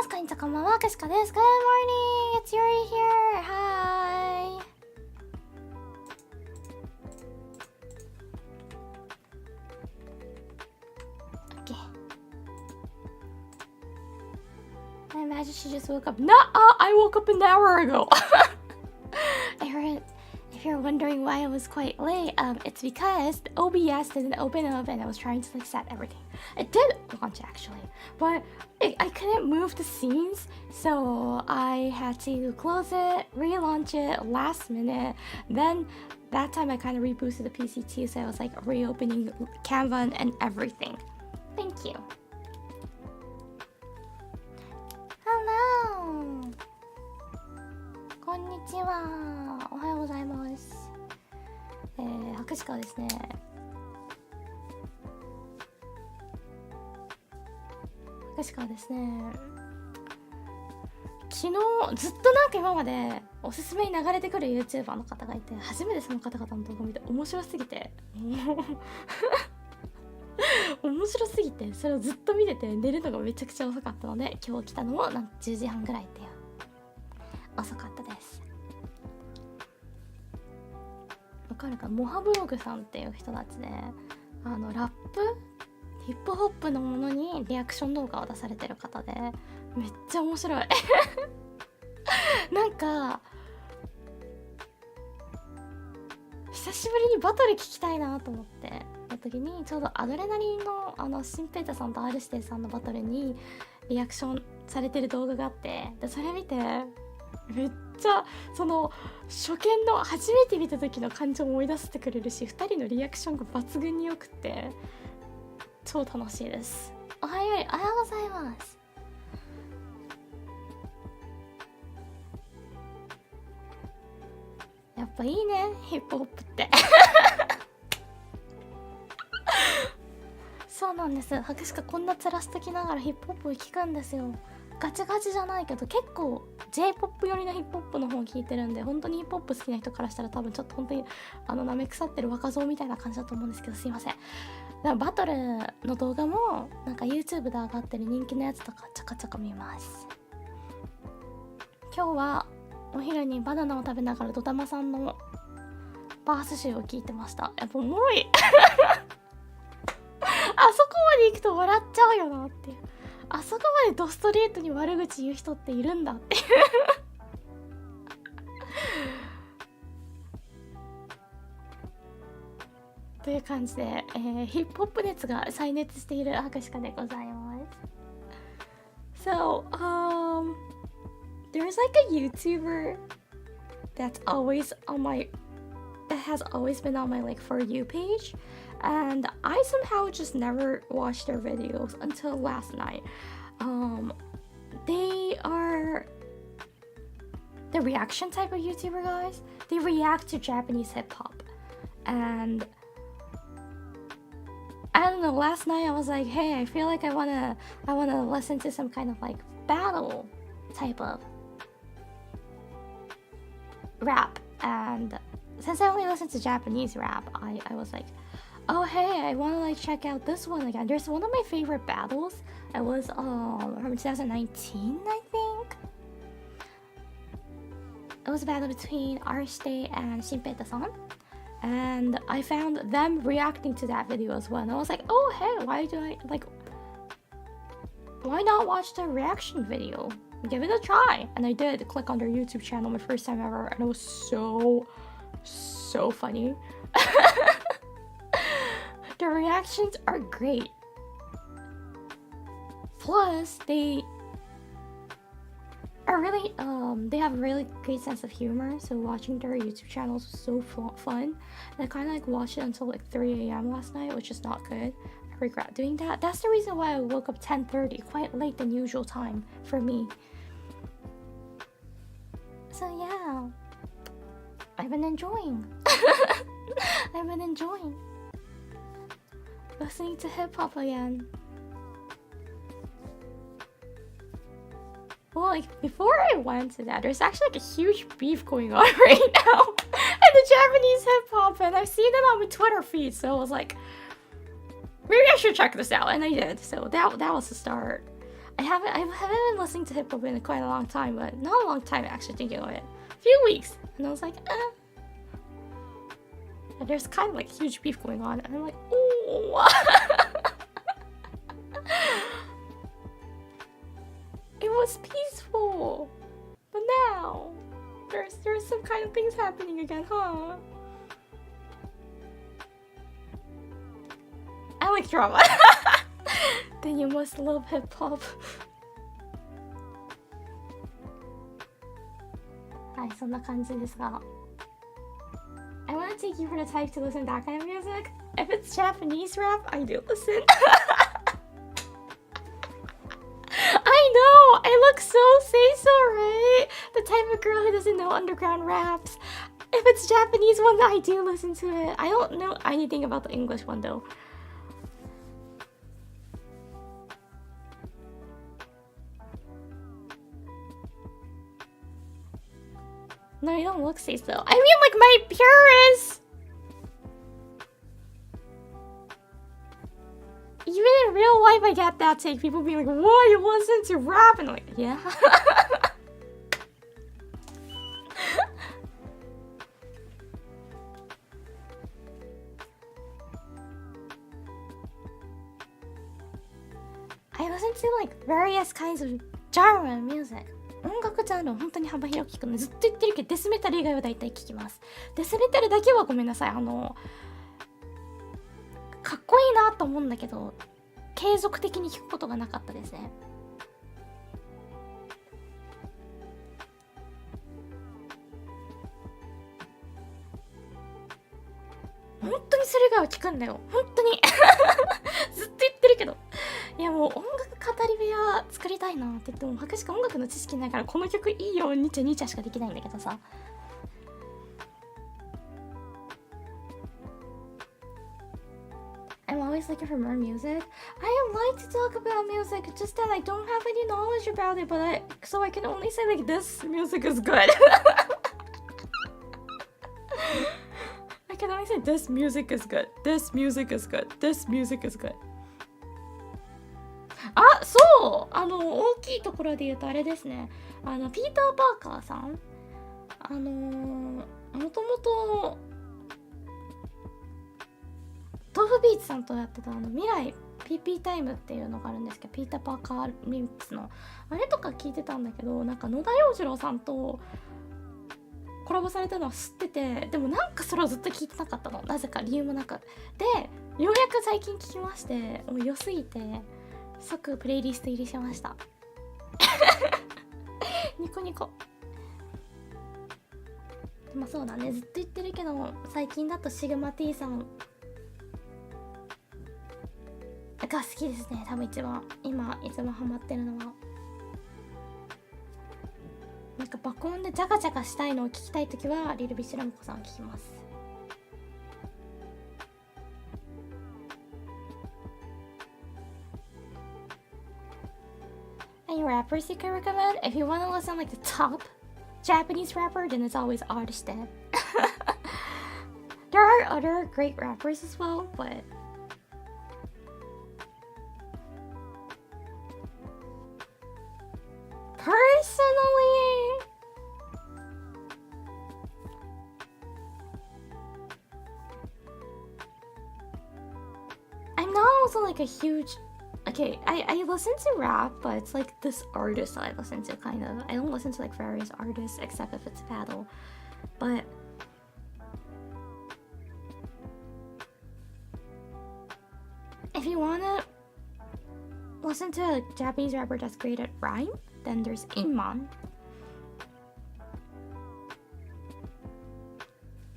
。こんにちは、こんばんは、かしかです。Good morning! It's Yuri here! Hi! Okay. I imagine she just woke up. No, I woke up an hour ago! I heard... If you're wondering why I was quite late, it's because the OBS didn't open up and I was trying to like set everything. It did launch actually, but I couldn't move the scenes, so I had to close it, relaunch it last minute. Then that time I kind of reboosted the PC too, so I was like reopening Canva and everything. Thank you. Hello. こんにちは。おはようございます。博士課ですね。博士課ですね。昨日ずっとなんか今までおすすめに流れてくる YouTuber の方がいて、初めてその方々の動画を見て面白すぎて面白すぎてそれをずっと見てて寝るのがめちゃくちゃ遅かったので、今日来たのもなん10時半ぐらいっていう遅かったです。わかるか、モハブログさんっていう人たちで、ラップヒップホップのものにリアクション動画を出されてる方で、めっちゃ面白いなんか久しぶりにバトル聞きたいなと思ってた時に、ちょうどアドレナリンの新ペータさんと R 指定さんのバトルにリアクションされてる動画があって、でそれ見てめっちゃその初見の初めて見た時の感情を思い出してくれるし、2人のリアクションが抜群によくって超楽しいです。おはようございます。やっぱいいね、ヒップホップってそうなんです。博士がこんなつらすときながらヒップホップを聴くんですよ。ガチガチじゃないけど結構 J-POP 寄りのヒップホップの方を聴いてるんで、本当にヒップホップ好きな人からしたら多分ちょっと本当になめ腐ってる若造みたいな感じだと思うんですけど、すいません。だからバトルの動画もなんか YouTube で上がってる人気のやつとかちょこちょこ見ます。今日はお昼にバナナを食べながらドタマさんのバース集を聞いてました。やっぱおもろいあそこまで行くと笑っちゃうよなっていう、あそこまでドストレートに悪口言う人っているんだってという感じで、ヒップホップ熱が再熱している博士課でございます。So, there's like a YouTuber that's always on my, that has always been on my like For You page, and I somehow just never watched their videos until last night. They are the reaction type of YouTuber guys. They react to Japanese hip hop, and I don't know, last night I was like, hey, I feel like I wanna listen to some kind of like battle type of rap, and since I only listen to Japanese rap, I was like, oh hey, I wanna like check out this one again. There's one of my favorite battles. It was from 2019, I think. It was a battle between Arshite and Shinpei-san, and I found them reacting to that video as well. And I was like, oh hey, why not watch the reaction video? Give it a try. And I did click on their YouTube channel, my first time ever, and it was so funny. The reactions are great. Plus, they are really they have a really great sense of humor. So watching their YouTube channels was so fun. And I kind of like watched it until like 3 a.m. last night, which is not good. I regret doing that. That's the reason why I woke up 10:30, quite late than usual time for me. So yeah, I've been enjoying. I've been enjoying listening to hip hop again. Well, like before I went to that, there's actually like a huge beef going on right now in the Japanese hip hop, and I've seen it on my Twitter feed. So I was like, maybe I should check this out, and I did. So that was the start. I haven't been listening to hip hop in quite a long time, but not a long time actually thinking of it. A few weeks, and I was like, And there's kind of like huge beef going on, and I'm like, oh. It was peaceful, but now there's some kind of things happening again, huh? I like drama. Then you must love hip hop. はい、そんな感じですが。I want to take you for the type to listen to that kind of music. If it's Japanese rap, I do listen. I know! I look so say-so, right? The type of girl who doesn't know underground raps. If it's Japanese one, I do listen to it. I don't know anything about the English one, though. No, you don't look say-so. I mean, like, my purist! Even in real life, I get that take. People being like, why you listen to rap? And I'm like, yeah. I listen to, like, various kinds of genre music. 音楽ジャンルを本当に幅広く聞くので、ずっと言ってるけどデスメタル以外は大体聞きます。デスメタルだけはごめんなさい、かっこいいなと思うんだけど継続的に聞くことがなかったですね。本当にそれ以外は聞くんだよ、本当にずっと言ってるけど、いやもう音楽語り部屋作りたいなって言っても僕しか音楽の知識ないからこの曲いいよニチャニチャしかできないんだけどさ。I'm always looking for more music. I like to talk about music, just that I don't have any knowledge about it, but so I can only say like this music is good. I can only say this music is good. This music is good. This music is good. あ、そう、大きいところで言うとあれですね。ピーター・パーカーさん、もともと豆腐ビーツさんとやってた未来 PP タイムっていうのがあるんですけど、ピーター・パーカーリミックスのあれとか聞いてたんだけど、なんか野田洋次郎さんとコラボされたのは知ってて、でもなんかそれをずっと聞いてなかったの、なぜか理由もなく。でようやく最近聞きまして、もう良すぎて即プレイリスト入りしましたニコニコ。でもそうだね、ずっと言ってるけど最近だとシグマ T さんが好きですね。多分一番今いつもハマってるのは、なんか爆音でジャカジャカしたいのを聞きたいときはリルビッシュラムコさんを聞きます。Any rappers you can recommend? If you want to listen like the top Japanese rapper, then it's always Artiste. There are other great rappers as well, but personally, I'm not also like a huge. Okay, I listen to rap, but it's like this artist that I listen to, kind of. I don't listen to like various artists except if it's battle. But if you wanna listen to a Japanese rapper that's great at rhyme, then there's Inman.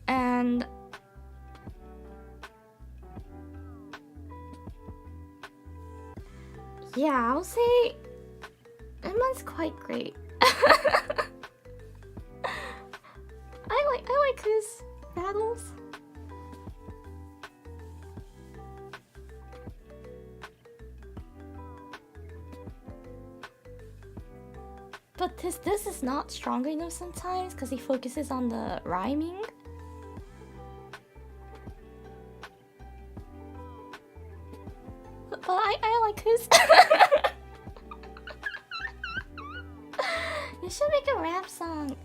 And yeah, I'll say Inman's quite great. I like his battles. But this is not strong enough sometimes because he focuses on the rhyming. But I like his. We should make a rap song. No,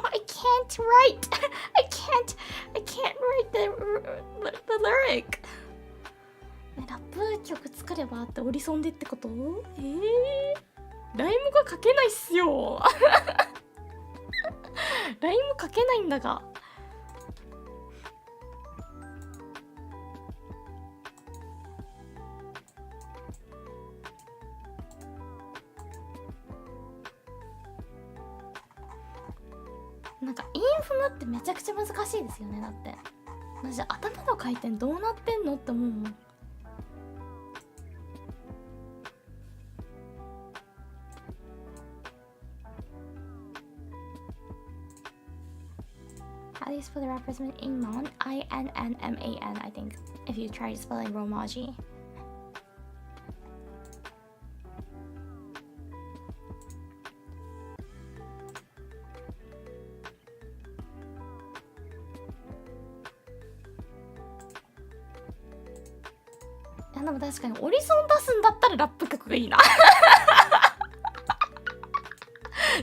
I can't write. I can't write the lyric. ラップ曲作ればってオリソンでってこと？ライムが書けないっすよ。ライム書けないんだが。なんかインフムってめちゃくちゃ難しいですよね。だって私頭の回転どうなってんのって思うもん。How do you spell the rapper's name? Inman? I-N-N-M-A-N, I think, if you try spelling Romaji. I でも確かにオリソン出すんだったらラップ曲がいいな。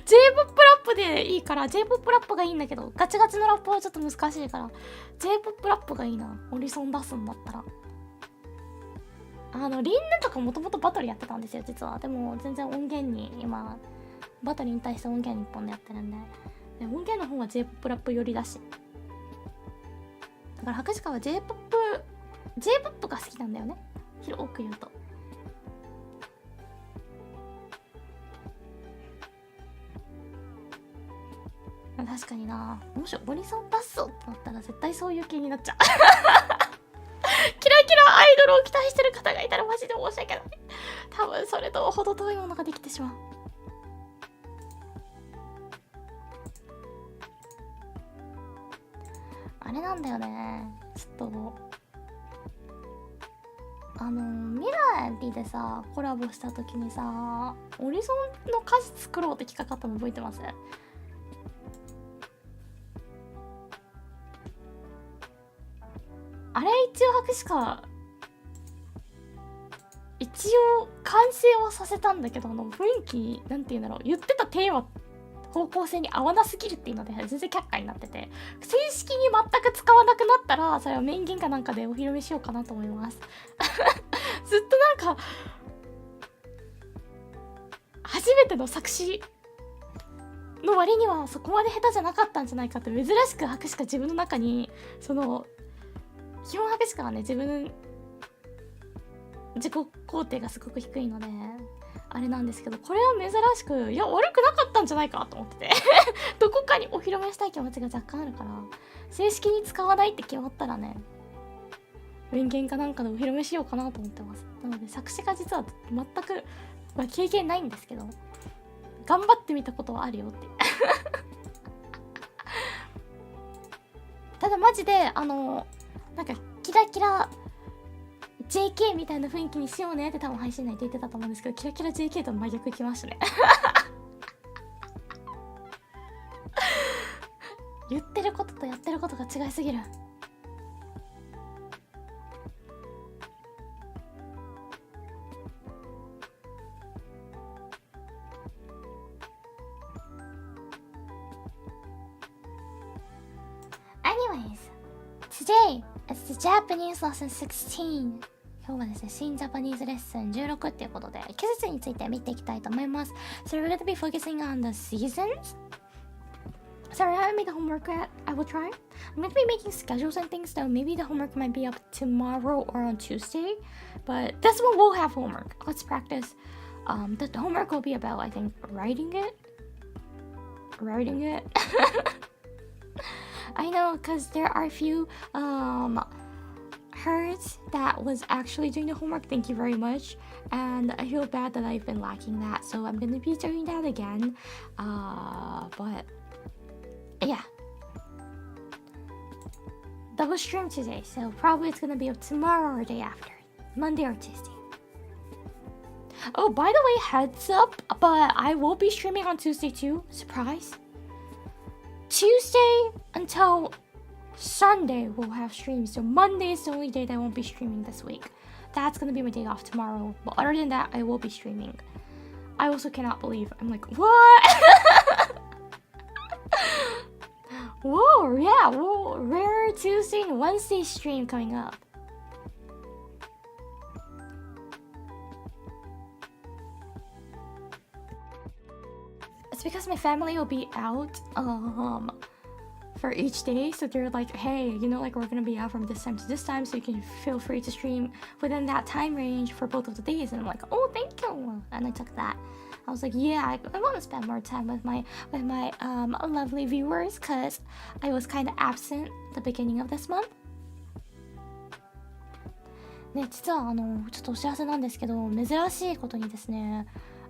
J-POP ラップでいいから J-POP ラップがいいんだけど、ガチガチのラップはちょっと難しいから J-POP ラップがいいな。オリソン出すんだったら。リンネとかもともとバトルやってたんですよ実は。でも全然音源に今バトルに対して音源1本でやってるんで、音源の方は J-POP ラップ寄りだし、だから博士川は J-POP が好きなんだよね、広く言うと。確かにな。もしオリソン出すぞってなったら絶対そういう系になっちゃう。キラキラアイドルを期待してる方がいたらマジで申し訳ない。多分それと程遠いものができてしまう。あれなんだよね、ちょっとミラリでさコラボした時にさ、オリソンの歌詞作ろうって企画あったの覚えてます？あれ一応博士か一応完成はさせたんだけど、雰囲気なんていうんだろう、言ってたテーマ方向性に合わなすぎるっていうので全然却下になってて、正式に全く使わなくなったらそれはメイン原価なんかでお披露目しようかなと思います。ずっとなんか初めての作詞の割にはそこまで下手じゃなかったんじゃないかって、珍しく博士か自分の中にその基本博士かはね自分自己肯定がすごく低いのであれなんですけど、これは珍しくいや悪くなかったんじゃないかと思っててどこかにお披露目したい気持ちが若干あるから、正式に使わないって決まったらね文献かなんかでお披露目しようかなと思ってます。なので作詞が実は全く、経験ないんですけど頑張ってみたことはあるよってただマジでなんかキラキラ JK みたいな雰囲気にしようねって多分配信内で言ってたと思うんですけど、キラキラ JK と真逆いきましたね。言ってることとやってることが違いすぎる。Anyways, today it's the Japanese lesson 16. 今日はですね、新 Japanese レッスン16っていうことで季節について見ていきたいと思います。So we're going to be focusing on the seasons. Sorry, I haven't made the homework yet. I will try. I'm going to be making schedules and things, so maybe the homework might be up tomorrow or on Tuesday. But this one will have homework. Let's practice. The homework will be about, I think, writing it. I know, because there are a few herds that was actually doing the homework. Thank you very much. And I feel bad that I've been lacking that, so I'm going to be doing that again. But yeah, double stream today, so probably it's going to be up tomorrow or day after, Monday or Tuesday. Oh, by the way, heads up, but I will be streaming on Tuesday too. Surprise. Tuesday until Sunday we'll have streams, so Monday is the only day that I won't be streaming this week. That's gonna be my day off tomorrow, but other than that I will be streaming. I also cannot believe. I'm like, what? Whoa, yeah, whoa, rare Tuesday and Wednesday stream coming up. It's because my family will be out for each day, so they're like, hey, you know, like we're gonna be out from this time to this time, so you can feel free to stream within that time range for both of the days. And I'm like, oh, thank you. And I took that. I was like, yeah, I want to spend more time with my lovely viewers, because I was kind of absent at the beginning of this month. ね、実はちょっとお知らせなんですけど、珍しいことにですね、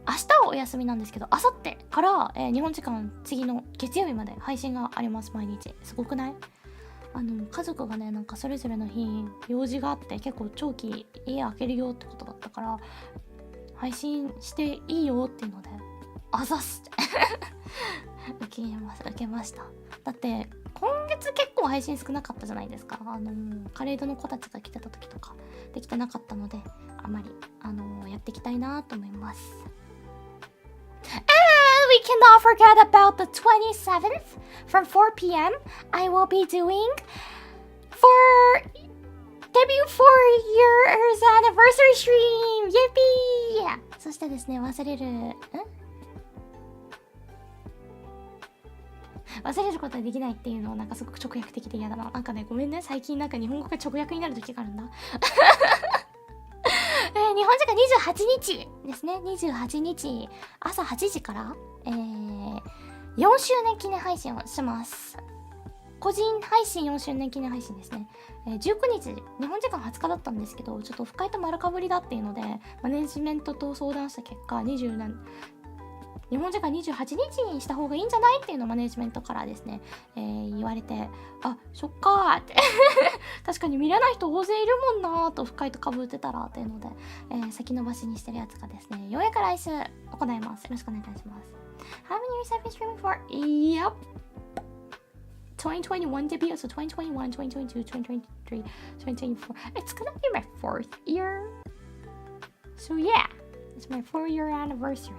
明日はお休みなんですけど、明後日から、日本時間次の月曜日まで配信があります。毎日すごくない？家族がね、なんかそれぞれの日用事があって、結構長期家開けるよってことだったから、配信していいよっていうので、あざっすって受けました。だって今月結構配信少なかったじゃないですか。カレードの子たちが来てた時とかできてなかったので、あまりやっていきたいなと思います。And we cannot forget about the 27th from 4 p.m. I will be doing for debut 4 years anniversary stream! Yippee! そしてですね、忘れることはできないっていうのをなんかすごく直訳的で嫌だな。なんかね、ごめんね、最近なんか日本語が直訳になる時があるんだ。日本時間28日ですね。28日朝8時から、4周年記念配信をします。個人配信4周年記念配信ですね。19日、日本時間20日だったんですけど、ちょっとオフ会と丸かぶりだっていうので、マネジメントと相談した結果、日本時間28日にした方がいいんじゃないっていうのをマネジメントからですね、言われて、あ、そっかーって確かに見れない人大勢いるもんなーと、深いとかぶってたらっていうので、先延ばしにしてるやつがですね、ようやく来週行います。よろしくお願いいたします。How many years have you been streaming for? Yep. 2021 debut, so 2021, 2022, 2023, 2024. It's gonna be my 4th year. So yeah, it's my 4-year anniversary.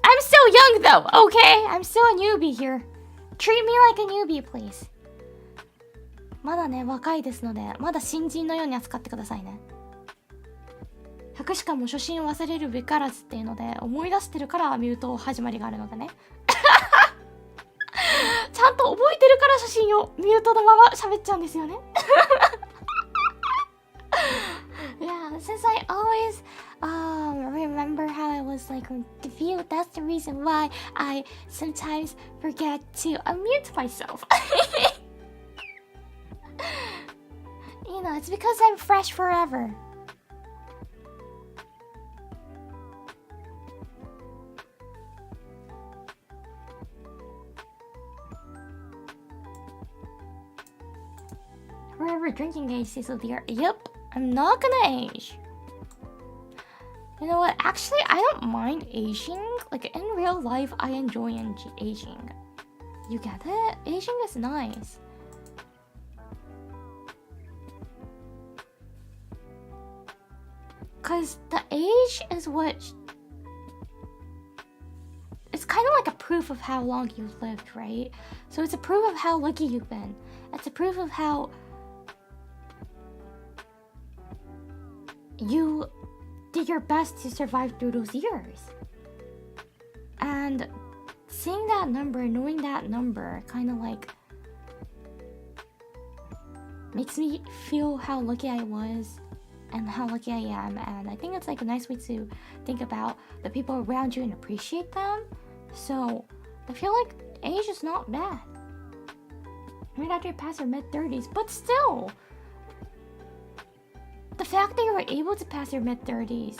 I'm still young though, okay? I'm still a newbie here. Treat me like a newbie, please. まだね、若いですので、まだ新人のように扱ってくださいね。100しかも初心を忘れるべからずっていうので、思い出してるからミュート始まりがあるのでね。ちゃんと覚えてるから初心をミュートのまま喋っちゃうんですよね。Yeah, since I always remember how I was like confused, that's the reason why I sometimes forget to unmute myself. You know, it's because I'm fresh forever. Forever drinking age, so dear. Yep. I'm not gonna age. You know what? Actually, I don't mind aging. Like, in real life, I enjoy aging. You get it? Aging is nice. Because the age is what... It's kind of like a proof of how long you've lived, right? So it's a proof of how lucky you've been. It's a proof of how... you did your best to survive through those years. And seeing that number, knowing that number, kind of like makes me feel how lucky I was and how lucky I am. And I think it's like a nice way to think about the people around you and appreciate them. So I feel like age is not bad. Right after you pass your mid-30s, but still, the fact that you were able to pass your mid-30s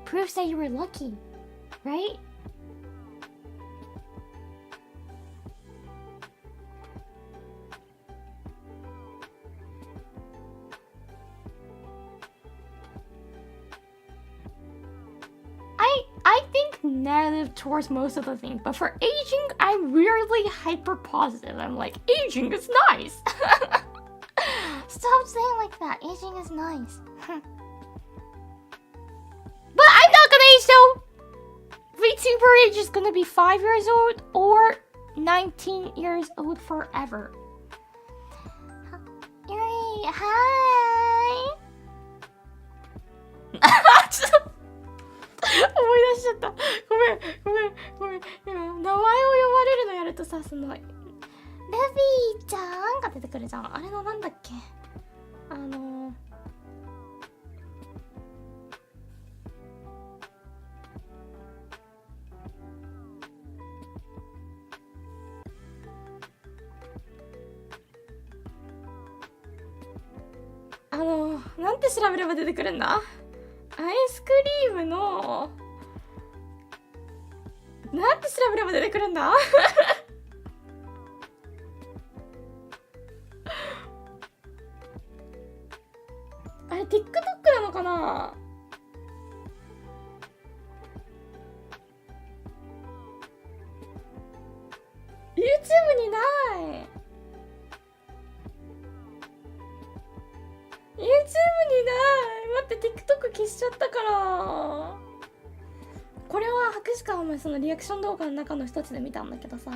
proves that you were lucky, right? I think negative towards most of the things, but for aging, I'm weirdly hyper positive. I'm like, aging is nice. Stop saying like that. Aging is nice. But I'm not gonna age though. VTuber age is gonna be 5 years old or 19 years old forever. Yuri, hi. ちょっと思い出しちゃった。ごめん。今名前を呼ばれるのやるとさ、そのルビーちゃんが出てくるじゃん。あれのなんだっけ、なんて調べれば出てくるんだ。アイスクリームのなんて調べれば出てくるんだ。あれ TikTok なのかな。YouTube にない。YouTube にない。待って、TikTok 消しちゃったから。これは博士館お前そのリアクション動画の中の一つで見たんだけどさ、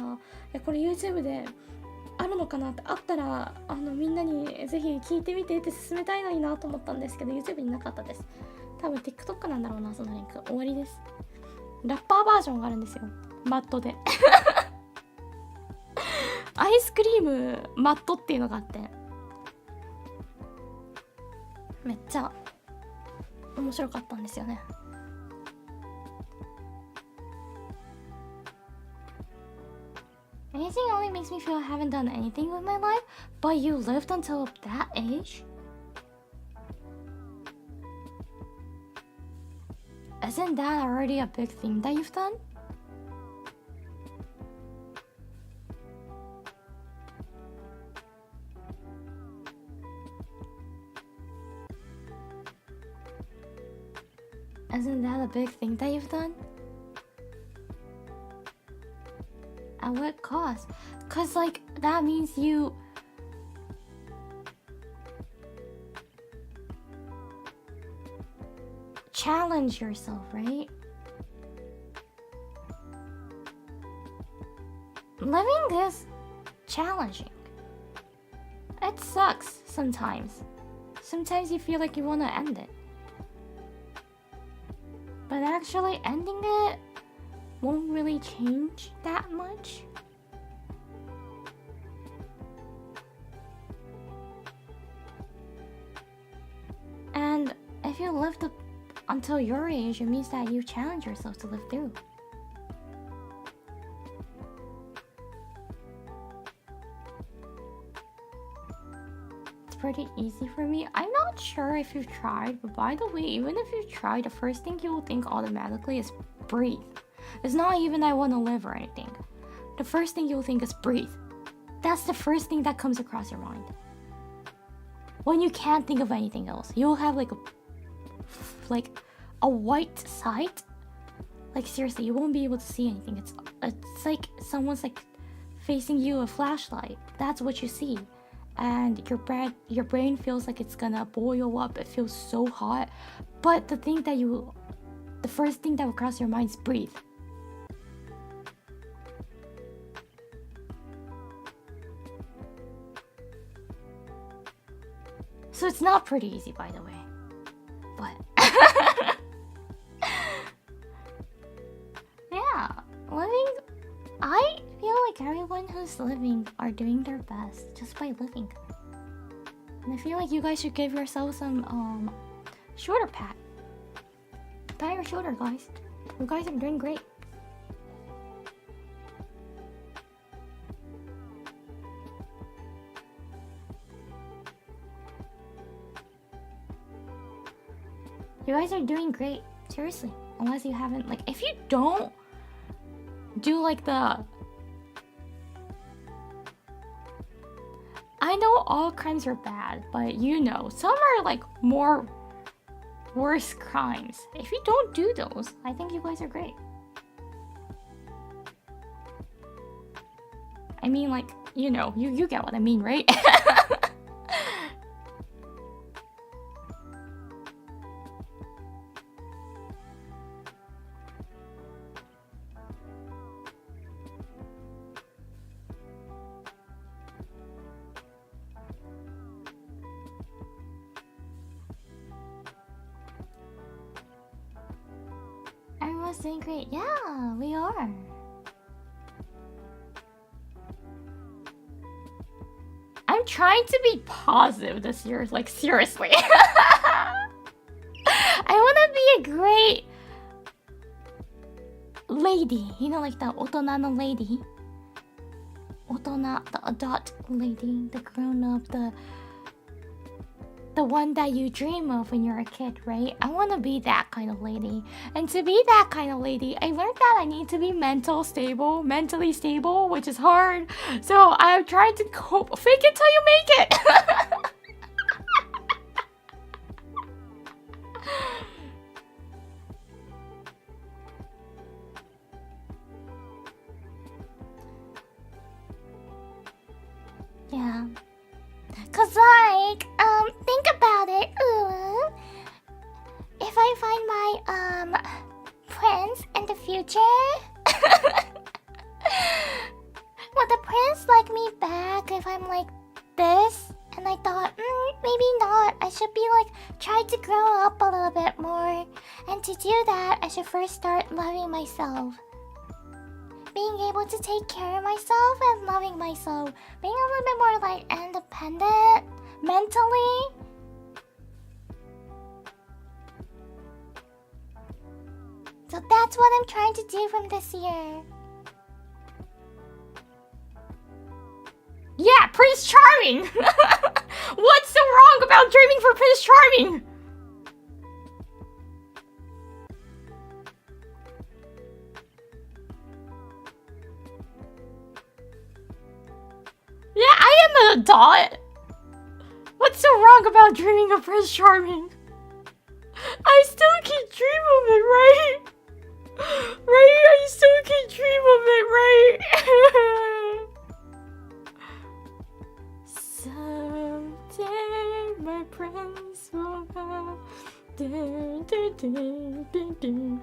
これ YouTube であるのかなって、あったらみんなにぜひ聞いてみてって勧めたいのになと思ったんですけど YouTube になかったです。多分 TikTok なんだろうな、そのリンク。終わりです。ラッパーバージョンがあるんですよ、マットで。アイスクリームマットっていうのがあって、めっちゃ面白かったんですよね。Aging only makes me feel I haven't done anything with my life, but you lived until that age? Isn't that already a big thing that you've done? Isn't that a big thing that you've done? At what cost? Cause like that means you challenge yourself, right? Living is challenging. It sucks sometimes. Sometimes you feel like you want to end it. But actually ending it won't really change that much. And if you lived up until your age, it means that you challenge yourself to live through. It's pretty easy for me. I'm not sure if you've tried, but by the way, even if you've tried, the first thing you will think automatically is breathe. It's not even I want to live or anything. The first thing you'll think is breathe. That's the first thing that comes across your mind. When you can't think of anything else, you'll have like a white sight. Like seriously, you won't be able to see anything. It's like someone's like facing you a flashlight. That's what you see. And your brain feels like it's gonna boil up. It feels so hot. But the first thing that will cross your mind is breathe. So it's not pretty easy, by the way. But yeah, I feel like everyone who's living are doing their best just by living. And I feel like you guys should give yourself some shoulder pat. Pat your shoulder, guys. You guys are doing great. You guys are doing great. Seriously. Unless you haven't, like, if you don't do like the... I know all crimes are bad, but you know, some are like more worse crimes. If you don't do those, I think you guys are great. I mean, like, you know, you get what I mean, right? doing great. Yeah, we are. I'm trying to be positive this year, like seriously. I want to be a great lady. You know, like the 大人の lady. 大人, the adult lady, the grown up, the one that you dream of when you're a kid, right? I want to be that kind of lady. And to be that kind of lady, I learned that I need to be mentally stable, which is hard. So I'm trying to cope. Fake it till you make it. Yeah. Cause like, think about it. Ooh, if I find my prince in the future, will the prince like me back if I'm like this? And I thought, maybe not. I should be like try to grow up a little bit more. And to do that, I should first start loving myself. Being able to take care of myself and loving myself. Being a little bit more like independent mentally. So that's what I'm trying to do from this year. Yeah, Prince Charming! What's so wrong about dreaming for Prince Charming? Yeah, I am an adult. What's so wrong about dreaming of Prince Charming? I still can dream of it, right? Right? I still can dream of it, right? Someday my prince will come. Do, do, do, do, do.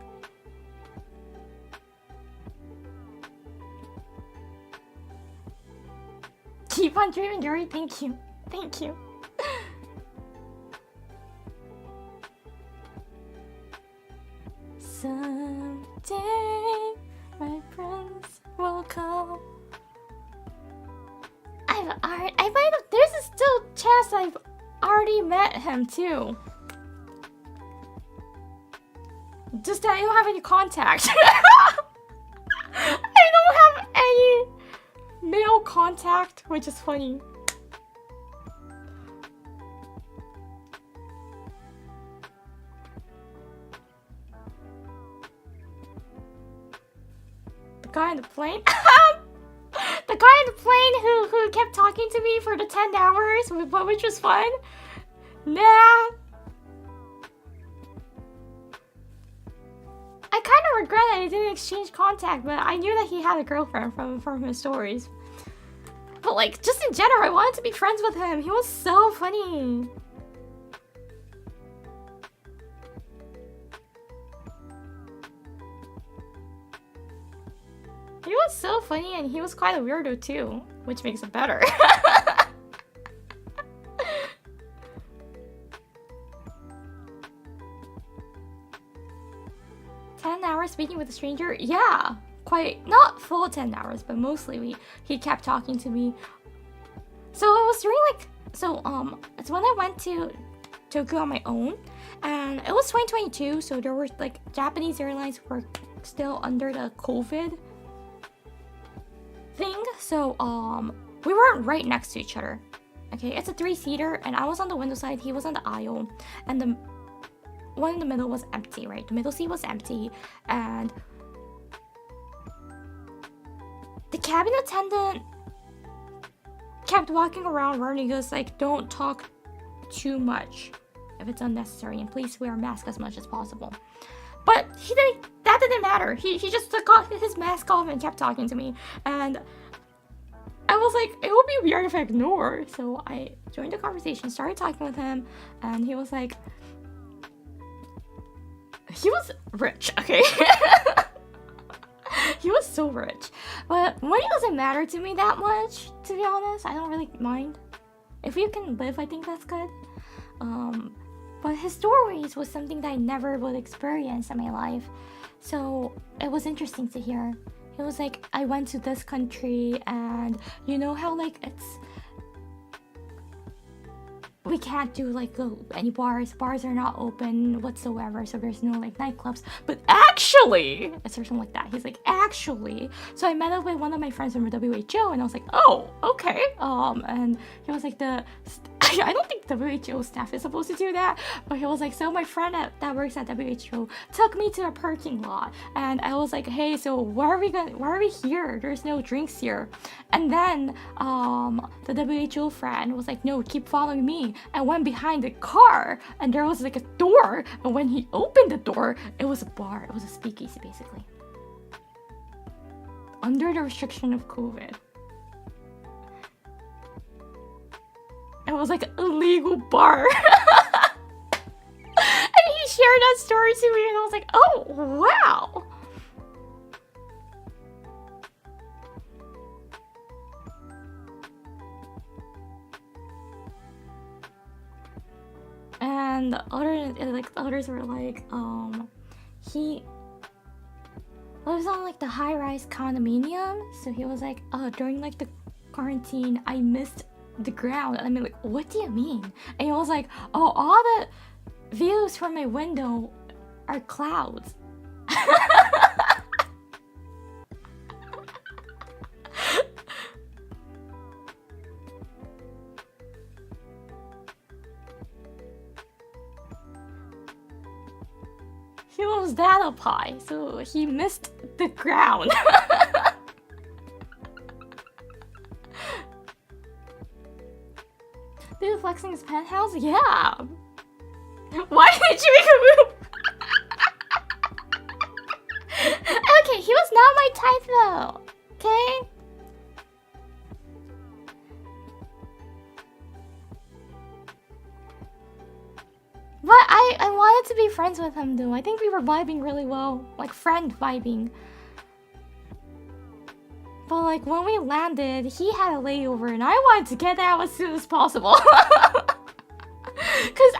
Keep on dreaming, Yuri. Thank you. Thank you. Someday my prince will come. I might have. There's a still chance I've already met him too. Just that I don't have any contact. I don't have any male contact, which is funny. The guy on the plane? The guy on the plane who kept talking to me for the 10 hours, which was fun? Nah. I kind of regret that I didn't exchange contact, but I knew that he had a girlfriend from his stories. But like, just in general, I wanted to be friends with him. He was so funny. He was so funny, and he was quite a weirdo too, which makes it better. 10 hours speaking with a stranger? Yeah, quite, not full 10 hours, but mostly he kept talking to me. So it was during like, it's when I went to Tokyo on my own, and it was 2022, so there were like Japanese airlines were still under the COVID thing, so we weren't right next to each other. Okay, it's a 3-seater, and I was on the window side, he was on the aisle, and the one in the middle was empty, right? The middle seat was empty, and the cabin attendant kept walking around warning us like, don't talk too much if it's unnecessary, and please wear a mask as much as possible. But that didn't matter. He just took off his mask off and kept talking to me, and I was like, it would be weird if I ignore. So I joined the conversation, started talking with him, and he was like, he was rich, okay? He was so rich. But money doesn't matter to me that much, to be honest. I don't really mind. If you can live, I think that's good. But his stories was something that I never would experience in my life. So it was interesting to hear. He was like, I went to this country and you know how like we can't do like any bars are not open whatsoever, so there's no like nightclubs, but actually it's something like that. He's like, actually, so I met up with one of my friends from WHO and I was like, oh, okay. And he was like, I don't think WHO staff is supposed to do that, but he was like, so my friend that works at WHO took me to a parking lot and I was like, hey, so why are we here? There's no drinks here. And then the WHO friend was like, no, keep following me, and went behind the car and there was like a door, and when he opened the door, it was a bar. It was a speakeasy basically, under the restriction of COVID. It was like an illegal bar. And he shared that story to me and I was like, oh wow. And others were like, he lives on like the high-rise condominium, so he was like, during like the quarantine I missed the ground. And I mean, like, what do you mean? And he was like, oh, all the views from my window are clouds. He was that up high, so he missed the ground. Dude flexing his penthouse? Yeah. Why did you make a move? Okay, he was not my type though. Okay? But I wanted to be friends with him though. I think we were vibing really well. Like friend vibing. But like when we landed, he had a layover and I wanted to get out as soon as possible. Cause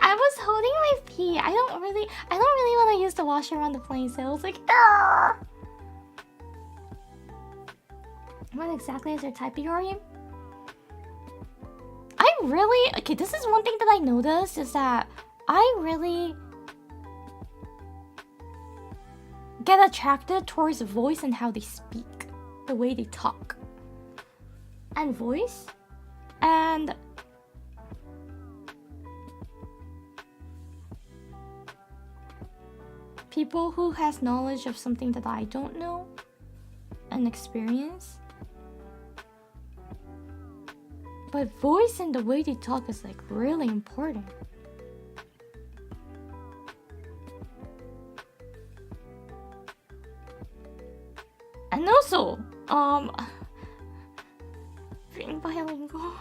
I was holding my pee. I don't really want to use the washroom on the plane, so I was like, argh! What exactly is your type, Yori? Okay, this is one thing that I noticed, is that I really get attracted towards the voice and how they speak. The way they talk and voice, and people who has knowledge of something that I don't know and experience. But voice and the way they talk is like really important. And also, being bilingual,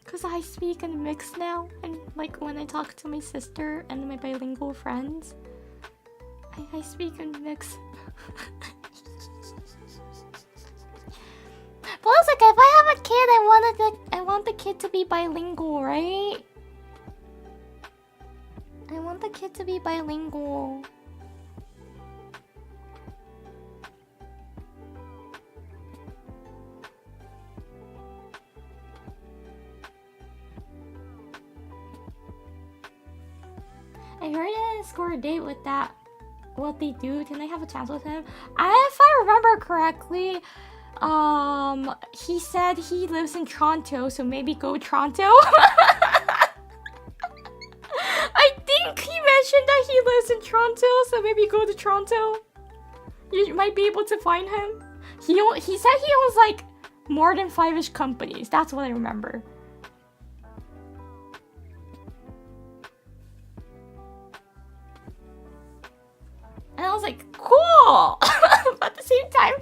because I speak in mix now, and like when I talk to my sister and my bilingual friends, I speak in mix. Plus, like, if I have a kid, I want the kid to be bilingual, right? I want the kid to be bilingual. I heard I score a date with that. What they do? Can I have a chance with him? If I remember correctly, he said he lives in Toronto, so maybe go Toronto. I think he mentioned that he lives in Toronto, so maybe go to Toronto. You might be able to find him. He said he owns like more than 5-ish companies. That's what I remember. And I was like, cool. But at the same time,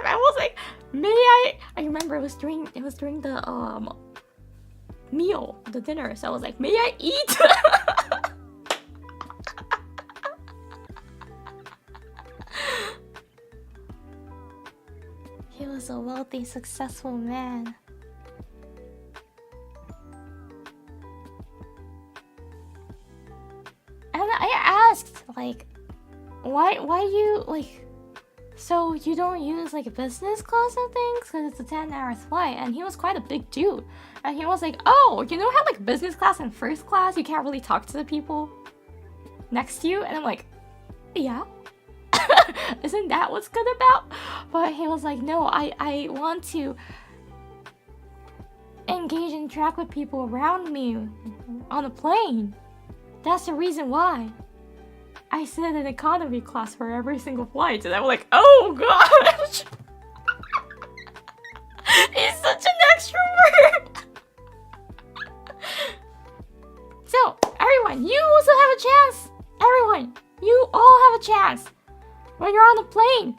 I was like, may I remember it was during the meal, the dinner. So I was like, may I eat? He was a wealthy, successful man. like, why you like, so you don't use like business class and things because it's a 10-hour flight? And he was quite a big dude, and he was like, oh, you know how like business class and first class you can't really talk to the people next to you? And I'm like, yeah. Isn't that what's good about? But he was like, no, I want to engage and interact with people around me on a plane. That's the reason why I sit in economy class for every single flight. And I'm like, oh gosh. He's such an extrovert. So everyone, you also have a chance. Everyone, you all have a chance. When you're on a plane,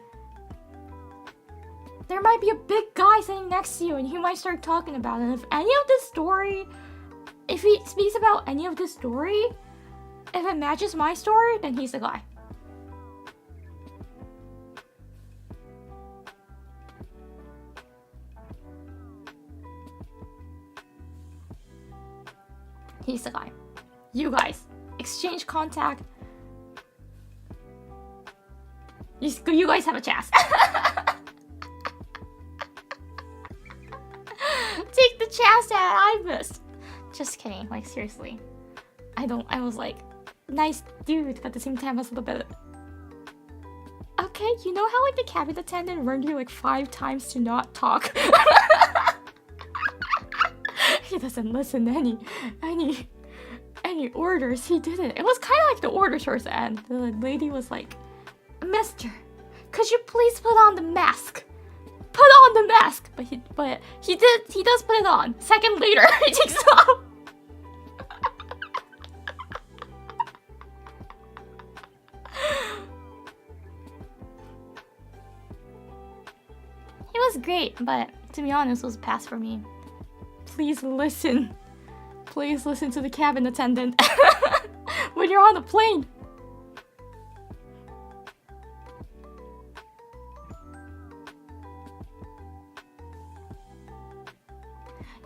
there might be a big guy sitting next to you and he might start talking about it. And if any of this story, if he speaks about any of this story, if it matches my story, then he's the guy. He's the guy. You guys, exchange contact. You guys have a chance. Take the chance that I missed. Just kidding, like seriously. I was like, nice dude, but at the same time I was a little bit. Okay, you know how like the cabin attendant warned you like 5 times to not talk? He doesn't listen to any orders. He didn't. It was kind of like the order towards the end. The lady was like, Mister, could you please put on the mask? Put on the mask! But he does put it on. Second later, he takes it off. He was great, but to be honest, it was a pass for me. Please listen. Please listen to the cabin attendant when you're on the plane.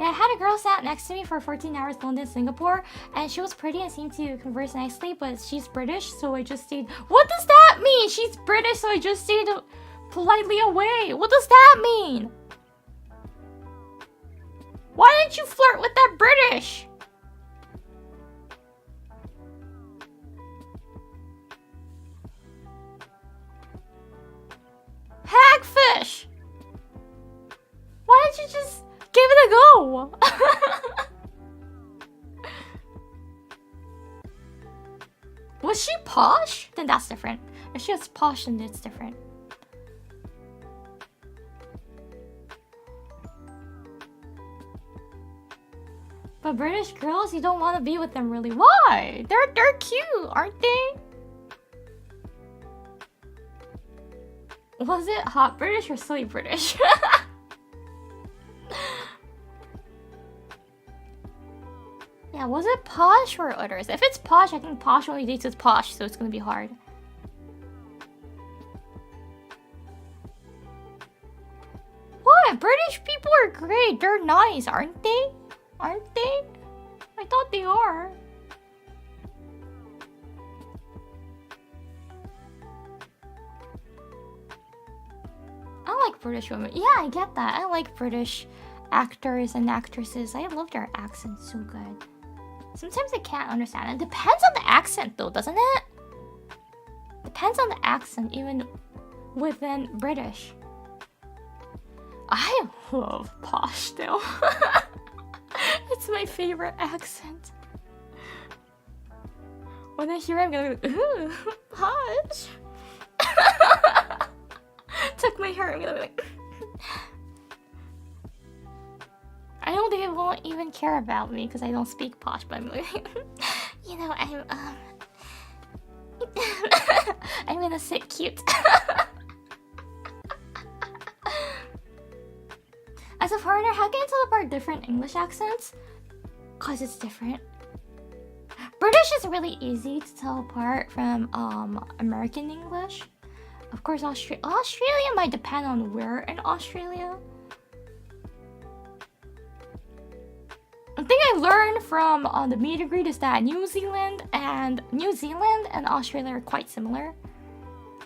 Yeah, I had a girl sat next to me for 14 hours London, Singapore, and she was pretty and seemed to converse nicely, but she's British, so I just stayed. What does that mean? She's British, so I just stayed politely away. What does that mean? Why didn't you flirt with that British? Hagfish! Why didn't you just give it a go? Was she posh? Then that's different. If she was posh, then it's different. But British girls, you don't want to be with them really. Why? They're cute, aren't they? Was it hot British or silly British? Yeah, was it posh or utters? If it's posh, I think posh only dates with posh, so it's gonna be hard. What? British people are great. They're nice, aren't they? Aren't they? I thought they are. I like British women. Yeah, I get that. I like British actors and actresses. I love their accents so good. Sometimes I can't understand. It depends on the accent though, doesn't it? Depends on the accent, even within British. I love posh though. It's my favorite accent. When I hear it, I'm gonna be like, ooh, posh. Tuck my hair, I'm gonna be like... I know they won't even care about me because I don't speak posh, but I'm like, you know, I'm gonna sit cute. As a foreigner, how can you tell apart different English accents? Cause it's different. British is really easy to tell apart from American English. Of course, Australia might depend on where in Australia. Then thing I learned from the meet and greet is that New Zealand and Australia are quite similar.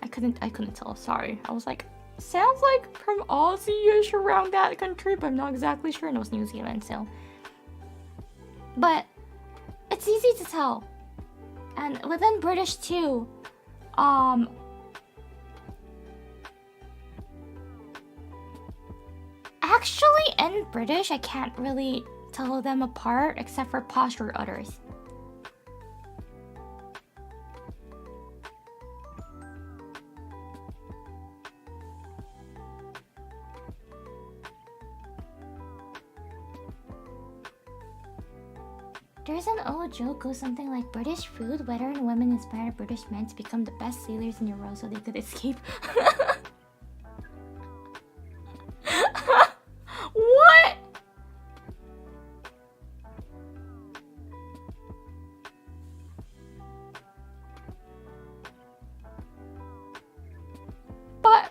I couldn't tell. Sorry. I was like, sounds like from Aussie-ish around that country, but I'm not exactly sure. And it was New Zealand, so. But it's easy to tell. And within British too, actually in British, I can't really tell them apart except for posture utters. There's an old joke goes something like British food, whether and women inspired British men to become the best sailors in a row so they could escape. What? But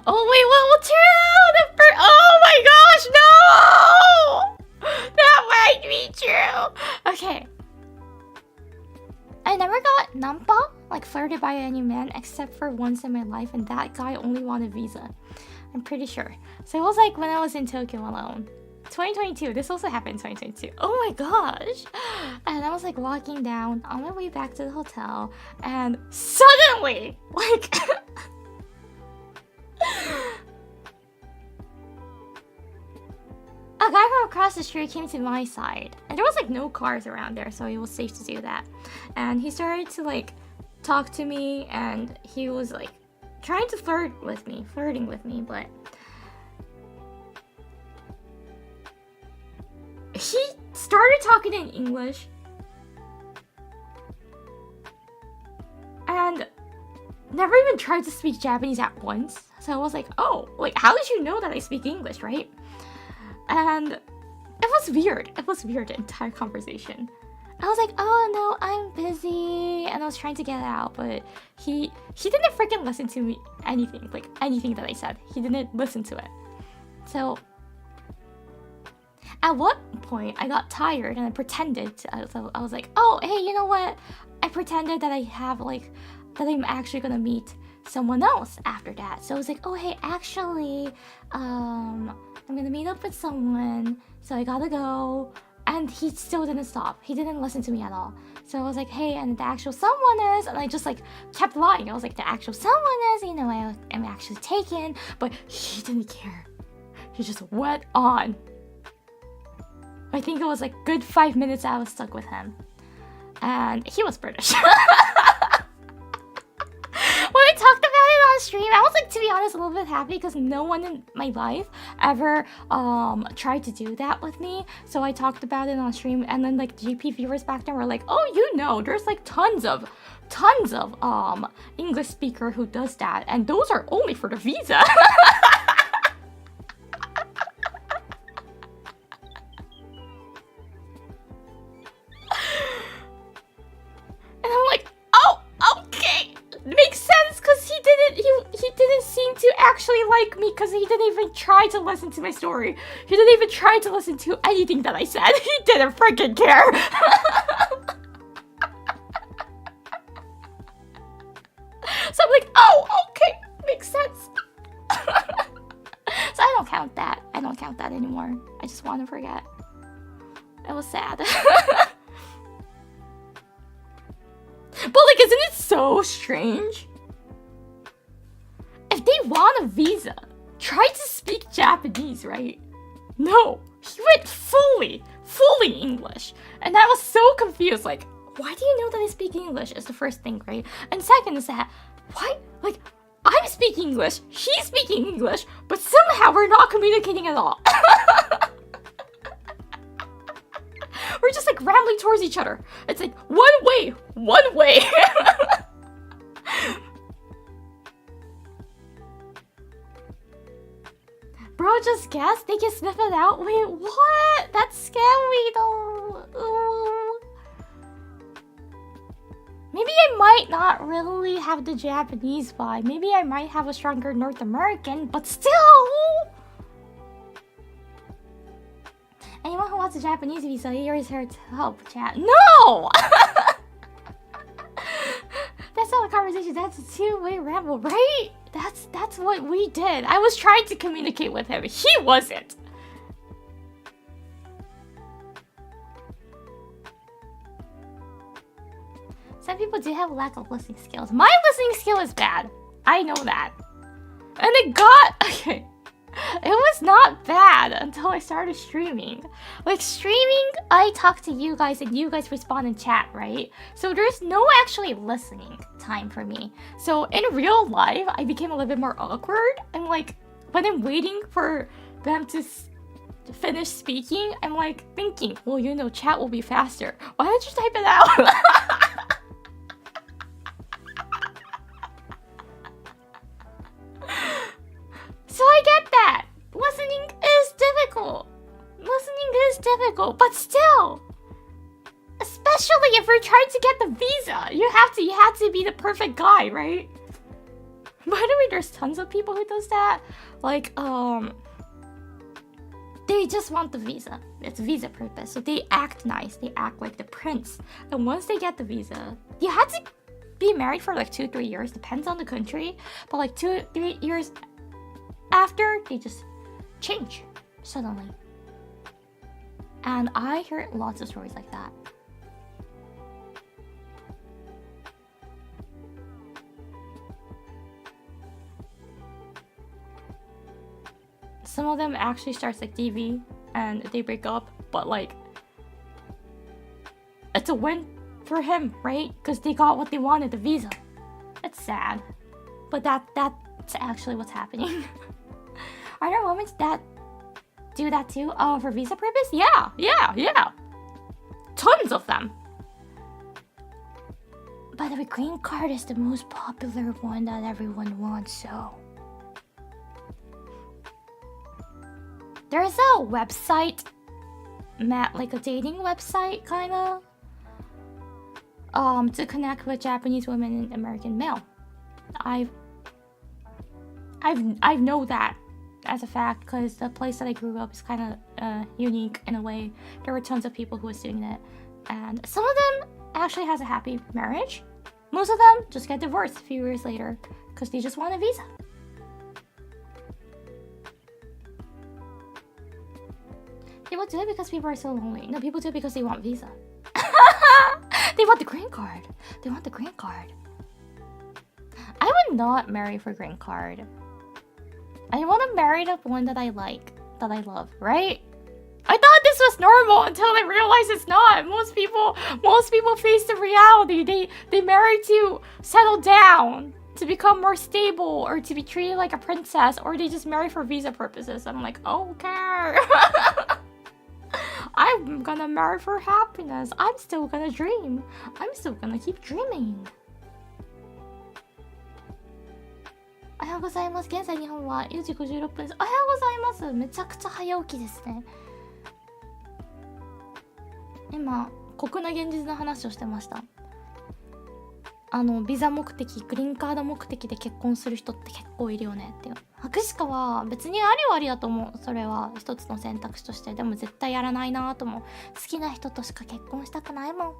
oh wait, what will true? Oh my gosh, no! That might be true. Okay. I never got nampa, like flirted by any man, except for once in my life, and that guy only wanted visa. I'm pretty sure. So it was like when I was in Tokyo alone. 2022. This also happened in 2022. Oh my gosh. And I was like walking down on my way back to the hotel, and suddenly, like a guy from across the street came to my side, and there was like no cars around there, so it was safe to do that. And he started to like talk to me, and he was like trying to flirting with me, but he started talking in English and never even tried to speak Japanese at once. So I was like, oh, like how did you know that I speak English, right? And it was weird. It was weird, the entire conversation. I was like, oh no, I'm busy, and I was trying to get it out, but he didn't freaking listen to me anything that I said. He didn't listen to it. So at what point I got tired and I pretended to, so I was like, oh hey, you know what? I pretended that that I'm actually gonna meet someone else after that. So I was like, oh hey, actually, I'm gonna meet up with someone, so I gotta go. And he still didn't stop. He didn't listen to me at all. So I was like, hey, and the actual someone is, and I just like kept lying. I was like, the actual someone is, you know, I am actually taken, but he didn't care. He just went on. I think it was like good 5 minutes I was stuck with him. And he was British. When I talked about it on stream, I was like, to be honest, a little bit happy because no one in my life ever tried to do that with me. So I talked about it on stream, and then like GP viewers back then were like, oh, you know, there's like tons of English speaker who does that, and those are only for the visa. And I'm like, oh, okay, makes sense, because he didn't seem to actually like me, because he didn't even try to listen to my story. He didn't even try to listen to anything that I said. He didn't freaking care. So I'm like, oh, okay, makes sense. So I don't count that. I don't count that anymore. I just want to forget. It was sad. But like, isn't it so strange? If they want a visa, try to speak Japanese, right? No, he went fully English. And I was so confused, like, why do you know that I speak English is the first thing, right? And second is that, why, like, I'm speaking English, he's speaking English, but somehow we're not communicating at all. We're just like rambling towards each other. It's like one way. Bro, just guess. They can sniff it out. Wait, what? That's scary though. Ooh. Maybe I might not really have the Japanese vibe. Maybe I might have a stronger North American, but still. Anyone who wants a Japanese visa, here is here to help chat. No! That's not a conversation, that's a two-way ramble, right? That's what we did. I was trying to communicate with him. He wasn't. Some people do have a lack of listening skills. My listening skill is bad. I know that. And it got... Okay. It was not bad until I started streaming. Like, streaming, I talk to you guys and you guys respond in chat, right? So there's no actually listening time for me. So in real life, I became a little bit more awkward. And like, when I'm waiting for them to finish speaking, I'm like thinking, well, you know, chat will be faster. Why don't you type it out? So I get that. Listening is difficult. But still, especially if you're trying to get the visa, you have to be the perfect guy, right? By the way, there's tons of people who does that. Like, they just want the visa. It's visa purpose. So they act nice. They act like the prince. And once they get the visa, you have to be married for like 2-3 years. Depends on the country. But like 2-3 years after, they just change suddenly. And I hear lots of stories like that. Some of them actually starts like DV and they break up, but like it's a win for him, right? Because they got what they wanted, the visa. It's sad, but that's actually what's happening. Are there women that do that too? Oh, for visa purpose? Yeah. Tons of them. By the way, green card is the most popular one that everyone wants, so. There's a website, like a dating website, kinda, to connect with Japanese women and American male. I know that as a fact because the place that I grew up is kind of unique in a way. There were tons of people who was doing it, and some of them actually has a happy marriage. Most of them just get divorced a few years later because they just want a visa. People do it because people are so lonely. No, people do it because they want visa. They want the green card. I would not marry for green card. I want to marry the one that I like, that I love, right? I thought this was normal until I realized it's not. Most people face the reality. They marry to settle down, to become more stable, or to be treated like a princess, or they just marry for visa purposes. I'm like, okay. I'm gonna marry for happiness. I'm still gonna dream. I'm still gonna keep dreaming. おはようございます。現在日本は4時56分です。おはようございます。めちゃくちゃ早起きですね。今、酷な現実の話をしてました。ビザ目的、グリーンカード目的で結婚する人って結構いるよねっていう。博士課は別にありはありだと思う。それは一つの選択肢として。でも絶対やらないなと思う。好きな人としか結婚したくないもん。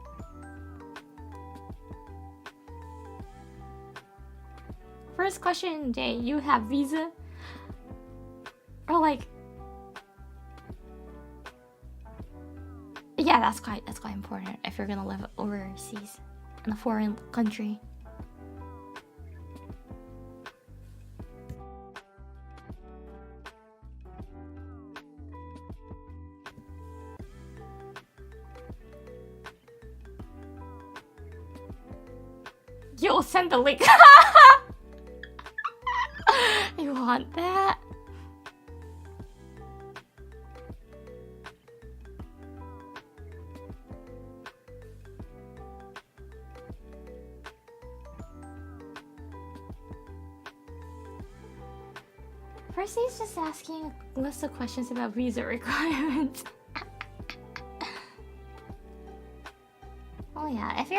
First question, Jay, you have visa? Or like, yeah, that's quite important if you're gonna live overseas in a foreign country. You'll send the link. You want that? First, he's just asking a list of questions about visa requirements. Oh yeah, if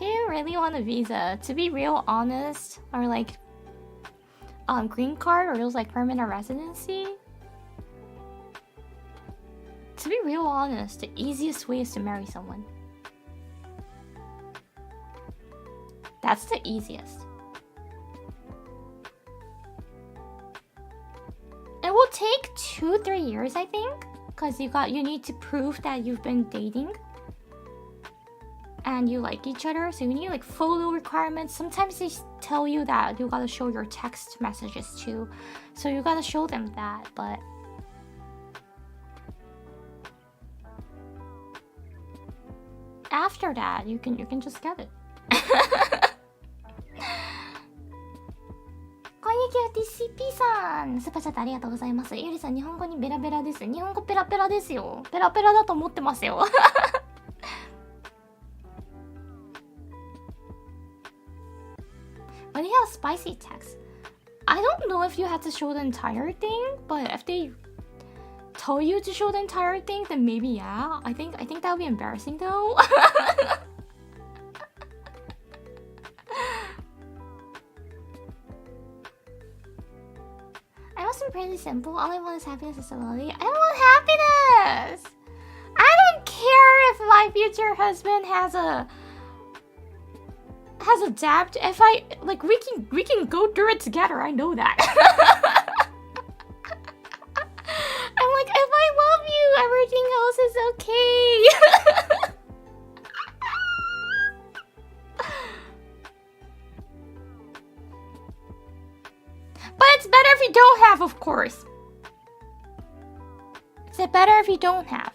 you really want a visa, to be real honest, or like green card or those like permanent residency, To be real honest, the easiest way is to marry someone. That's the easiest. It will take 2-3 years, I think, because you need to prove that you've been dating and you like each other. So you need like photo requirements. Sometimes they tell you that you gotta show your text messages too, so you gotta show them that. But after that, you can just get it. こんにちは TCP さん、スーパーチャットありがとうございます。ゆりさん、日本語にベラベラです。日本語ペラペラですよ。ペラペラだと思ってますよ。When you have spicy text, I don't know if you have to show the entire thing, but if they tell you to show the entire thing, then maybe yeah. I think that would be embarrassing though. I must be pretty simple. All I want is happiness and stability. I don't want happiness. I don't care if my future husband has a debt. If I like, we can go through it together. I know that. I'm like, if I love you, everything else is okay. But it's better if you don't have, of course. Is it better if you don't have?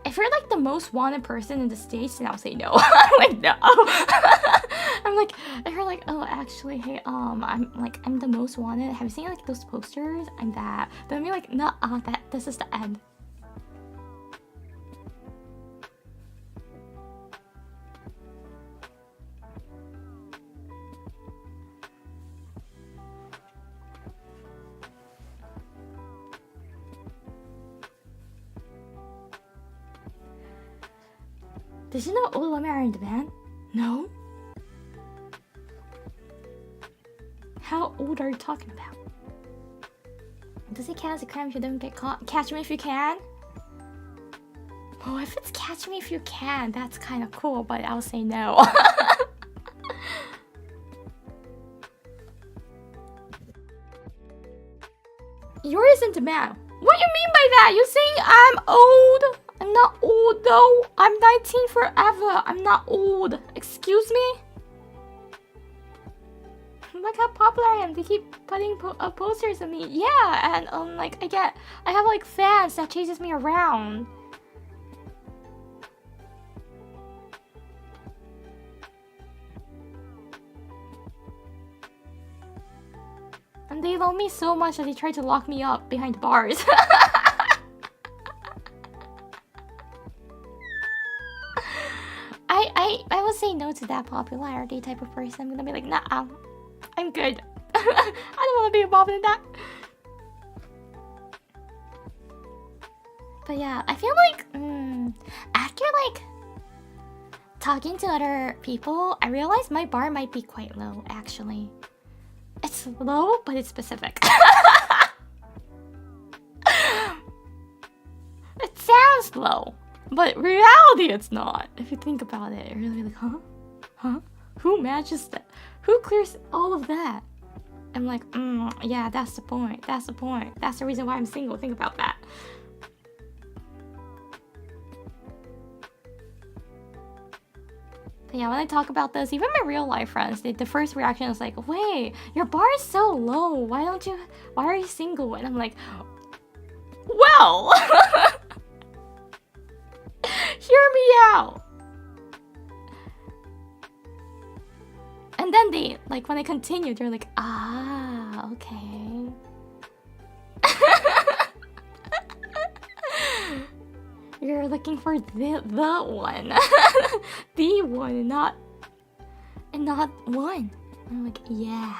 If you're like the most wanted person in the States, then I'll say no. I'm like, no. I'm like, if you're like, oh, actually, hey, I'm the most wanted. Have you seen like those posters? I'm that. Then I'll be like, no, this is the end. Did you know old women are in demand? No? How old are you talking about? Does it count as a crime if you don't get caught? Catch me if you can? Oh, if it's catch me if you can, that's kind of cool, but I'll say no. Yours in demand. What do you mean by that? You saying I'm old? I'm not old though. I'm 19 forever. I'm not old. Excuse me? Look how popular I am. They keep putting posters of me. Yeah, and like I have like fans that chases me around. And they love me so much that they try to lock me up behind bars. I would say no to that popularity type of person. I'm gonna be like, nah, I'm good. I don't want to be involved in that. But yeah, I feel like after like talking to other people, I realized my bar might be quite low actually. It's low, but it's specific. It sounds low, but reality it's not. If you think about it, you're really like, huh? Who matches that? Who clears all of that? I'm like, yeah, that's the point. That's the point. That's the reason why I'm single. Think about that. But yeah, when I talk about this, even my real life friends, the first reaction is like, wait, your bar is so low. Why are you single? And I'm like, well, hear me out. And then they, like, when I continue, they're like, ah, okay. You're looking for the one. The one, and not one. I'm like, yeah.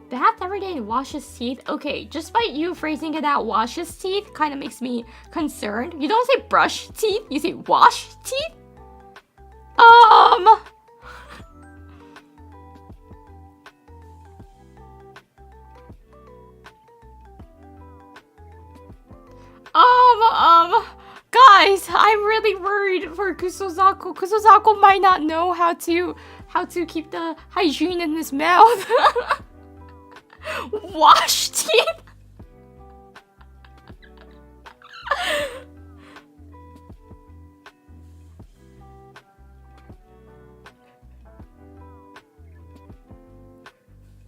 Bath every day and wash his teeth. Okay, just by you phrasing it out, wash his teeth kind of makes me concerned. You don't say brush teeth, you say wash teeth? for Kusozako. Kusozako might not know how to keep the hygiene in his mouth. Wash teeth.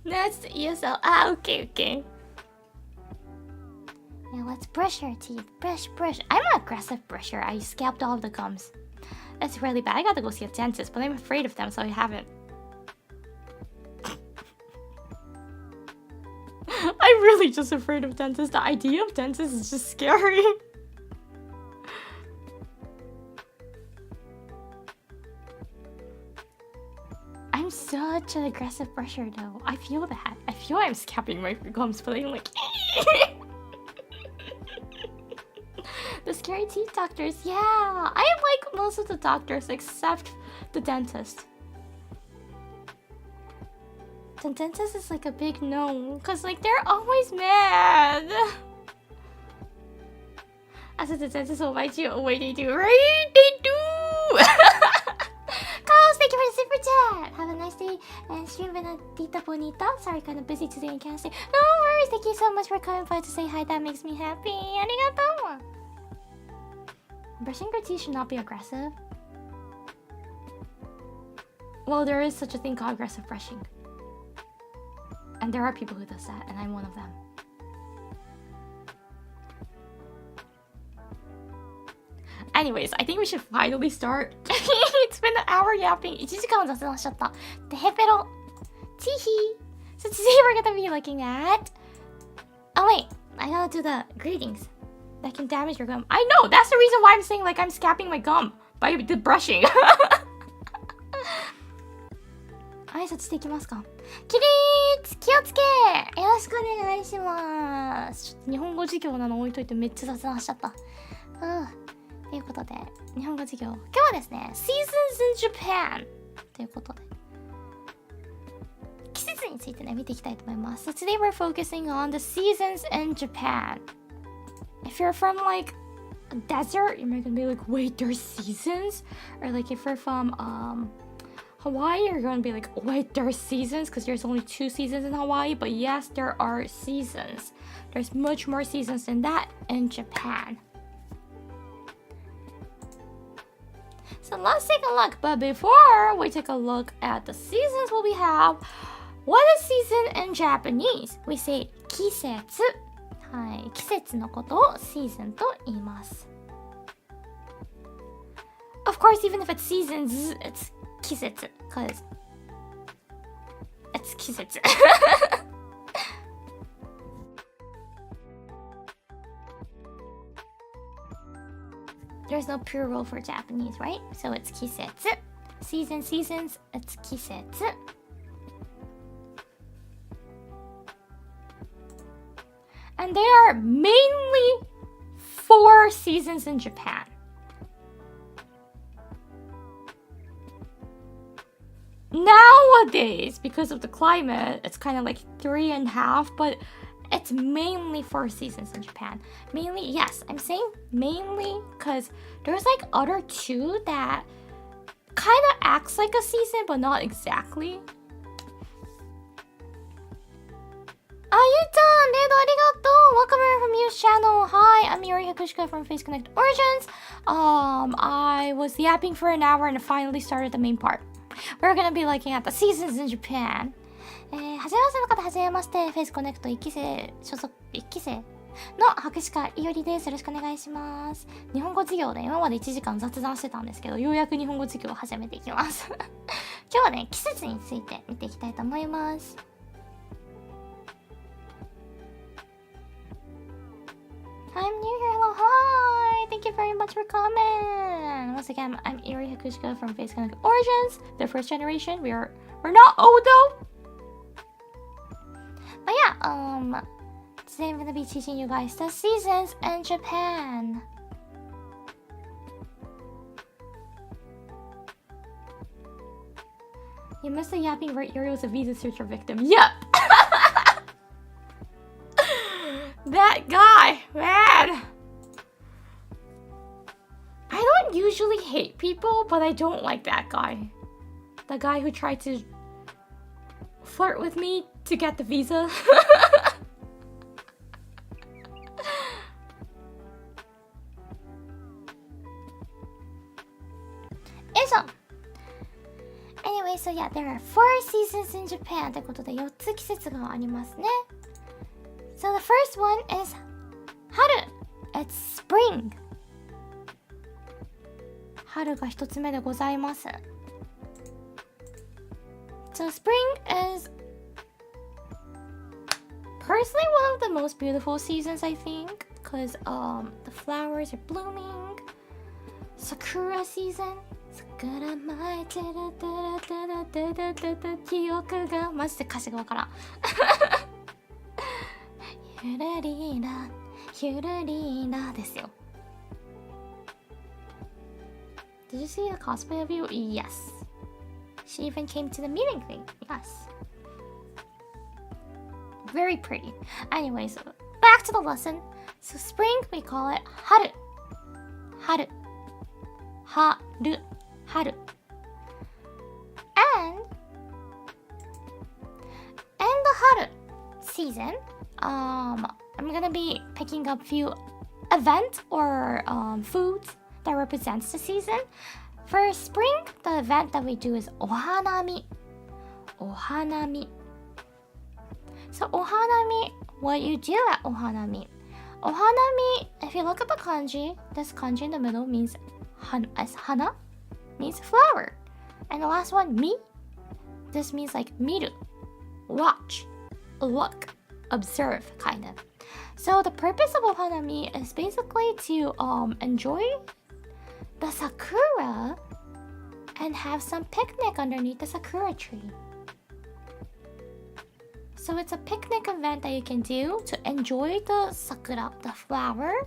That's the ESL. Ah, okay. Now let's brush our teeth. Brush. I'm an aggressive brusher. I scalped all of the gums. That's really bad. I gotta go see a dentist, but I'm afraid of them, so I haven't. I'm really just afraid of dentists. The idea of dentists is just scary. I'm such an aggressive brusher, though. I feel that. I feel I'm scalping my gums, but I'm like... The scary teeth doctors, yeah. I like most of the doctors except the dentist. The dentist is like a big no, because like they're always mad. I said the dentist will bite you. Oh wait, they do, right? They do! Carlos, thank you for the super chat. Have a nice day and stream Benedita Bonita. Sorry, kind of busy today and can't stay. No worries, thank you so much for coming by to say hi. That makes me happy. Arigato! Brushing your teeth should not be aggressive. Well, there is such a thing called aggressive brushing. And there are people who does that, and I'm one of them. Anyways, I think we should finally start. It's been an hour yapping. 1時間雑談しちゃった。てへぺろ。Teehee. So today we're gonna be looking at... Oh wait, I gotta do the greetings. That can damage your gum. I know! That's the reason why I'm saying like I'm scapping my gum. By the brushing. 挨拶していきますか。起立気をつけよろしくお願いします。ちょっと日本語授業なの置いといてめっちゃ雑談しちゃった。ということで、日本語授業。今日はですね、Seasons in Japan ということで、季節についてね、見ていきたいと思います。So today we're focusing on the seasons in Japan. If you're from like a desert, you might gonna be like, wait, there's seasons? Or like if you're from Hawaii, you're gonna be like, wait, there's seasons? Because there's only 2 seasons in Hawaii, but yes, there are seasons. There's much more seasons than that in Japan. So let's take a look. But before we take a look at the seasons what we have, what is season in Japanese? We say 季節。はい、季節のことをシーズンと言います。Of course, even if it's seasons, it's 季節 because it's 季節。There's no plural for Japanese, right? So it's 季節。Seasons, it's 季節。And there are mainly 4 seasons in Japan. Nowadays, because of the climate, it's kind of like 3.5, but it's mainly 4 seasons in Japan. Mainly, yes, I'm saying mainly because there's like other 2 that kind of acts like a season, but not exactly. Ayutan, Dedo, arigato. Welcome here from Yu's channel. Hi, I'm Yuri Hakushika from Face Connect Origins. I was yapping for an hour and I finally started the main part. We're gonna be looking at the seasons in Japan. はじめましての方、はじめまして。フェイスコネクト1期生の白鹿いおりです。よろしくお願いします。日本語授業で今まで1時間雑談してたんですけど、ようやく日本語授業を始めていきます。今日はね、季節について見ていきたいと思います。I'm new here. Hello, hi. Thank you very much for coming. Once again, I'm Iri Hakushika from Face Connect Origins. The first generation. We're not old though. But yeah, today I'm gonna be teaching you guys the seasons in Japan. You missed the yapping where Iri was a visa searcher victim. Yep. That guy, man. I don't usually hate people but I don't like that guy. The guy who tried to flirt with me to get the visa. よいしょ。Anyway, so yeah, there are 4 seasons in Japan ということで4つ季節がありますね。So the first one is 春。It's spring. 春が1つ目でございます。So spring is personally one of the most beautiful seasons, I think, because the flowers are blooming. Sakura season. 桜舞いてるてるてるてるてるてる記憶がマジで歌詞がわからん。ゆるりらゆるりらですよ。Did you see a cosplay of you? Yes. She even came to the meeting thing. Yes. Very pretty. Anyway, so back to the lesson. So spring, we call it haru. Haru. Haru. Haru. And in the haru season, I'm gonna be picking up few events or foods that represents the season. For spring, the event that we do is ohanami. Ohanami. So ohanami, what you do at ohanami. Ohanami, if you look at the kanji, this kanji in the middle means as hana, means flower. And the last one, mi, this means like miru, watch, look, observe, kind of. So the purpose of ohanami is basically to enjoy the sakura and have some picnic underneath the sakura tree. So it's a picnic event that you can do to enjoy the sakura, the flower,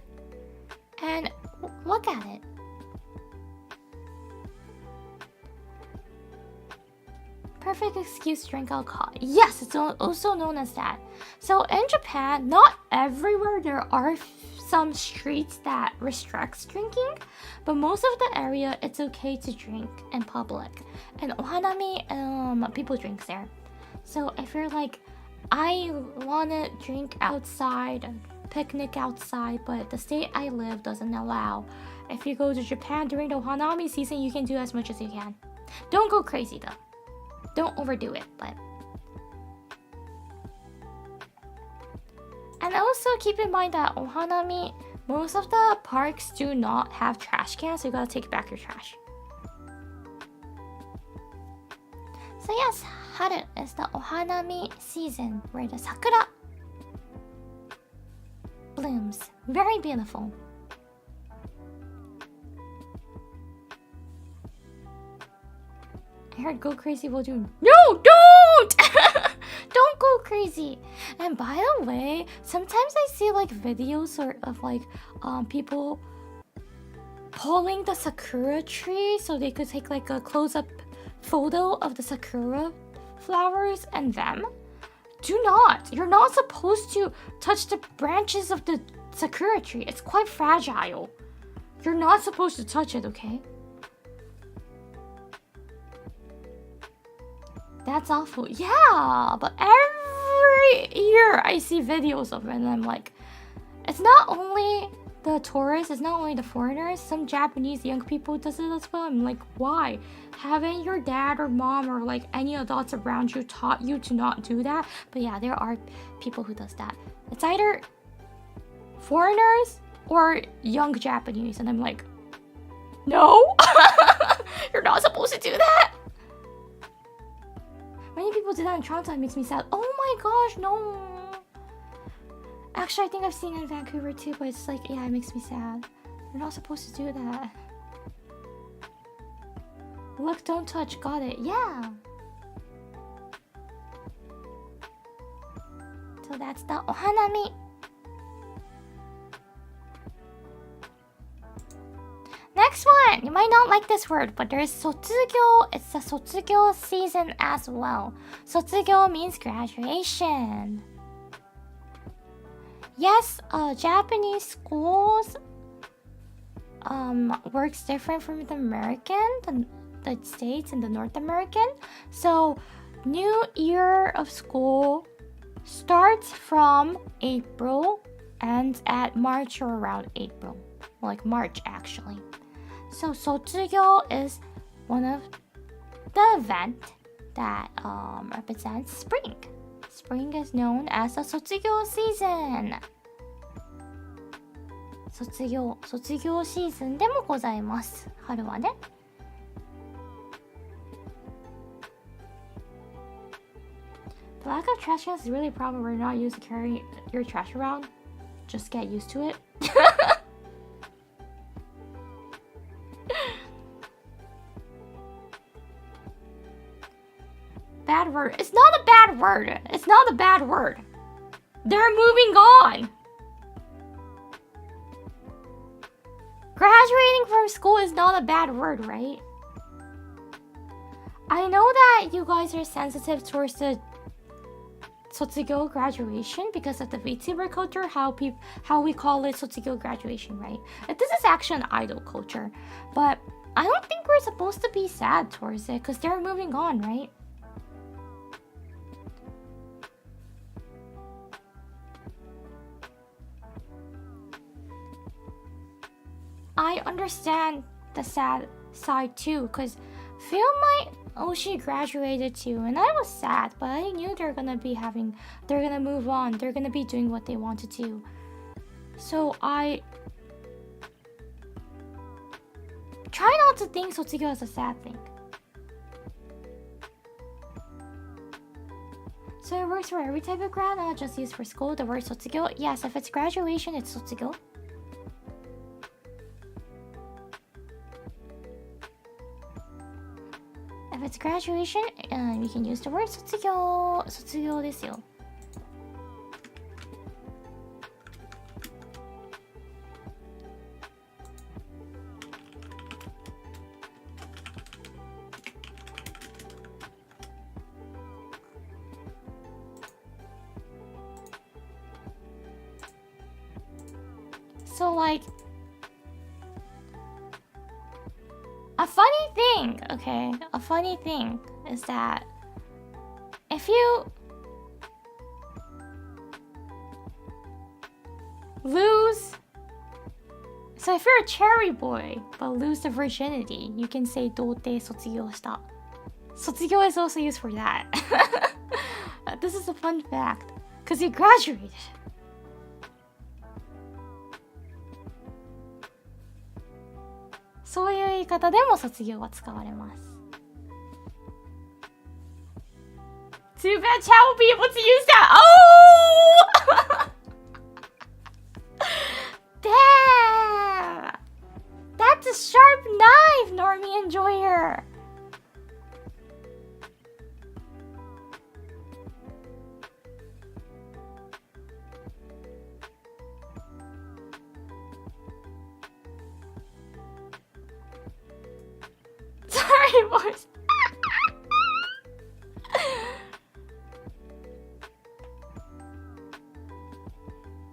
and look at it. Perfect excuse to drink alcohol. Yes, it's also known as that. So in Japan, not everywhere there are some streets that restricts drinking, but most of the area it's okay to drink in public. And ohanami, people drink there. So if you're like, I wanna drink outside, picnic outside, but the state I live doesn't allow. If you go to Japan during the ohanami season, you can do as much as you can. Don't go crazy though. Don't overdo it, but. And also keep in mind that ohanami, most of the parks do not have trash cans, so you gotta take back your trash. So yes, haru is the ohanami season where the sakura blooms. Very beautiful. I heard go crazy while doing. No, don't! Don't go crazy. And by the way, sometimes I see like videos sort of like people pulling the sakura tree so they could take like a close-up photo of the sakura flowers and them. Do not. You're not supposed to touch the branches of the sakura tree. It's quite fragile. You're not supposed to touch it, okay? That's awful. Yeah, but every year I see videos of it and I'm like, it's not only the tourists, it's not only the foreigners, some Japanese young people does it as well. I'm like, why? Haven't your dad or mom or like any adults around you taught you to not do that? But yeah, there are people who does that. It's either foreigners or young Japanese and I'm like, no, you're not supposed to do that. Many people do that in Toronto. It makes me sad. Oh my gosh, no. Actually, I think I've seen it in Vancouver too, but it's like, yeah, it makes me sad. You're not supposed to do that. Look, don't touch. Got it. Yeah. So that's the ohanami. Next one! You might not like this word, but there's Setsubun. It's the Setsubun season as well. Setsubun means graduation. Yes, Japanese schools works different from the American, the States and the North American. So new year of school starts from April, ends at March or around April, like March actually. So 卒業 is one of the event that represents spring. Spring is known as the 卒業 season. 卒業シーズンでもございます。春はね。The lack of trash cans is really a problem. We're not used to carry your trash around. Just get used to it. Bad word. It's not a bad word. It's not a bad word. They're moving on. Graduating from school is not a bad word, right? I know that you guys are sensitive towards the 卒業 graduation because of the VTuber culture, how we call it 卒業 graduation, right? This is actually an idol culture, but I don't think we're supposed to be sad towards it because they're moving on, right? I understand the sad side too, because Phil my Oshi graduated too, and I was sad, but I knew they're gonna move on, they're gonna be doing what they want to do. So I try not to think 卒業 as a sad thing. So it works for every type of grad, not just used for school. The word 卒業, yes, if it's graduation, it's 卒業. If it's graduation, you can use the word 卒業。卒業ですよ。So like a funny thing, okay? A funny thing is that if you lose, so if you're a cherry boy but lose the virginity, you can say 童貞卒業した。卒業 is also used for that. This is a fun fact because you graduated. So そういう言い方でも卒業は使われます。Too bad chat will be able to use that. Oh! Damn! That's a sharp knife, Normie Enjoyer. Sorry, boys.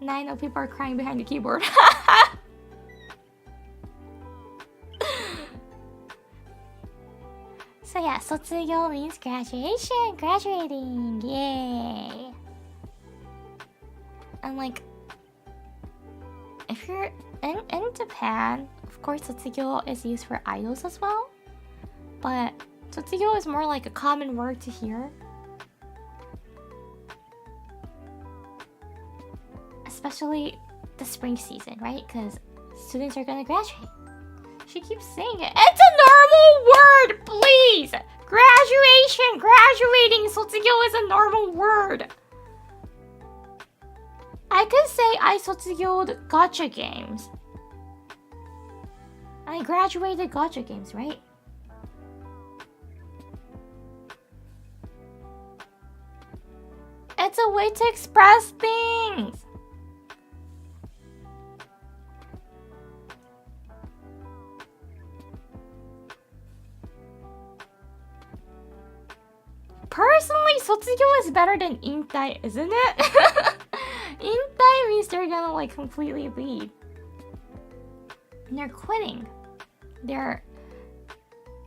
Now I know people are crying behind the keyboard. So yeah, 卒業 means graduation, graduating, yay. And like, if you're in Japan, of course 卒業 is used for idols as well. But 卒業 is more like a common word to hear. Especially the spring season, right? Because students are gonna graduate. She keeps saying it. It's a normal word, please! Graduation, graduating, 卒業 is a normal word. I could say I 卒業 gacha games. I graduated gacha games, right? It's a way to express things. Personally, 卒業 is better than 引退, isn't it? 引退 means they're gonna like completely leave. And they're quitting. They're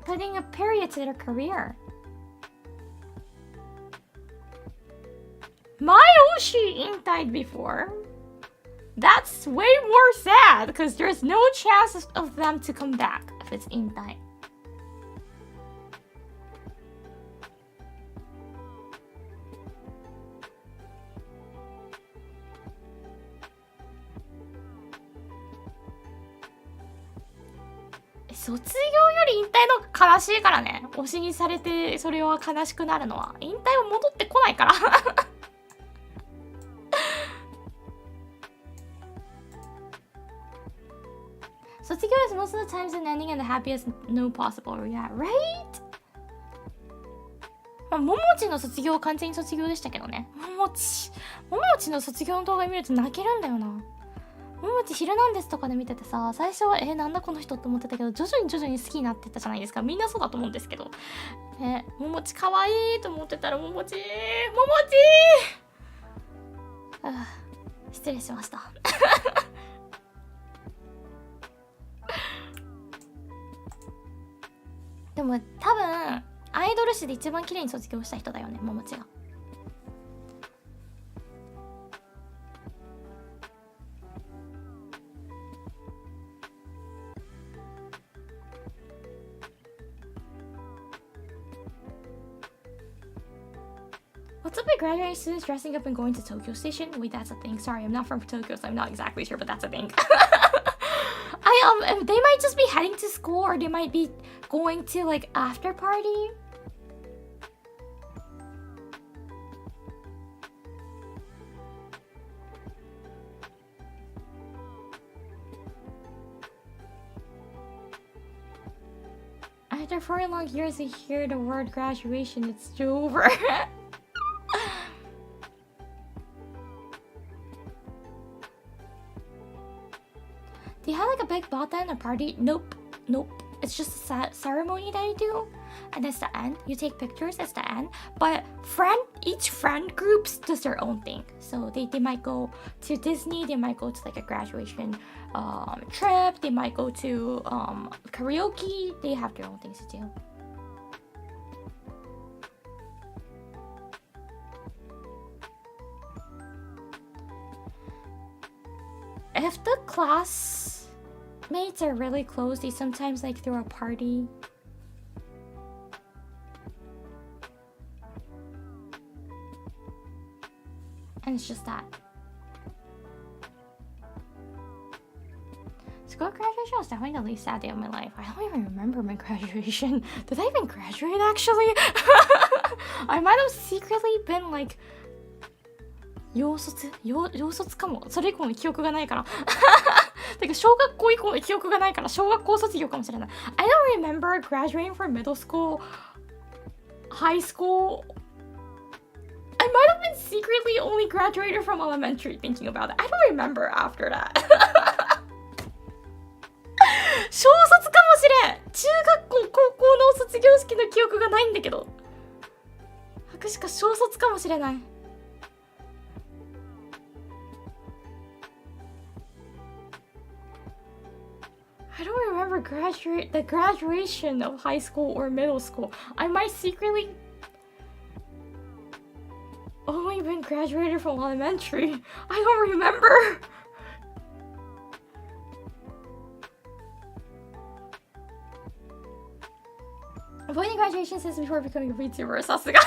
putting a period to their career. My Oshi intied before. That's way more sad because there's no chance of them to come back if it's intied. 卒業より引退の方が悲しいからね。推しにされてそれは悲しくなるのは。引退は戻ってこないから。卒業 is most of the times an ending and the happiest no possible. Yeah, right? まあ、ももちの卒業は完全に卒業でしたけどね。ももちの卒業の動画見ると泣けるんだよな。ももちヒルナンデスとかで見ててさ、最初はなんだこの人って思ってたけど、徐々に好きになってったじゃないですか。みんなそうだと思うんですけど。ももちかわいいと思ってたら、ももち失礼しました。でも多分アイドル誌で一番綺麗に卒業した人だよね、ももちが。What's up with graduating students dressing up and going to Tokyo Station? Wait, that's a thing. Sorry, I'm not from Tokyo, so I'm not exactly sure, but that's a thing. They might just be heading to school, or they might be going to like after party. After 4 long years, I hear the word graduation. It's over. Do you have like a big bata and a party? Nope. It's just a ceremony that you do, and that's the end. You take pictures, that's the end. But each friend groups does their own thing. So they might go to Disney, they might go to like a graduation trip, they might go to karaoke. They have their own things to do. If the classmates are really close, they sometimes like throw a party. And it's just that. School graduation was definitely the least sad day of my life. I don't even remember my graduation. Did I even graduate actually? I might have secretly been like 幼卒かも。それ以降の記憶がないから。てか小学校以降の記憶がないから小学校卒業かもしれない。I don't remember graduating from middle school, high school. I might have been secretly only graduated from elementary thinking about it. I don't remember after that. 小卒かもしれん。中学校、高校の卒業式の記憶がないんだけど。確か小卒かもしれない。I don't remember the graduation of high school or middle school. I might secretly only been graduated from elementary. I don't remember. Avoiding graduation since before becoming a VTuber. Sasuga.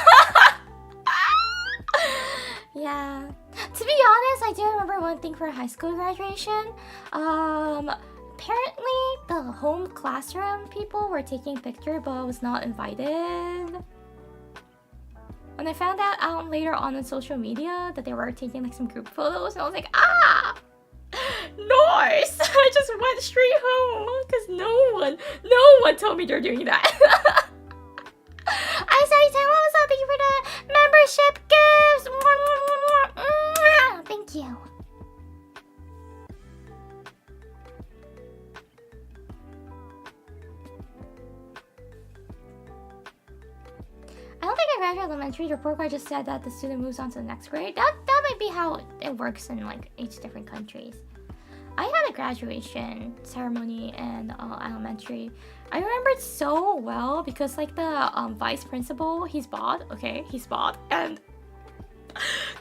Yeah. To be honest, I do remember one thing for high school graduation. Apparently, the home classroom people were taking pictures, but I was not invited. When I found out later on social media that they were taking like some group photos, and I was like, ah, nice! I just went straight home because no one told me they're doing that. I'm sorry, Tenma Maemi, thank you for the membership gifts. Thank you. I don't think I graduated elementary. The report card just said that the student moves on to the next grade. That might be how it works in like each different countries. I had a graduation ceremony in elementary. I remember it so well because like the vice principal, he's bald, okay, he's bald, and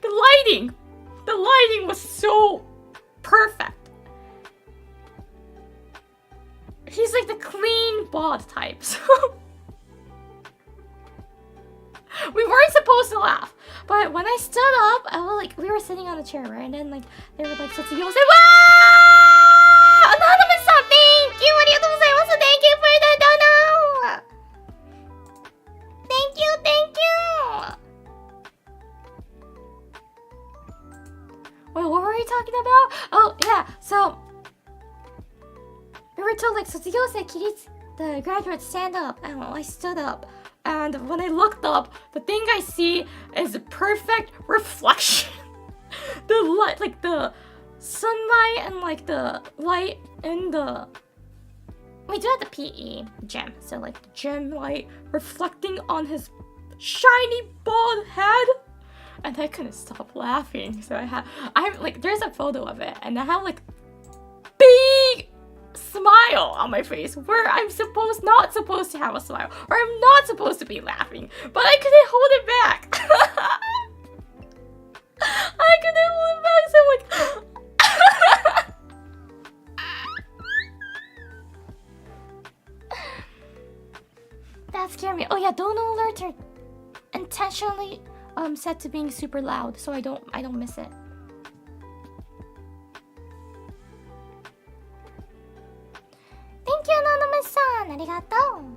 the lighting was so perfect. He's like the clean bald type, so we weren't supposed to laugh. But when I stood up, I was like, we were sitting on a chair, right? And then like they were like, Setsubun said, "Wow! Anonymous-san, thank you! ありがとうございます! Thank you for the dono! Thank you, thank you!" Wait, what were we talking about? Oh yeah, so we were told like, 卒業生起立, the graduates stand up. And I stood up. And when I looked up, the thing I see is a perfect reflection. The light, like the sunlight and like the light in the... We do have the PE gym. So like the gym light reflecting on his shiny bald head. And I couldn't stop laughing. So I'm like, there's a photo of it. And I have like big smile on my face where I'm not supposed to have a smile, or I'm not supposed to be laughing, but I couldn't hold it back. I couldn't hold it back, so I'm like that scared me. Oh yeah, dono alerts are intentionally set to being super loud, so I don't miss it. Thank you, Anonymous-san! Arigatou!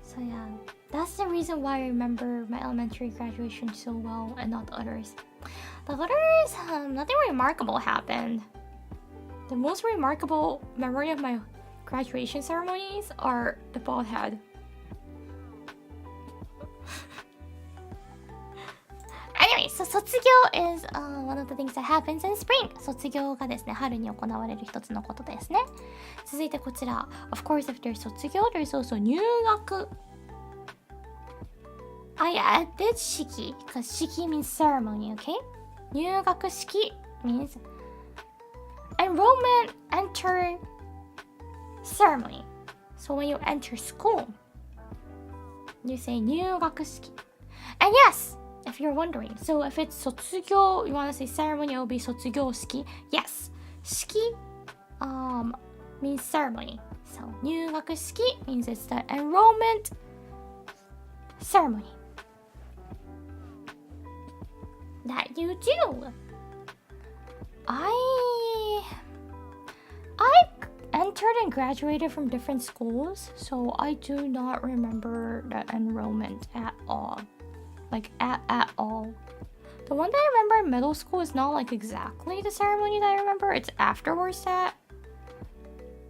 So yeah, that's the reason why I remember my elementary graduation so well and not the others. The others, nothing remarkable happened. The most remarkable memory of my graduation ceremonies are the bald head. Anyway, so 卒業 is one of the things that happens in spring. 卒業がですね、春に行われる一つのことですね。続いてこちら。Of course, if there's 卒業, there's also 入学。I added 式 because 式 means ceremony, okay? 入学式 means enrollment, enter ceremony. So when you enter school, you say 入学式. And yes! If you're wondering, so if it's 卒業, you want to say ceremony, it will be 卒業式. Yes, 式 means ceremony. So 入学式 means it's the enrollment ceremony that you do. I entered and graduated from different schools, so I do not remember the enrollment at all. Like at all. The one that I remember in middle school is not like exactly the ceremony that I remember. It's afterwards that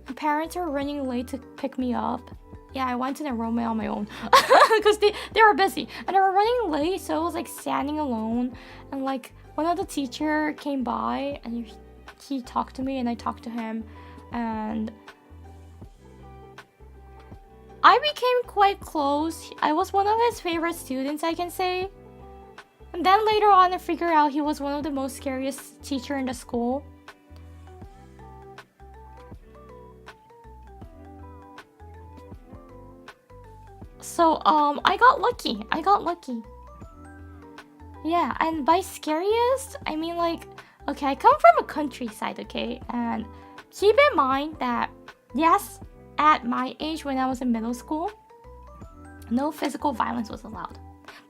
my parents were running late to pick me up. Yeah, I went to the enrollment on my own because they were busy and they were running late, so I was like standing alone, and like one of the teacher came by and he talked to me and I talked to him, and I became quite close. I was one of his favorite students, I can say. And then later on I figured out he was one of the most scariest teacher in the school. So I got lucky. Yeah, and by scariest, I mean like, okay, I come from a countryside, okay? And keep in mind that, yes, at my age when I was in middle school, no physical violence was allowed.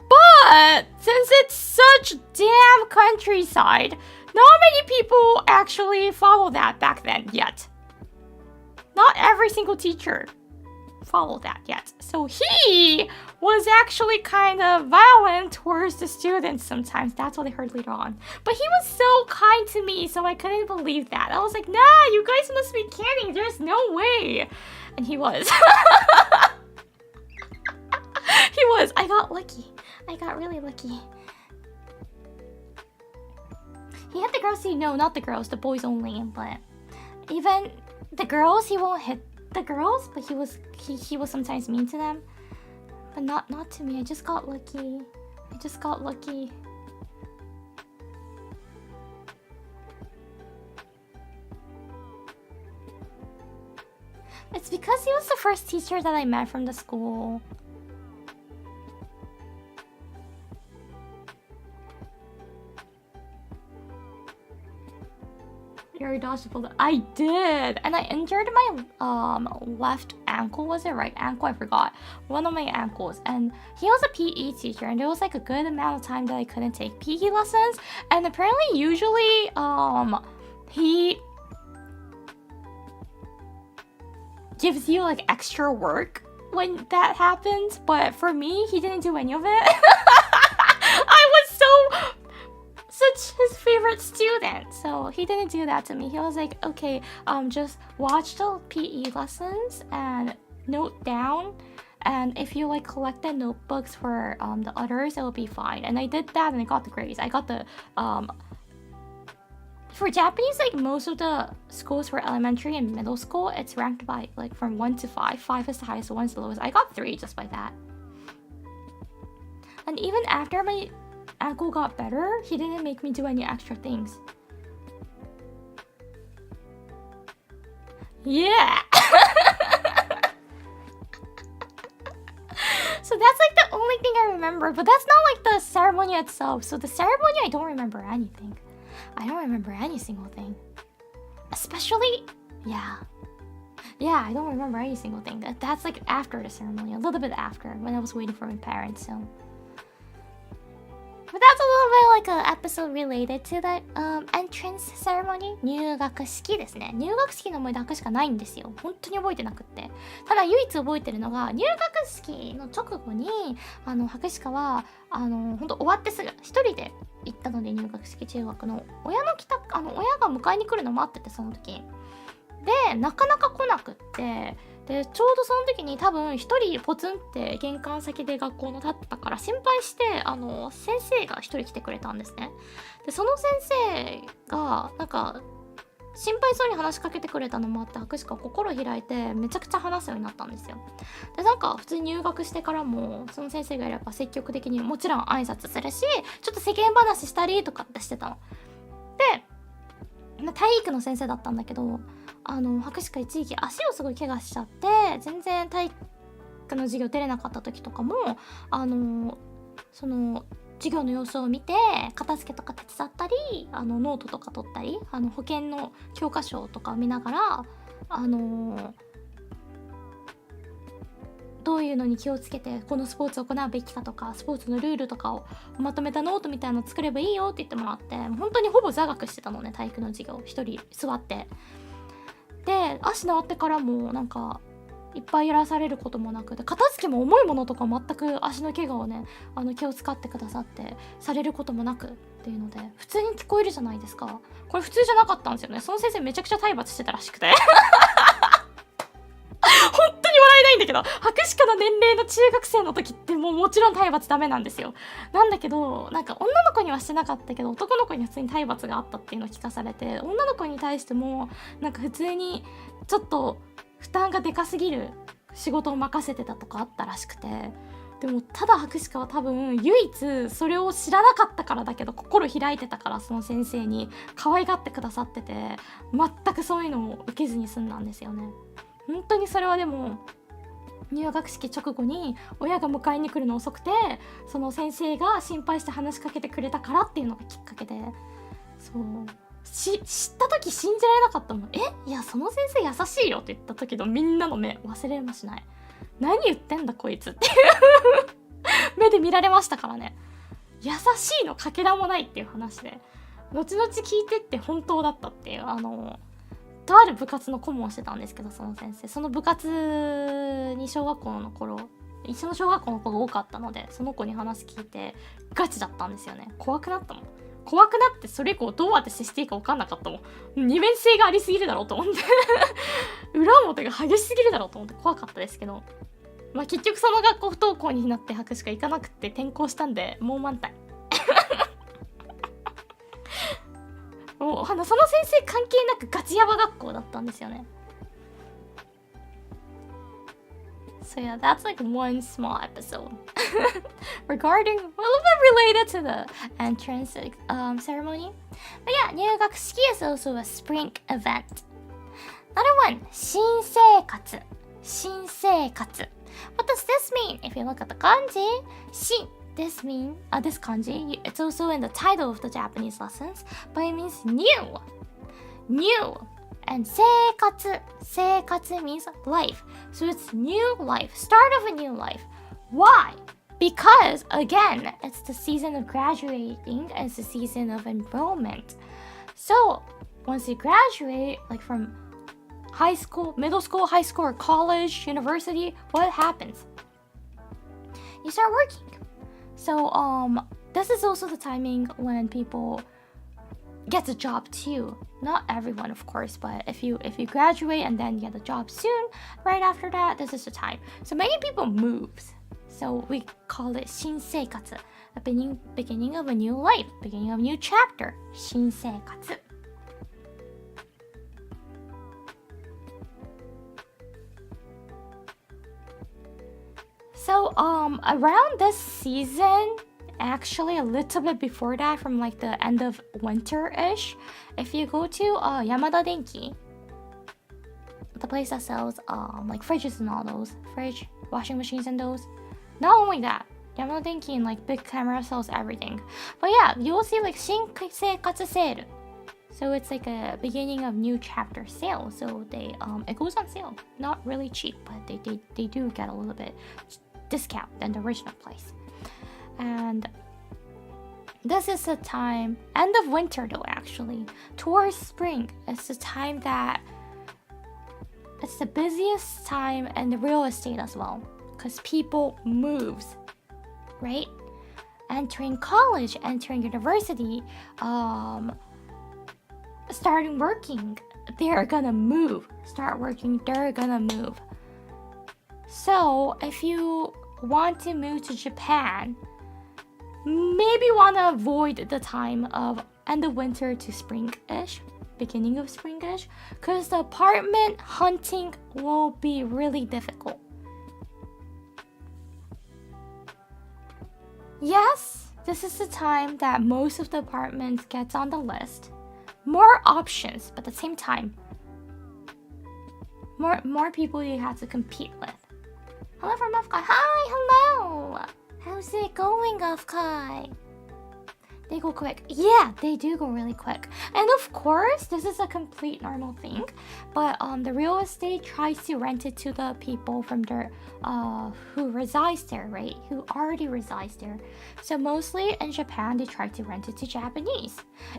But since it's such damn countryside, not many people actually follow that back then yet. Not every single teacher followed that yet. So he was actually kind of violent towards the students sometimes. That's what I heard later on. But he was so kind to me, so I couldn't believe that. I was like, nah, you guys must be kidding. There's no way. And he was. He was. I got lucky. I got really lucky. He hit the girls, no, not the girls, the boys only. But even the girls, he won't hit the girls, but he was sometimes mean to them. But not to me. I just got lucky. because he was the first teacher that I met from the school. Your dodgeball. I did, and I injured my left ankle. Was it right ankle? I forgot. One of my ankles. And he was a PE teacher, and there was like a good amount of time that I couldn't take PE lessons. And apparently, usually, he gives you like extra work when that happens. But for me, he didn't do any of it. I was such his favorite student, so he didn't do that to me. He was like, okay, just watch the PE lessons and note down, and if you like collect the notebooks for the others, it'll be fine. And I did that, and I got the grades. I got the for Japanese, like most of the schools for elementary and middle school, it's ranked by like from 1 to 5. 5 is the highest, 1 is the lowest. I got 3 just by that. And even after my ankle got better, he didn't make me do any extra things. Yeah. So that's like the only thing I remember, but that's not like the ceremony itself. So the ceremony, I don't remember anything. I don't remember any single thing. Especially, yeah, I don't remember any single thing. That's like after the ceremony, a little bit after, when I was waiting for my parents, so. But that's a little bit like an episode related to the entrance ceremony. 入学式ですね。入学式の思い出しかないんですよ。本当に覚えてなくって。ただ唯一覚えてるのが、入学式の直後に博士課は本当終わってすぐ一人で行ったので、入学式中学の親が迎えに来るの待ってて、その時でなかなか来なくって。でちょうどその時に多分一人ポツンって玄関先で学校の立ってたから心配して先生が一人来てくれたんですね。でその先生がなんか心配そうに話しかけてくれたのもあって、博士が心開いてめちゃくちゃ話すようになったんですよ。でなんか普通に入学してからもその先生がいれば積極的にもちろん挨拶するし、ちょっと世間話したりとかってしてたの。で体育の先生だったんだけど、博士課一時期足をすごい怪我しちゃって全然体育の授業出れなかった時とかもその授業の様子を見て片付けとか手伝ったりノートとか取ったり保健の教科書とかを見ながらどういうのに気をつけてこのスポーツを行うべきかとかスポーツのルールとかをまとめたノートみたいなの作ればいいよって言ってもらって、本当にほぼ座学してたのね、体育の授業一人座って。で足治ってからもなんかいっぱいやらされることもなくて、片付けも重いものとか全く足の怪我をね気を使ってくださってされることもなくっていうので普通に聞こえるじゃないですか。これ普通じゃなかったんですよね。その先生めちゃくちゃ体罰してたらしくて本当に笑えないんだけど、博士課の年齢の中学生の時ってもちろん体罰ダメなんですよ。なんだけどなんか女の子にはしてなかったけど男の子には普通に体罰があったっていうのを聞かされて、女の子に対してもなんか普通にちょっと負担がでかすぎる仕事を任せてたとかあったらしくて、でもただ博士課は多分唯一それを知らなかったからだけど心開いてたから、その先生に可愛がってくださってて全くそういうのを受けずに済んだんですよね。本当にそれはでも入学式直後に親が迎えに来るの遅くてその先生が心配して話しかけてくれたからっていうのがきっかけで、そう知った時信じられなかったもん。いやその先生優しいよって言った時のみんなの目忘れもしない。何言ってんだこいつっていう目で見られましたからね。優しいのかけらもないっていう話で後々聞いてって本当だったっていうとある部活の顧問をしてたんですけど、その先生その部活に小学校の頃一緒の小学校の子が多かったのでその子に話聞いてガチだったんですよね。怖くなったもん。怖くなってそれ以降どうやって接していいか分かんなかったもん。二面性がありすぎるだろうと思って裏表が激しすぎるだろうと思って怖かったですけど、まあ結局その学校不登校になって博士課行かなくて転校したんでもう満タンもうその先生関係なくガチヤバ学校だったんですよね。So yeah, that's like one small episode regarding a little bit related to the entrance ceremony. But yeah, 入学式 is also a spring event. Another one, 新生活。新生活. What does this mean? If you look at the kanji, 新 this kanji, it's also in the title of the Japanese lessons, but it means new. And 生活 means life. So it's new life, start of a new life. Why? Because, again, it's the season of graduating and it's the season of enrollment. So, once you graduate, like from high school, middle school, high school, or college, university, what happens? You start working. So, this is also the timing when people get a job too. Not everyone, of course, but if you graduate and then get a job soon, right after that, this is the time. So many people moves. So we call it 新生活, a beginning of a new life, beginning of a new chapter. 新生活. So around this season, actually a little bit before that, from like the end of winter-ish, if you go to Yamada Denki, the place that sells like fridges and all those, fridge, washing machines and those. Not only that, Yamada Denki and like big camera sells everything. But yeah, you will see like 新生活 sale. So it's like a beginning of new chapter sale. So they it goes on sale. Not really cheap, but they do get a little bit discount than the original price. And this is the time, end of winter though actually, towards spring. It's the time that it's the busiest time in the real estate as well, because people moves, right? Entering college, entering university, starting working, they're gonna move. Start working, they're gonna move. So if you want to move to Japan, maybe want to avoid the time of end of winter to spring-ish, beginning of spring-ish, because the apartment hunting will be really difficult. Yes, this is the time that most of the apartments gets on the list. More options, but at the same time, more people you have to compete with. Hello from Afkai. Hi, hello. How's it going, Afkai? They go quick. Yeah, they do go really quick. And of course, this is a complete normal thing. But the real estate tries to rent it to the people from their who resides there, right? Who already resides there. So mostly in Japan, they try to rent it to Japanese.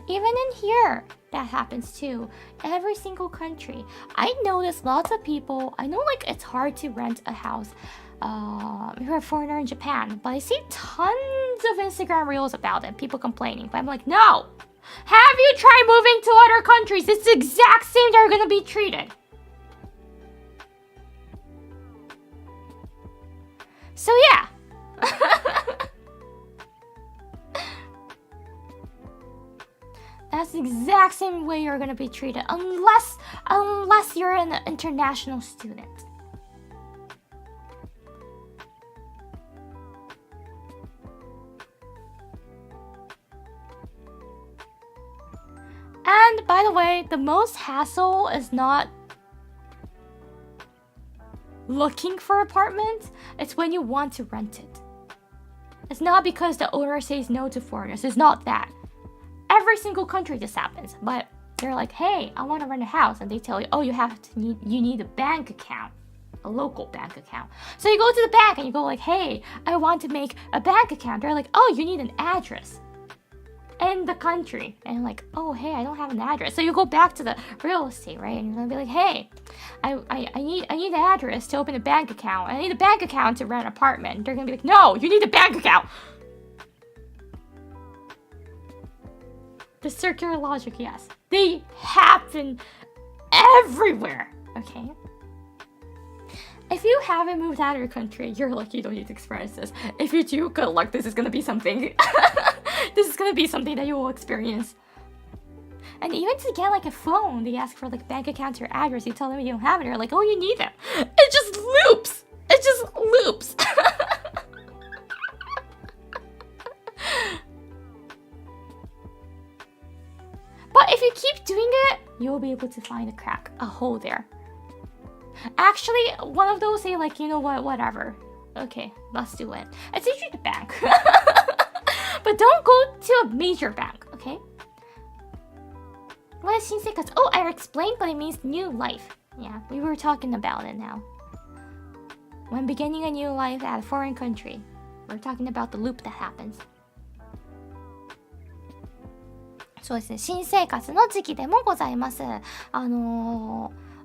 Even in here, that happens too. Every single country. I notice lots of people. I know like it's hard to rent a house. If you're a foreigner in Japan, but I see tons of Instagram reels about it, people complaining, but I'm like, no! Have you tried moving to other countries? It's the exact same they're gonna be treated. So yeah. That's the exact same way you're gonna be treated, unless you're an international student. And by the way, the most hassle is not looking for apartments, it's when you want to rent it. It's not because the owner says no to foreigners, it's not that. Every single country this happens, but they're like, hey, I want to rent a house, and they tell you, oh, you need a bank account, a local bank account. So you go to the bank and you go like, hey, I want to make a bank account. They're like, oh, you need an address in the country, and like, oh, hey, I don't have an address. So you go back to the real estate, right? And you're gonna be like, hey, I need the address to open a bank account. I need a bank account to rent an apartment. They're gonna be like, no, you need a bank account. The circular logic, yes, they happen everywhere. Okay. If you haven't moved out of your country, you're lucky, you don't need to experience this. If you do, good luck, this is gonna be something. This is gonna be something that you will experience. And even to get like a phone, they ask for like bank account or address. You tell them you don't have it, they're like, oh, you need them. It just loops. It just loops. But if you keep doing it, you'll be able to find a crack, a hole there. Actually, one of those say like, you know what, whatever. Okay, let's do it. It's usually the bank. But don't go to a major bank, okay? What is 新生活? Oh, I explained, but it means new life. Yeah, we were talking about it now. When beginning a new life at a foreign country, we're talking about the loop that happens. そうですね、新生活の時期でもございます。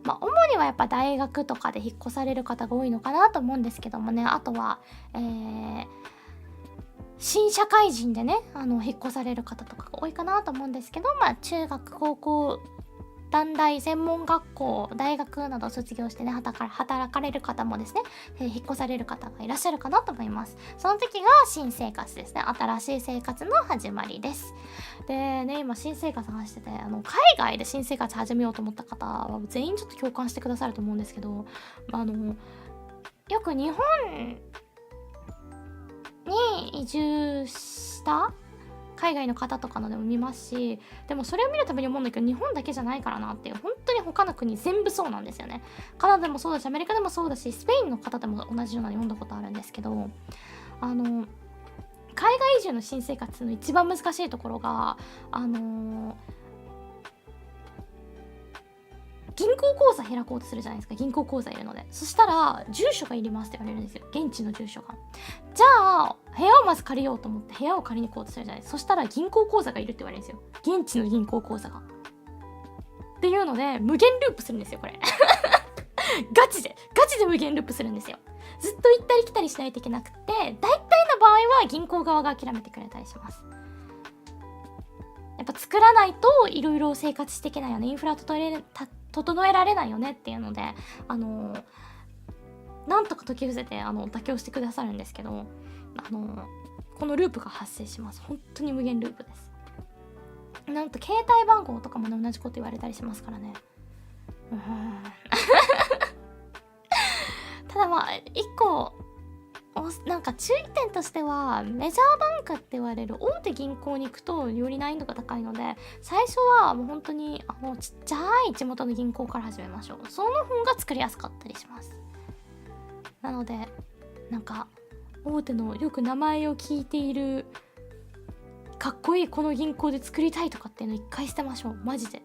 主にはやっぱ大学とかで引っ越される方が多いのかなと思うんですけどもね、あとは、新社会人でね、引っ越される方とかが多いかなと思うんですけど、中学、高校、短大、専門学校、大学などを卒業してね、働かれる方もですね、引っ越される方がいらっしゃるかなと思います。その時が新生活ですね。新しい生活の始まりです。でね、今新生活話してて、海外で新生活始めようと思った方は全員ちょっと共感してくださると思うんですけど、よく日本に移住した海外の方とかのでも見ますし、でもそれを見るたびに思うんだけど、日本だけじゃないからなっていう、本当に他の国全部そうなんですよね。カナダでもそうだし、アメリカでもそうだし、スペインの方でも同じようなの読んだことあるんですけど、海外移住の新生活の一番難しいところが、銀行口座開こうとするじゃないですか。銀行口座いるので、そしたら住所がいりますって言われるんですよ。現地の住所が。じゃあ部屋をまず借りようと思って部屋を借りに行こうとするじゃないですか。そしたら銀行口座がいるって言われるんですよ。現地の銀行口座がっていうので、無限ループするんですよこれ。ガチで無限ループするんですよ。ずっと行ったり来たりしないといけなくて、大体の場合は銀行側が諦めてくれたりします。やっぱ作らないといろいろ生活していけないよね、インフラ整えられないよねっていうので、なんとか解き伏せて妥協してくださるんですけど、このループが発生します。本当に無限ループです。なんと携帯番号とかもね、同じこと言われたりしますからね。ただ一個なんか注意点としては、メジャーバンクって言われる大手銀行に行くとより難易度が高いので、最初はもう本当にちっちゃい地元の銀行から始めましょう。その方が作りやすかったりします。なのでなんか大手のよく名前を聞いているかっこいいこの銀行で作りたいとかっていうの一回捨てましょう、マジで。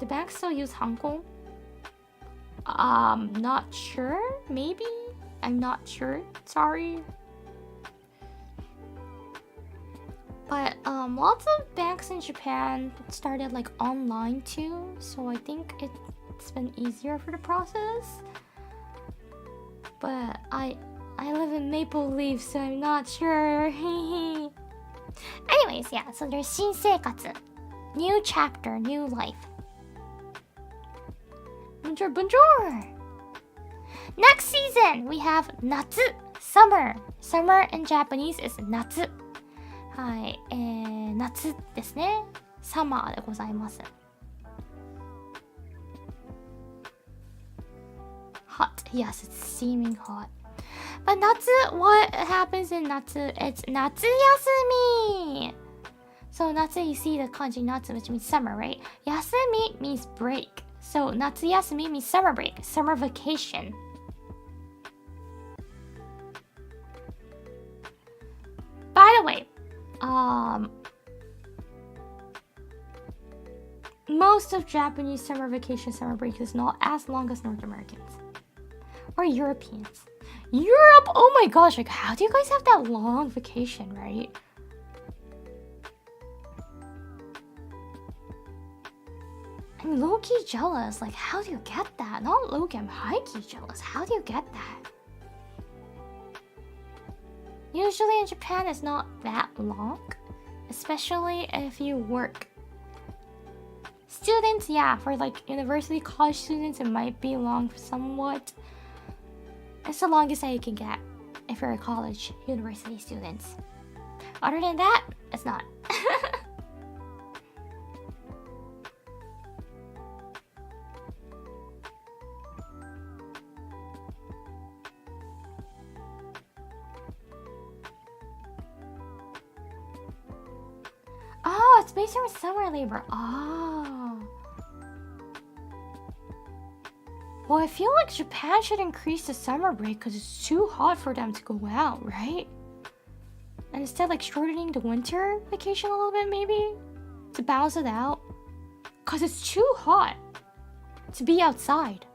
The bank still use Hangul? Not sure. Maybe? I'm not sure. Sorry. But lots of banks in Japan started like online too, so I think it's been easier for the process. But I live in Maple Leaf, so I'm not sure. Anyways, yeah, so there's 新生活. New chapter, new life. Bonjour, bonjour! Next season, we have 夏 summer. Summer in Japanese is 夏。はい、夏ですね。サマーでございます。Hot. Yes, it's steaming hot. But 夏, what happens in 夏? It's 夏休み. So 夏, you see the kanji 夏, which means summer, right? 休み means break.So, 夏休み means summer break, summer vacation. By the way, most of Japanese summer vacation, summer break is not as long as North Americans or Europeans. Europe, oh my gosh, like how do you guys have that long vacation, right? I'm low-key jealous. Like, how do you get that? Not low-key, I'm high-key jealous. How do you get that? Usually in Japan, it's not that long. Especially if you work. Students, yeah, for like university, college students, it might be long somewhat. It's the longest that you can get if you're a college, university students. Other than that, it's not. based on summer labor. Ah. Well, I feel like Japan should increase the summer break because it's too hot for them to go out, right? And instead, like, shortening the winter vacation a little bit, maybe? To balance it out. Because it's too hot to be outside.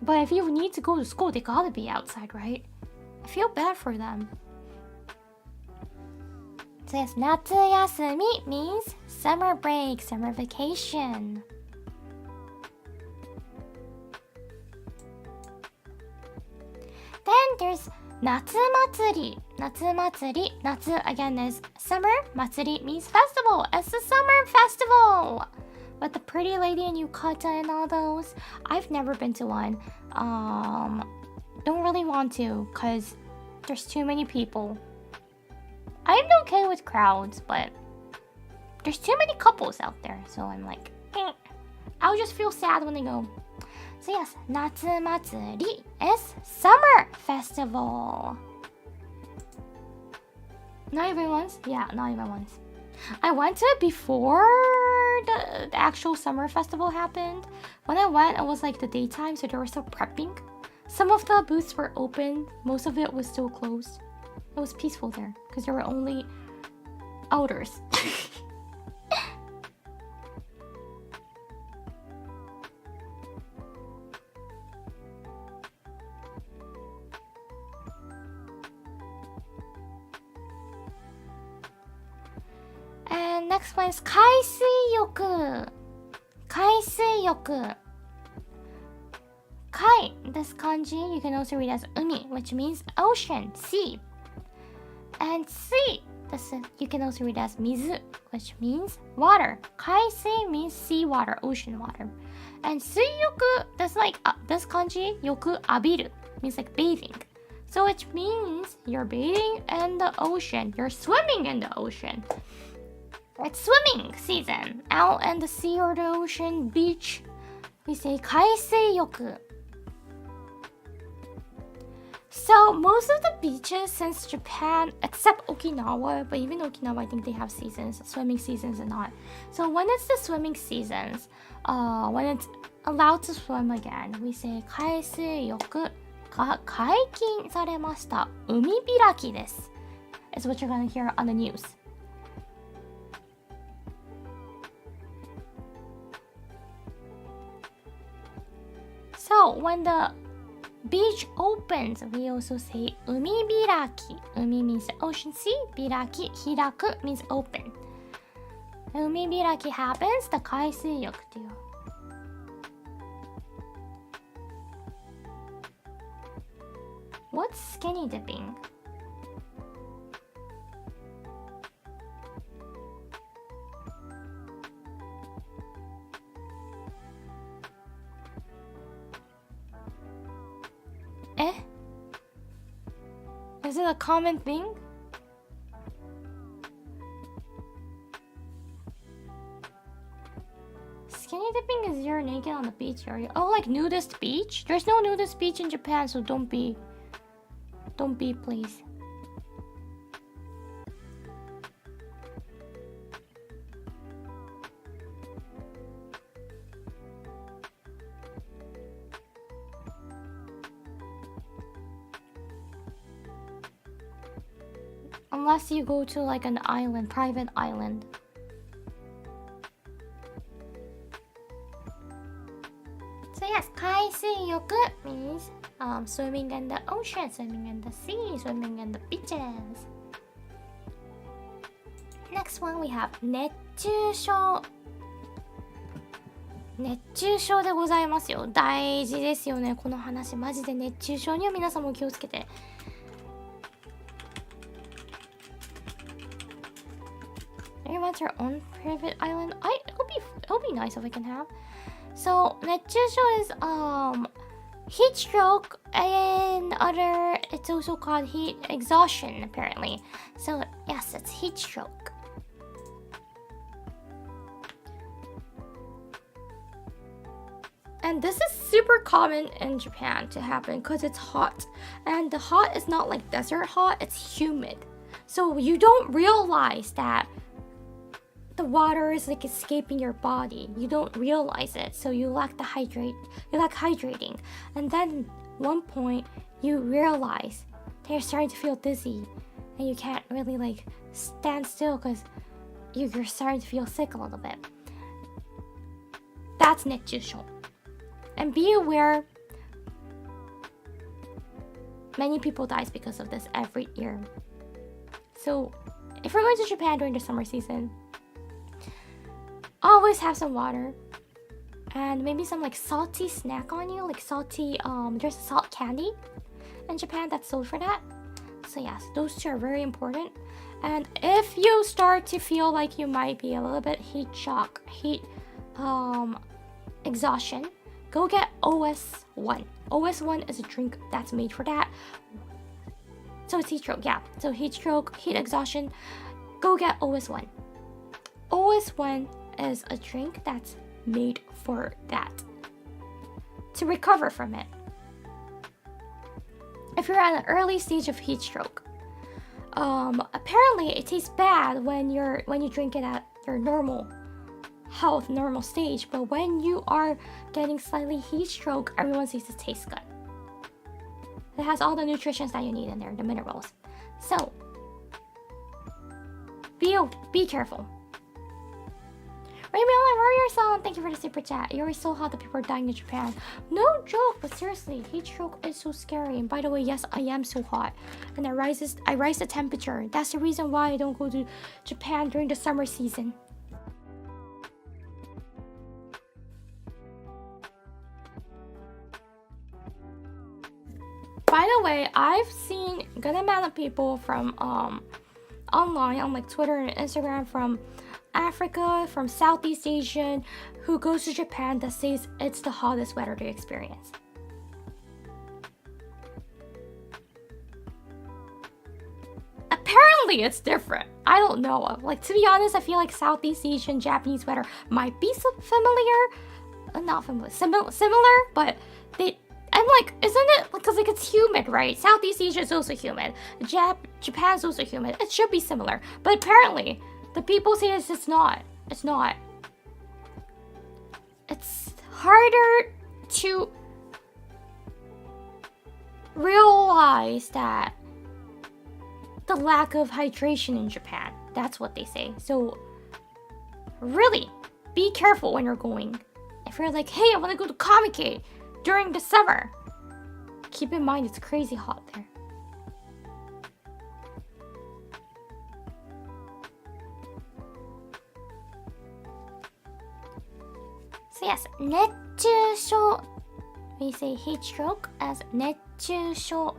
But if you need to go to school, they gotta be outside, right? I feel bad for them. So yes, 夏休み means summer break, summer vacation. Then there's 夏祭り. 夏祭り. 夏 again is summer. 祭り means festival. It's the summer festival with the pretty lady and yukata and all those. I've never been to one. Don't really want to because there's too many people. I'm okay with crowds, but there's too many couples out there, so I'm like, I'll just feel sad when they go. So yes, 夏祭り is summer festival. Not even once? Yeah, not even once. I went to it before the actual summer festival happened. When I went, it was like the daytime, so they were still prepping. Some of the booths were open, most of it was still closed. It was peaceful there because there were only outers. And next one is 海水浴. 海水浴. Kai, this kanji you can also read as umi, which means ocean, sea. And sui, this you can also read as mizu, which means water. Kaisei means sea water, ocean water. And suiyoku, that's like this kanji, yoku abiru, means like bathing. So it means you're bathing in the ocean, you're swimming in the ocean. It's swimming season. Out in the sea or the ocean, beach, we say kaisei yoku. So most of the beaches since Japan, except Okinawa, but even Okinawa I think they have seasons, swimming seasons and not. So when it's the swimming seasons, when it's allowed to swim again, we say 海水浴が解禁されました。海開きです is what you're gonna hear on the news. So when the beach opens, we also say 海開き. Umi means the ocean sea, 開き, 開く means open. 海開き happens, the 海水浴 too. What's skinny dipping? Is it a common thing? Skinny dipping is you're naked on the beach area. Oh, like nudist beach? There's no nudist beach in Japan, so don't be, please. Unless you go to like an island, private island. So yes, 海水浴 means swimming in the ocean, swimming in the sea, swimming in the beaches. Next one we have 熱中症。熱中症でございますよ。大事ですよね。この話マジで熱中症には皆さんも気をつけて。You want your own private island? It'll be nice if I can have. So 熱中症 is heat stroke and other. It's also called heat exhaustion apparently. So yes, it's heat stroke. And this is super common in Japan to happen because it's hot, and the hot is not like desert hot; it's humid. So you don't realize that the water is like escaping your body. You don't realize it, so you lack hydrating. And then one point you realize that you're starting to feel dizzy and you can't really like stand still because you're starting to feel sick a little bit. That's 熱中症. And be aware, many people dies because of this every year. So if you're going to Japan during the summer season, always have some water and maybe some like salty snack on you, like salty there's a salt candy in Japan that's sold for that. So yes, those two are very important. And if you start to feel like you might be a little bit heat exhaustion, go get OS1. OS1 is a drink that's made for that. So it's heat stroke, yeah. So heat stroke, heat exhaustion, go get OS1. OS1 is a drink that's made for that, to recover from it. If you're at an early stage of heat stroke, apparently it tastes bad when you drink it at your normal health, normal stage, but when you are getting slightly heat stroke, everyone says it tastes good. It has all the nutrition that you need in there, the minerals. So be careful. Raymond Warrior-san, thank you for the super chat. You're so hot that people are dying in Japan. No joke, but seriously, heat stroke is so scary. And by the way, yes, I am so hot, and I rise the temperature. That's the reason why I don't go to Japan during the summer season. By the way, I've seen a good amount of people from online on like Twitter and Instagram from Africa, from Southeast Asian, who goes to Japan that says it's the hottest weather they experience. Apparently it's different. I don't know. Like, to be honest, I feel like Southeast Asian Japanese weather might be similar, but I'm like, isn't it? Because like it's humid, right? Southeast Asia is also humid. Japan's also humid. It should be similar, but apparently the people say it's not. It's not. It's harder to realize that the lack of hydration in Japan. That's what they say. So really, be careful when you're going. If you're like, hey, I want to go to Kamike during the summer, keep in mind it's crazy hot there. So yes, 熱中症. We say heat stroke as 熱中症.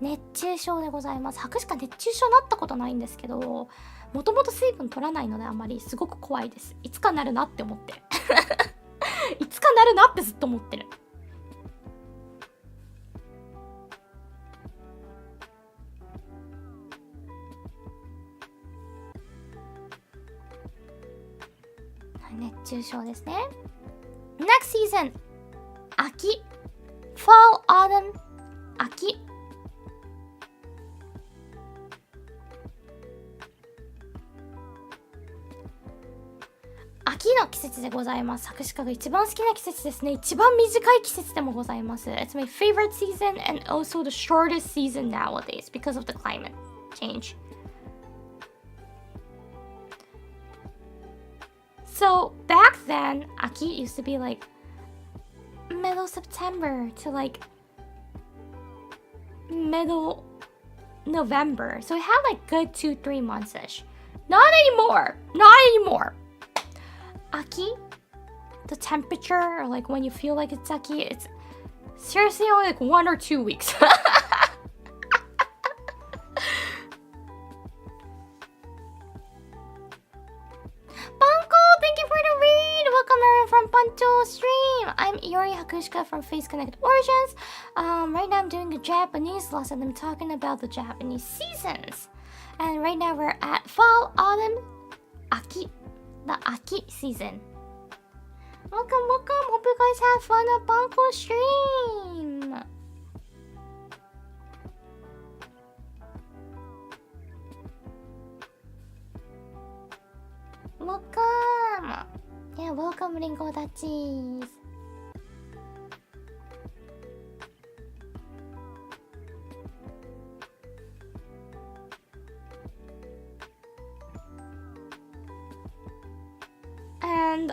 熱中症でございます。はくしか熱中症なったことないんですけど、もともと水分取らないのであんまりすごく怖いです。いつかなるなって思って。いつかなるなってずっと思ってる。熱中症ですね。Next season, 秋。Fall, autumn, 秋。秋の季節でございます。作詞家が一番好きな季節ですね。一番短い季節でもございます。It's my favorite season and also the shortest season nowadays because of the climate change. So back then, Aki used to be like middle September to like middle November. So it had like good 2-3 months-ish. Not anymore. Not anymore. Aki, the temperature, or like when you feel like it's Aki, it's seriously only like 1 or 2 weeks. From Pancho Stream. I'm Iori Hakushika from Face Connect Origins. Right now I'm doing a Japanese lesson. I'm talking about the Japanese seasons. And right now we're at fall, autumn, Aki. The Aki season. Welcome, welcome. Hope you guys have fun at Pancho Stream. Rinkou Ashelia. And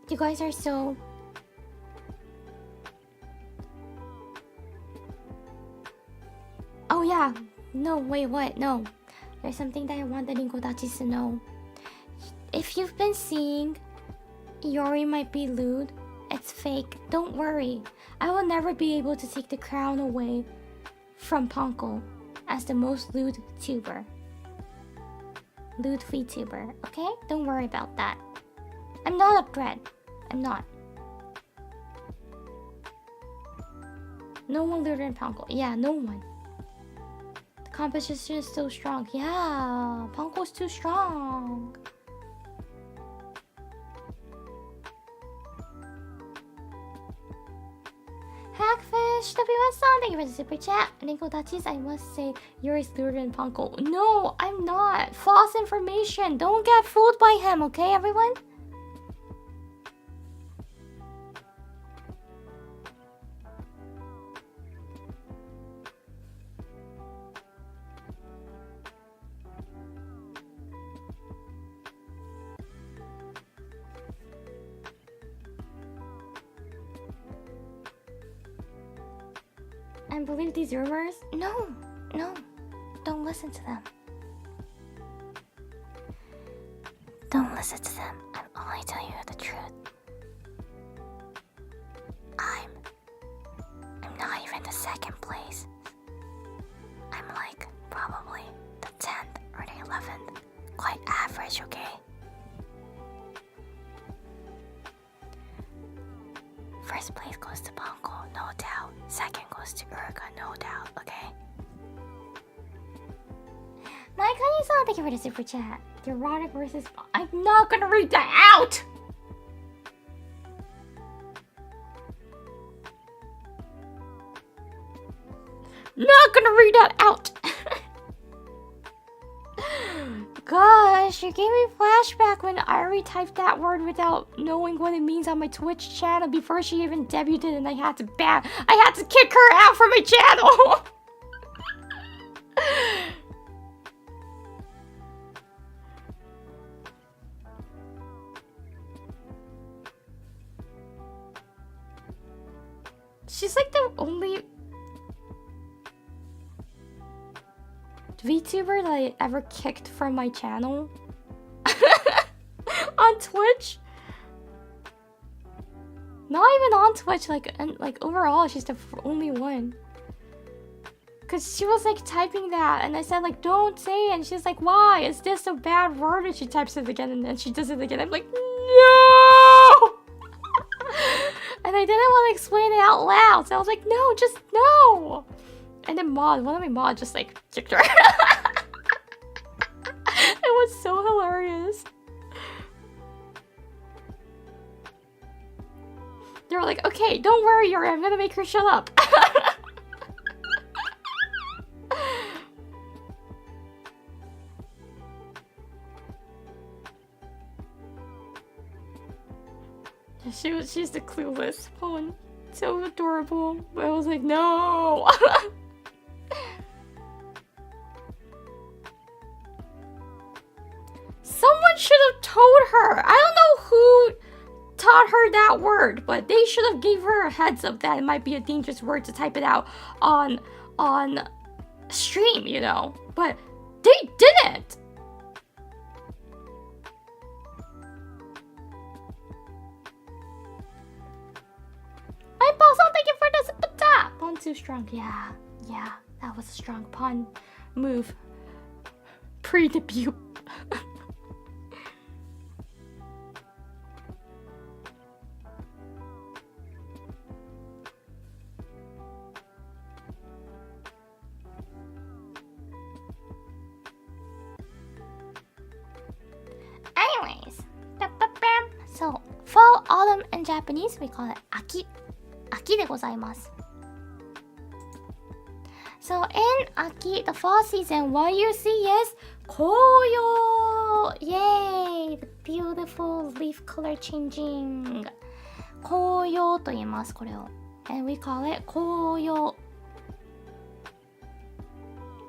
you guys are so oh yeah, no, wait, what? No, there's something that I want the Rinkou Ashelia to know. If you've been seeing Iori might be lewd, it's fake. Don't worry. I will never be able to take the crown away from Ponko as the most lewd tuber. Lewd VTuber, okay? Don't worry about that. I'm not a threat. I'm not. No one lewder than Ponko. Yeah, no one. The competition is so strong. Yeah, Ponko's too strong. Hackfish, WS-san, thank you for the super chat. Rinkou Ashelia, I must say, you're lewder than Ponko. No, I'm not. False information. Don't get fooled by him, okay, everyone? And believe these rumors? No, no, don't listen to them. Don't listen to them. I'll only tell you the truth. I'm not even the second place. I'm like probably the 10th or the 11th. Quite average, okay? First place goes to Ponko, no doubt. Second goes to Uruka, no doubt, okay? Maikani-san, thank you for the super chat. The erotic versus... I'm not gonna read that out! Not gonna read that out! Gosh, you gave me flashback when Iori typed that word without knowing what it means on my Twitch channel before she even debuted, and I had to kick her out from my channel. She's like the only VTuber that I ever kicked from my channel on Twitch. Not even on Twitch, like overall, she's the only one. Cause she was like typing that, and I said like, don't say it. And she's like, why? Is this a bad word? And she types it again, and then she does it again. I'm like, no. And I didn't want to explain it out loud, so I was like, no, just no. And then one of my mods just like kicked her. It was so hilarious. They were like, okay, don't worry, Yuri, I'm gonna make her shut up. She's the clueless one. So adorable. But I was like, no. Someone should have told her. I don't know who taught her that word, but they should have gave her a heads up that it might be a dangerous word to type it out on stream, you know. But they didn't. My boss, thank you for this. Pun too strong. Yeah, that was a strong pun move. Pre-debut. Anyways, so fall, autumn in Japanese we call it aki. Aki de gozaimasu. So in Aki, the fall season, what you see is 紅葉 Yay! The beautiful leaf color changing. 紅葉と言います、これを。And we call it 紅葉。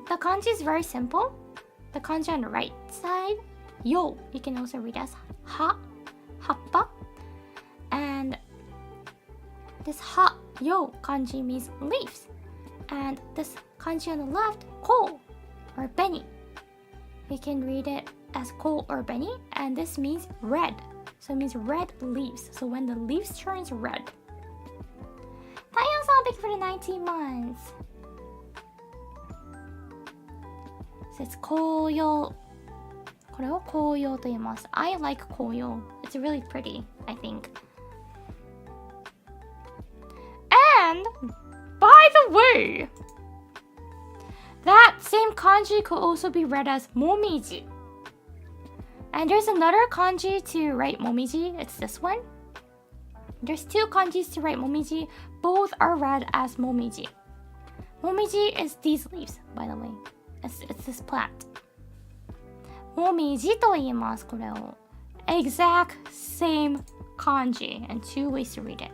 The kanji is very simple. The kanji on the right side, yo, you can also read as ha, happa. And this ha, yo kanji means leaves. And this kanji on the left, ko, or beni. We can read it as ko or beni, and this means red. So it means red leaves. So when the leaves turns red. Taiyan-san, thank you for the 19 months. So it's 紅葉。これを紅葉と言います。I like 紅葉。It's really pretty, I think. And by the way, that same kanji could also be read as momiji. And there's another kanji to write momiji. It's this one. There's two kanjis to write momiji. Both are read as momiji. Momiji is these leaves, by the way. It's this plant. もみじと言います、これを。Exact same kanji and two ways to read it.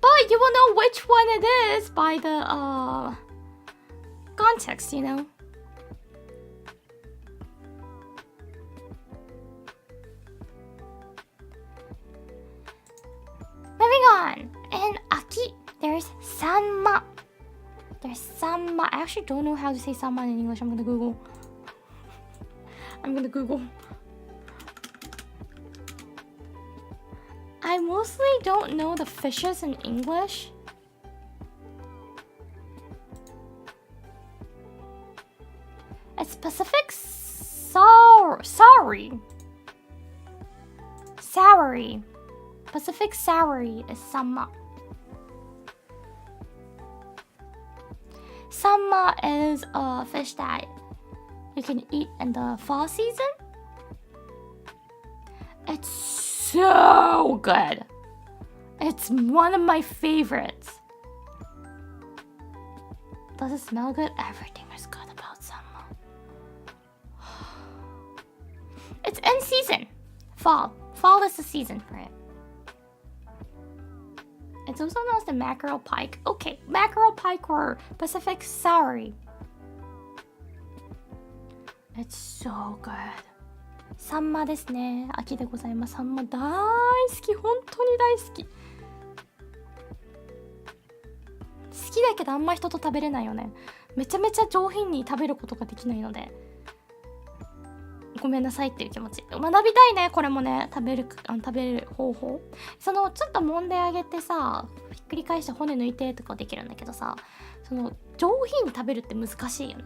But you will know which one it is by the context, you know. Moving on. In Aki, there's Sanma. There's Sanma. I actually don't know how to say Sanma in English. I'm gonna Google. I mostly don't know the fishes in English. It's Pacific Soury. Pacific Soury is Sanma. Sanma is a fish that you can eat in the fall season. It's so good. It's one of my favorites. Does it smell good? Everything is good about Sanma. It's in season. Fall. Fall is the season for it. It's also known as the mackerel pike. Okay, mackerel pike or Pacific Soury. It's so good. サンマですね。秋でございます。サンマ大好き。本当に大好き。好きだけどあんま人と食べれないよね。めちゃめちゃ上品に食べることができないので。ごめんなさいっていう気持ち。学びたいね、これもね。食べる方法。ちょっと揉んであげてさ、ひっくり返して骨抜いてとかできるんだけどさ、上品に食べるって難しいよね。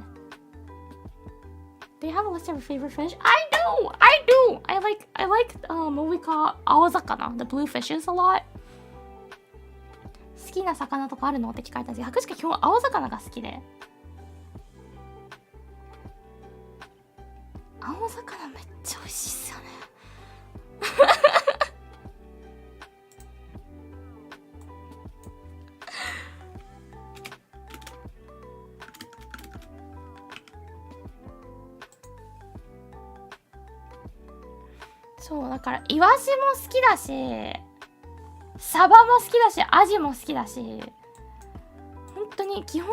Do you have a list of your favorite fish? I do! I like what we call 青魚 the blue fishes a lot. 好きな魚とかあるのって聞かれたんですけど、博士が基本青魚が好きで。青魚めっちゃ美味しいっすよね。そうだからイワシも好きだし、サバも好きだし、アジも好きだし、本当に基本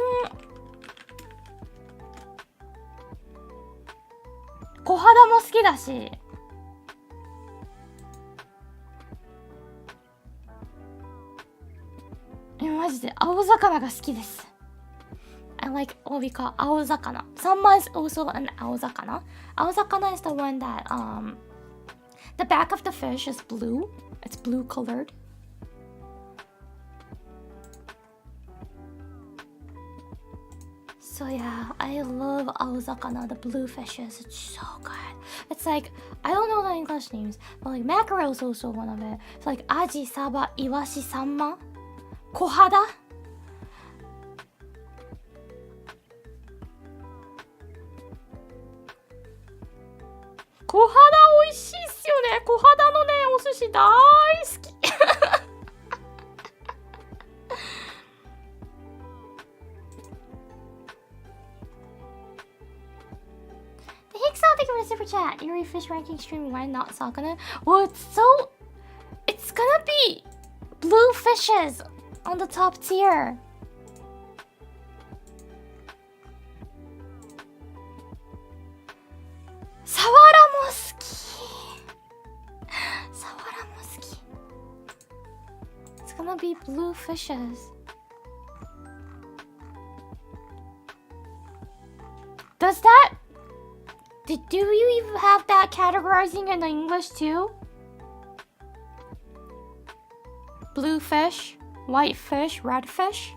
小肌も好きだし、マジで青魚が好きです。I like what we call 青魚。Sanma is also an 青魚。青魚 is the one that the back of the fish is blue. It's blue colored. So yeah, I love 青魚, the blue fishes. It's so good. It's like, I don't know the English names, but like mackerel is also one of it. It's like アジ、サバ、イワシ、サンマ、小肌。小肌美味しいっすよね。小肌のね、お寿司大好き。super chat. Eerie fish ranking stream. Why not Sakana? Well, it's gonna be blue fishes on the top tier. Sawara mo suki. Sawara mo suki. It's gonna be blue fishes. Does that... Do you even have that categorizing in English too? Blue fish, white fish, red fish?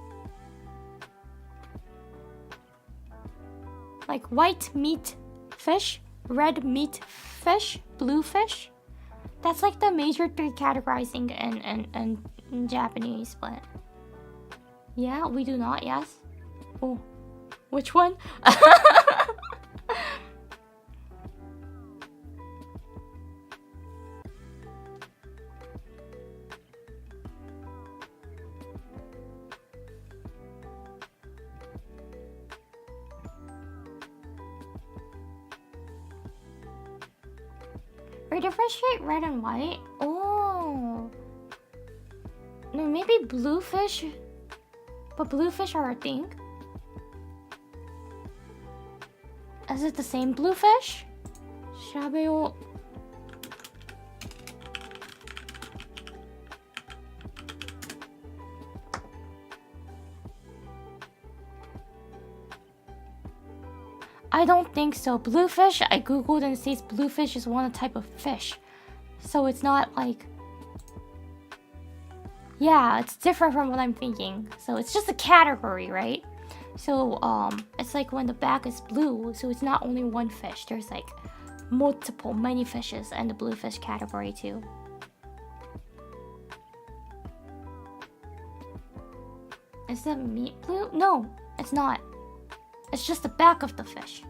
Like white meat fish, red meat fish, blue fish? That's like the major three categorizing in Japanese, but... Yeah, we do not, yes? Oh, which one? Or differentiate red and white? Oh. No, maybe bluefish. But bluefish are a thing. Is it the same bluefish? Shabeyo. I don't think so. Bluefish, I googled and it says bluefish is one type of fish. So it's not like... Yeah, it's different from what I'm thinking. So it's just a category, right? So it's like when the back is blue, so it's not only one fish. There's like many fishes in the bluefish category too. Is the meat blue? No, it's not. It's just the back of the fish.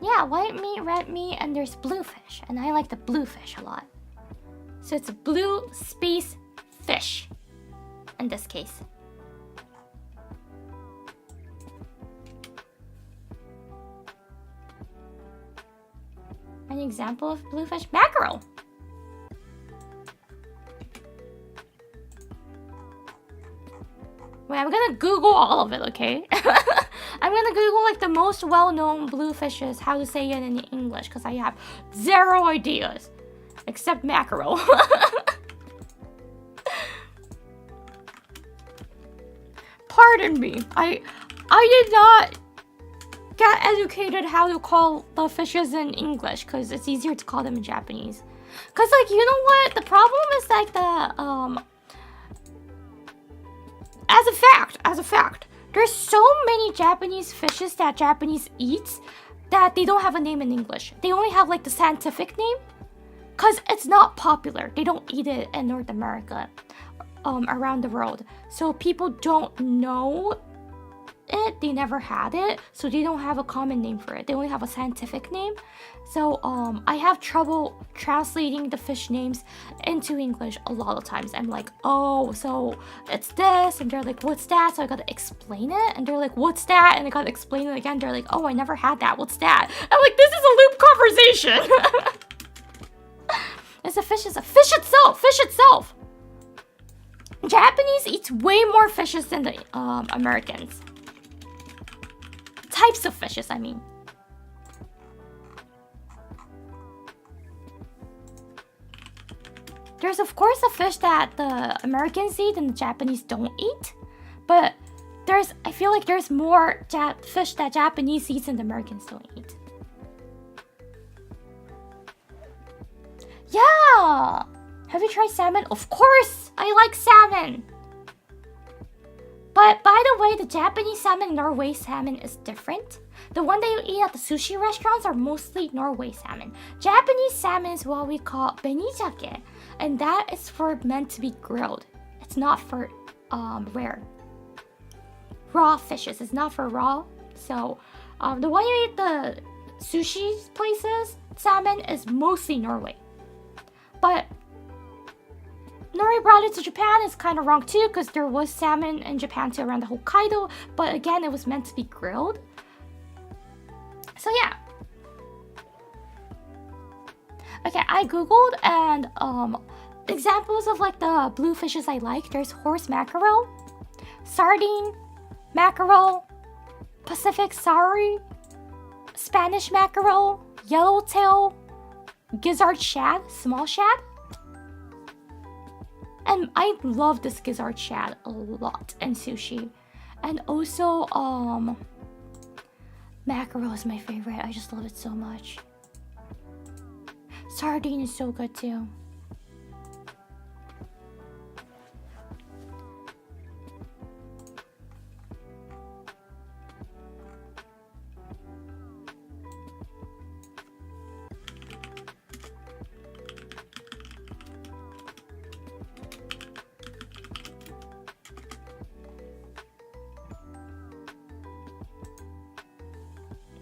Yeah, white meat, red meat, and there's bluefish. And I like the bluefish a lot. So it's a blue space fish in this case. An example of bluefish? Mackerel! Wait, I'm gonna Google all of it, okay? I'm gonna Google like the most well-known blue fishes, how to say it in English, because I have zero ideas. Except mackerel. Pardon me. I did not get educated how to call the fishes in English, because it's easier to call them in Japanese. Because like, you know what? The problem is like the As a fact, there's so many Japanese fishes that Japanese eats that they don't have a name in English. They only have like the scientific name because it's not popular. They don't eat it in North America, around the world. So people don't know it. They never had it, so they don't have a common name for it. They only have a scientific name. So I have trouble translating the fish names into English a lot of times. I'm like, oh, so it's this, and they're like, what's that? So I gotta explain it, and they're like, what's that? And I gotta explain it again. They're like, oh, I never had that. What's that? I'm like, this is a loop conversation. It's a fish itself. Fish itself. Japanese eats way more fishes than the Americans. Types of fishes, I mean. There's of course a fish that the Americans eat and the Japanese don't eat, but I feel like there's more fish that Japanese eat and the Americans don't eat. Yeah! Have you tried salmon? Of course! I like salmon! But by the way, the Japanese salmon and Norway salmon is different. The one that you eat at the sushi restaurants are mostly Norway salmon. Japanese salmon is what we call benijake, and that is meant to be grilled. It's not for raw fishes. It's not for raw. So the one you eat at the sushi places, salmon is mostly Norway. But Nori brought it to Japan is kind of wrong too, because there was salmon in Japan too around the Hokkaido, but again, it was meant to be grilled. So yeah. Okay, I googled and examples of like the blue fishes I like. There's horse mackerel, sardine, mackerel, Pacific sari, Spanish mackerel, yellowtail, gizzard shad, small shad. And I love this gizzard shad a lot in sushi. And also mackerel is my favorite. I just love it so much. Sardine is so good too.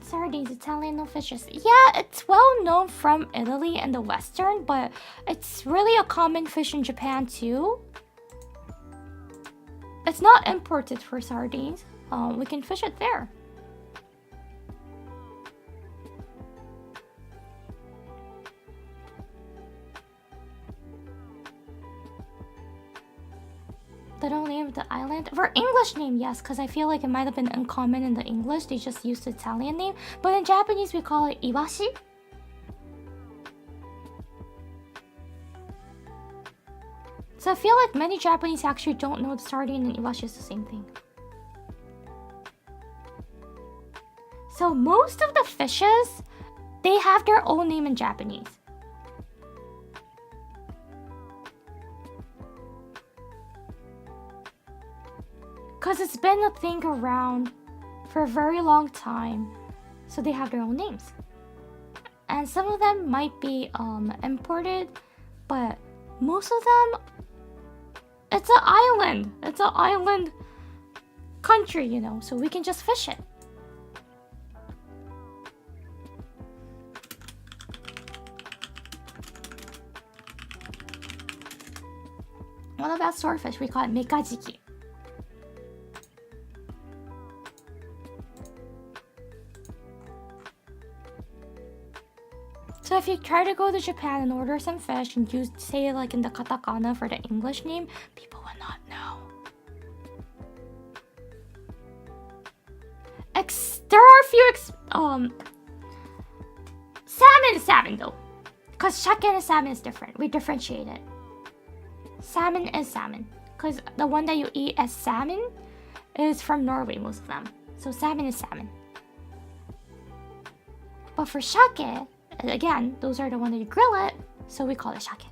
Sardines, Italian no fishes. Yeah, it's well known from Italy and the Western, but it's really a common fish in Japan too. It's not imported for sardines. We can fish it there. They don't name the island for English name, yes, because I feel like it might have been uncommon in the English. They just used the Italian name, but in Japanese we call it iwashi. So I feel like many Japanese actually don't know the sardine and iwashi is the same thing. So most of the fishes, they have their own name in Japanese. Because it's been a thing around for a very long time. So they have their own names. And some of them might be imported, but most of them, it's an island. It's an island country, you know, so we can just fish it. What about swordfish? We call it mekajiki. So if you try to go to Japan and order some fish and you say like in the katakana for the English name, people will not know. There are a few salmon is salmon though, because shake and salmon is different. We differentiate it. Salmon is salmon, because the one that you eat as salmon is from Norway, most of them. So salmon is salmon. But for shake, again, those are the ones that you grill it, so we call it shake.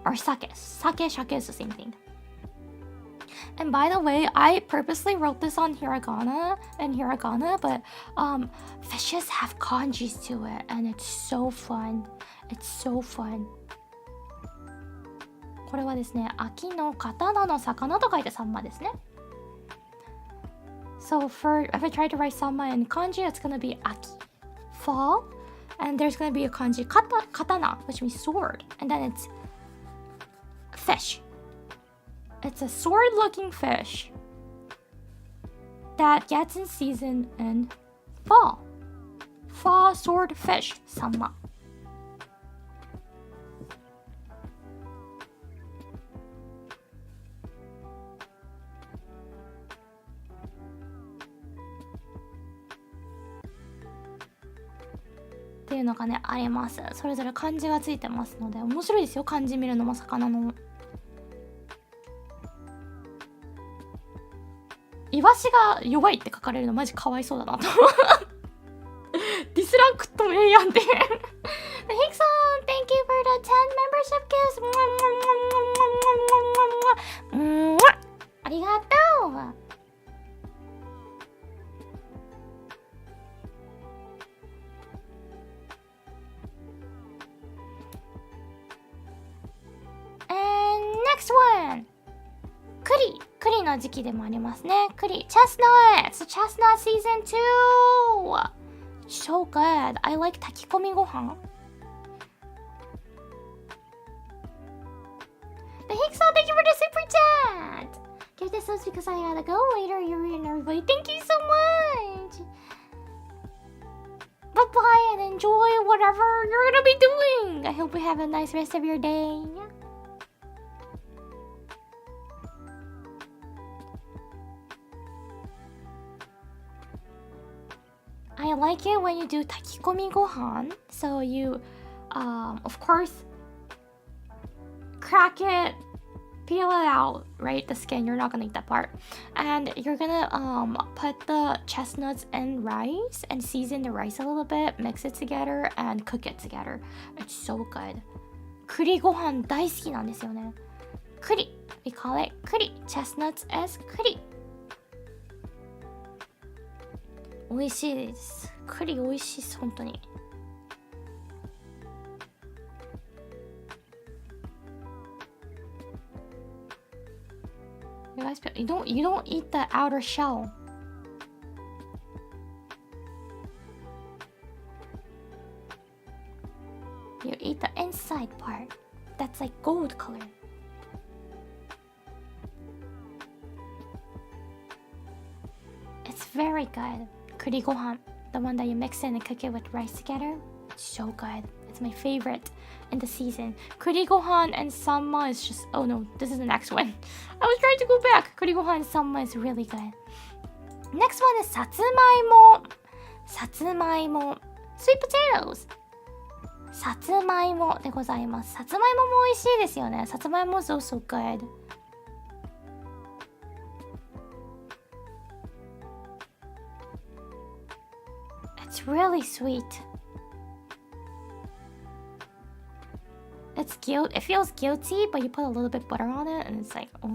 Or sake. Shake is the same thing. And by the way, I purposely wrote this on hiragana, but fishes have kanjis to it, and it's so fun. It's so fun. これはですね、秋の刀の魚と書いてサンマですね。So if I try to write samba in kanji, it's gonna be aki, fall, and there's gonna be a kanji katana, which means sword, and then it's fish. It's a sword-looking fish that gets in season in fall. Fall swordfish, samba.っていうのがね、あります。それぞれ漢字がついてますので、面白いですよ、漢字見るのも魚の。イワシが弱いって書かれるのマジかわいそうだなと。ディスランクットもええやんって。ヒクソン、thank you for the 10 membership gifts. ありがとう。Next one! 栗の時期でもありますね。栗 Chestnut! It's Chestnut season 2! So good! I like 炊き込みご飯。The Hicksaw, thank you for the super chat. Give this subs because I gotta go later. You're in everybody. Thank you so much. Bye bye and enjoy whatever you're gonna be doing. I hope you have a nice rest of your day. I like it when you do takikomi gohan. So you, of course, crack it, peel it out, right? The skin, you're not gonna eat that part. And you're gonna put the chestnuts in rice and season the rice a little bit, mix it together, and cook it together. It's so good. Kuri gohan 大好きなんですよね。Kuri, we call it kuri. Chestnuts as kuri. 美味しいです。栗美味しいです、本当に。You guys, you don't eat the outer shell. You eat the inside part. That's like gold color. It's very good. Kuri gohan, the one that you mix in and cook it with rice together. It's so good. It's my favorite in the season. Kuri gohan and sanma is just... Oh no, this is the next one. I was trying to go back. Kuri gohan and sanma is really good. Next one is satsumaimo. Satsumaimo. Sweet potatoes. Satsumaimo でございます。さつまいもも美味しいですよね。さつまいも is also good. It's really sweet. It feels guilty, but you put a little bit butter on it, and it's like, oh.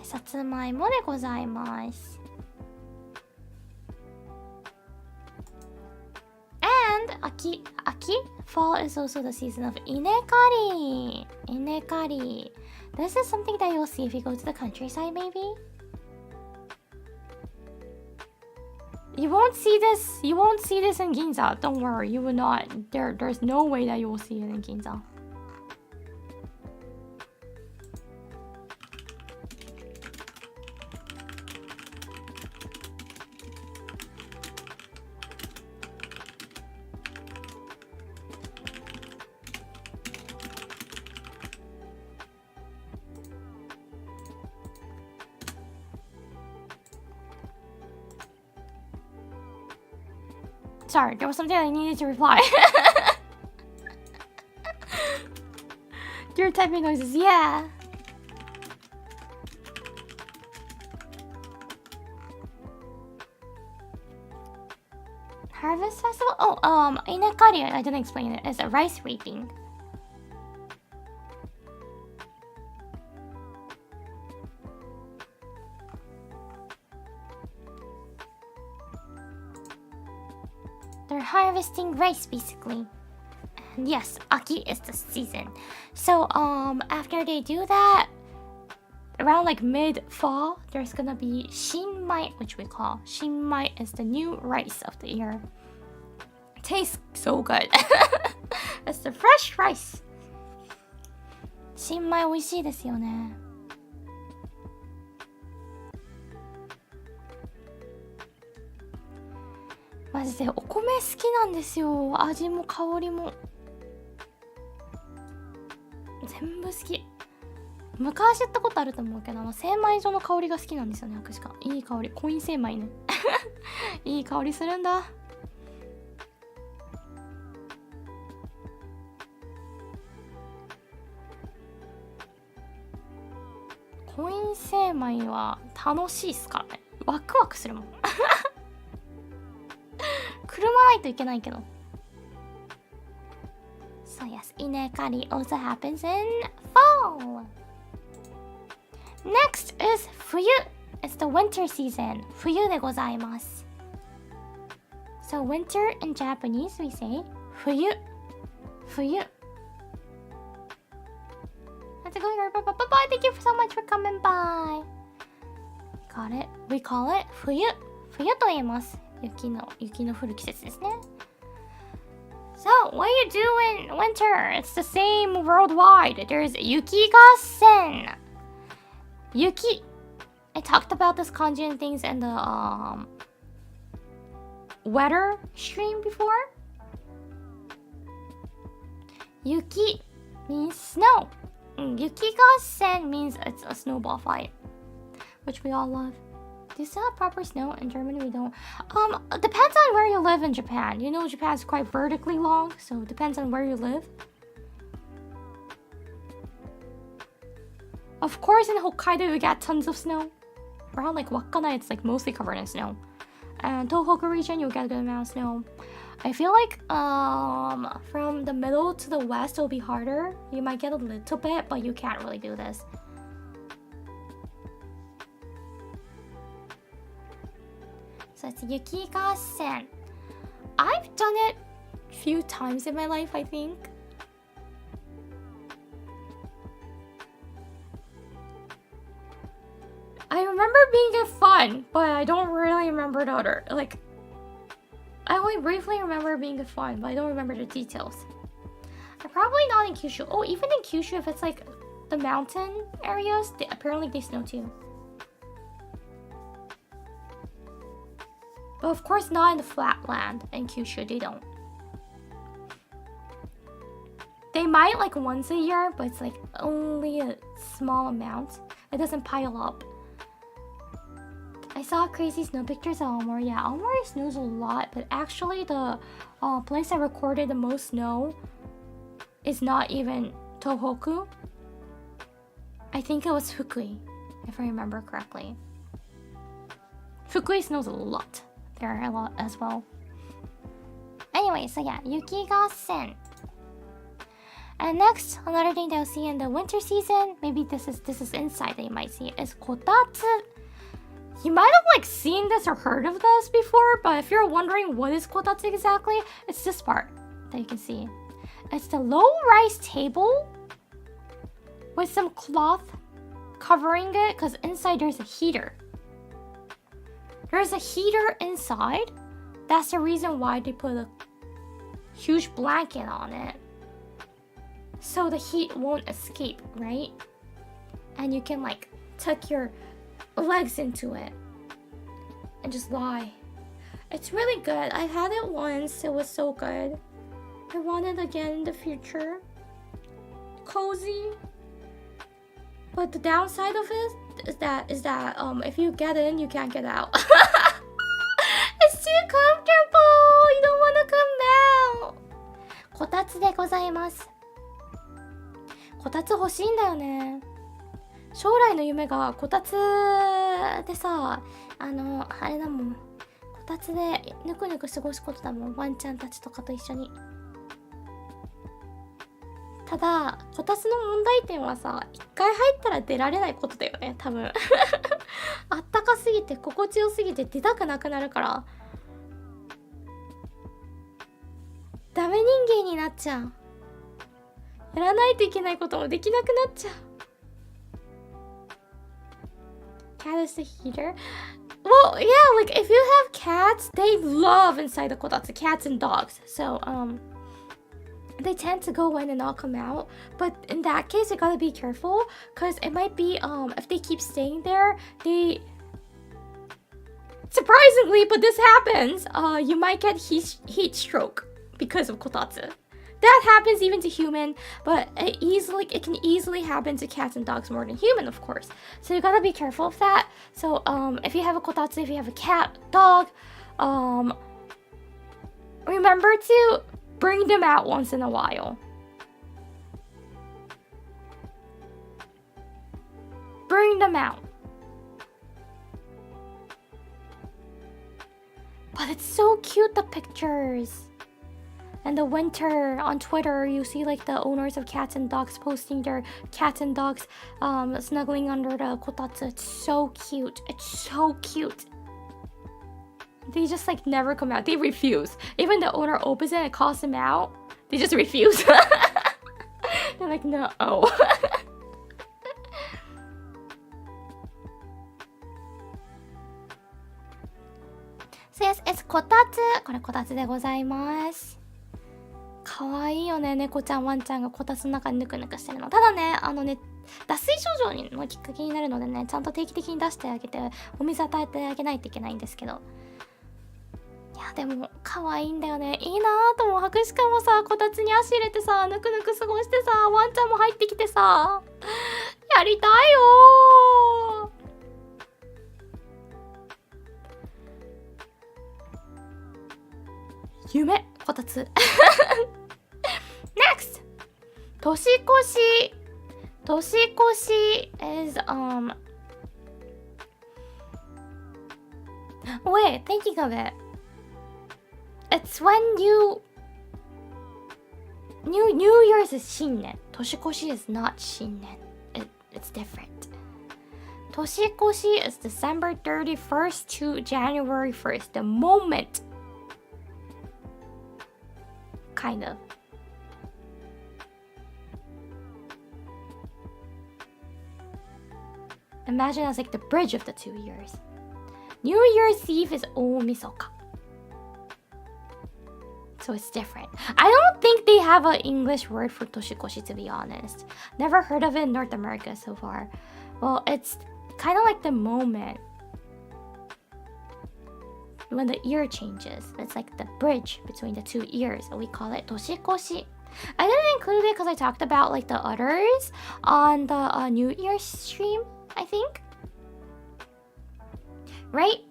さつまいもでございます。And aki, fall is also the season of inekari. Inekari. This is something that you'll see if you go to the countryside, maybe. You won't see this. You won't see this in Ginza. Don't worry. You will not. There's no way that you will see it in Ginza. Sorry, there was something I needed to reply. Your typing noises, yeah. Harvest Festival? Oh, inekari, I didn't explain it. It's a rice reaping. They're harvesting rice basically. And yes, Aki is the season. So after they do that, around like mid-fall, there's gonna be Shinmai, which we call Shinmai is the new rice of the year. It tastes so good. It's the fresh rice. Shinmai 美味しいですよね。マジでお米好きなんですよ。味も香りも全部好き。昔言ったことあると思うけど、精米所の香りが好きなんですよね。確かいい香り、コイン精米ね。いい香りするんだ。コイン精米は楽しいっすからね。ワクワクするもん。車ないといけないけど。So yes, inekari also happens in fall. Next is 冬. It's the winter season. 冬でございます。So winter in Japanese we say 冬。冬。Let's go here. Bye bye bye. Thank you so much for coming by. Got it. We call it 冬。冬と言います。雪の降る季節ですね。So, what are you doing in winter? It's the same worldwide. There's Yukigassen. Yuki. I talked about this kanji and things in the weather stream before. Yuki means snow. Yukigassen means it's a snowball fight, which we all love. Do you still have proper snow? In Germany, we don't. Depends on where you live in Japan. You know, Japan's quite vertically long, so it depends on where you live. Of course, in Hokkaido, we got tons of snow. Around like Wakana, it's like mostly covered in snow. And Tohoku region, you'll get a good amount of snow. I feel like from the middle to the west, it'll be harder. You might get a little bit, but you can't really do this. So it's Yukigassen. I've done it a few times in my life, I think. I remember being fun, but I don't really remember the other. Like, I only briefly remember being fun, but I don't remember the details. I'm probably not in Kyushu. Oh, even in Kyushu, if it's like the mountain areas, apparently they snow too. But of course not in the flat land in Kyushu, they don't. They might like once a year, but it's like only a small amount. It doesn't pile up. I saw crazy snow pictures of Aomori. Yeah, Aomori snows a lot, but actually the place I recorded the most snow is not even Tohoku. I think it was Fukui, if I remember correctly. Fukui snows a lot. There are a lot as well. Anyway, so yeah, Yukigassen. And next, another thing that you'll see in the winter season, maybe this is inside that you might see, is kotatsu. You might have like seen this or heard of this before, but if you're wondering what is kotatsu exactly, it's this part that you can see. It's the low-rise table with some cloth covering it, because inside there's a heater. There's a heater inside. That's the reason why they put a huge blanket on it, so the heat won't escape, right? And you can like tuck your legs into it and just lie. It's really good. I've had it once. It was so good. I want it again in the future. Cozy. But the downside of it is that if you get in, you can't get out. It's too comfortable. You don't want to come out. こたつでございます。こたつ欲しいんだよね。将来の夢がこたつでさ、あれだもん。こたつでぬくぬく過ごすことだもん。ワンちゃんたちとかと一緒に。ただ、こたつの問題点はさ、一回入ったら出られないことだよね、多分。あったかすぎて、心地よすぎて出たくなくなるから。ダメ人間になっちゃう。やらないといけないこともできなくなっちゃう。Cat is the heater. Well, yeah, like if you have cats, they love inside the kotatsu, cats and dogs. So, they tend to go in and not come out. But in that case, you gotta be careful, because it might be, if they keep staying there, surprisingly, but this happens, you might get heat stroke because of kotatsu. That happens even to human, but it can easily happen to cats and dogs more than human, of course. So you gotta be careful of that. So if you have a kotatsu, if you have a cat, dog, remember to bring them out once in a while. Bring them out. But it's so cute, the pictures. And the winter on Twitter, you see like the owners of cats and dogs posting their cats and dogs snuggling under the kotatsu. It's so cute. It's so cute. They just like never come out. They refuse. Even the owner opens it and calls them out. They just refuse. They're like, no. So yes, it's こたつ。これこたつでございます。かわいいよね、猫ちゃんワンちゃんがこたつの中にぬくぬくしてるの。ただね、脱水症状のきっかけになるのでね、ちゃんと定期的に出してあげてお水与えてあげないといけないんですけど、いやでも可愛いんだよね。いいなぁと思う。博士かもさ、こたつに足入れてさ、ぬくぬく過ごしてさ、ワンちゃんも入ってきてさ、やりたいよー。夢こたつNext! 年越し is wait, thinking of it. It's when New Year's is 新年。年越し is not 新年。It's different. 年越し is December 31st to January 1st. The moment. Kind of. Imagine as like the bridge of the 2 years. New Year's Eve is 大晦日. So it's different. I don't think they have an English word for toshikoshi, to be honest. Never heard of it in North America so far. Well, it's kind of like the moment when the year changes. It's like the bridge between the 2 years. So we call it toshikoshi. I didn't include it because I talked about like the others on the New Year's stream, I think. Right?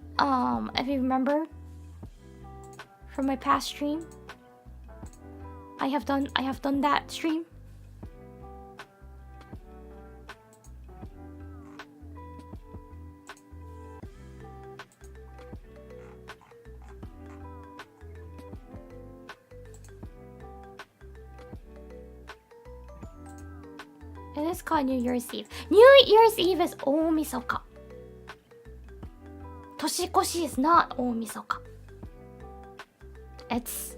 If you remember from my past stream, I have done that stream. It is called New Year's Eve. New Year's Eve is 大晦日. 年越し is not 大晦日. It's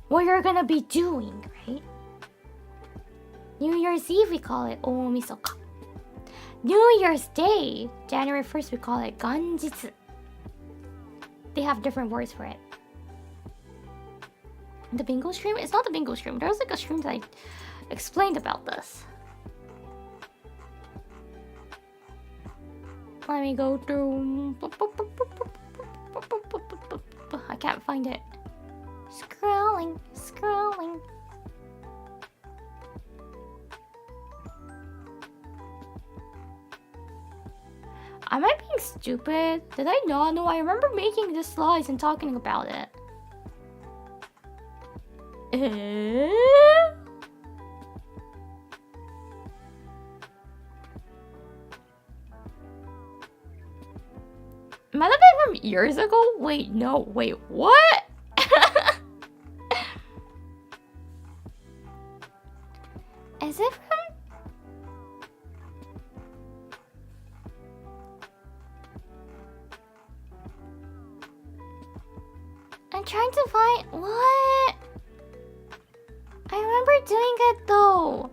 what you're gonna be doing, right? New Year's Eve, we call it 大晦日. New Year's Day, January 1st, we call it 元日. They have different words for it. The bingo stream? It's not the bingo stream. There was like a stream that I explained about this. Let me go through. I can't find it. Scrolling. Am I being stupid? Did I not know? I remember making the slides and talking about it. Might have been from years ago? Wait, no, wait, what? Is it from... I'm trying to find... What? I remember doing it though.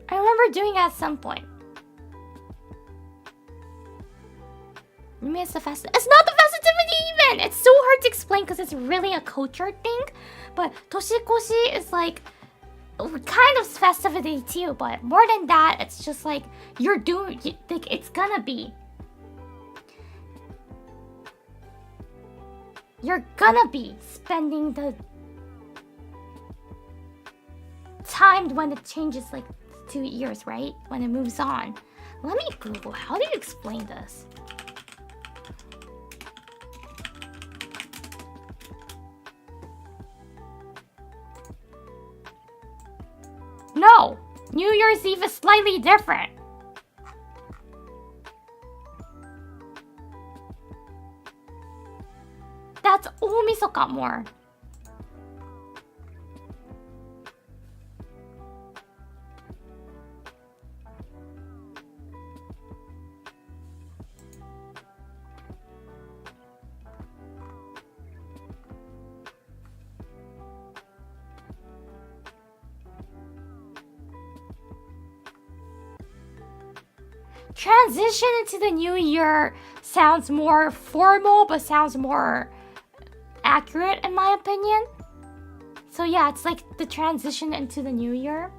I remember doing it at some point. Maybe it's the festival. It's not the festivity even! It's so hard to explain because it's really a culture thing. But toshikoshi is like kind of festivity too, but more than that, it's just like you're doing, like it's gonna be. You're gonna be spending the time when it changes like 2 years, right? When it moves on. Let me Google. How do you explain this? No! New Year's Eve is slightly different. That's 大晦日 more. transition into the new year sounds more formal, but sounds more accurate in my opinion. So yeah, it's like the transition into the new year.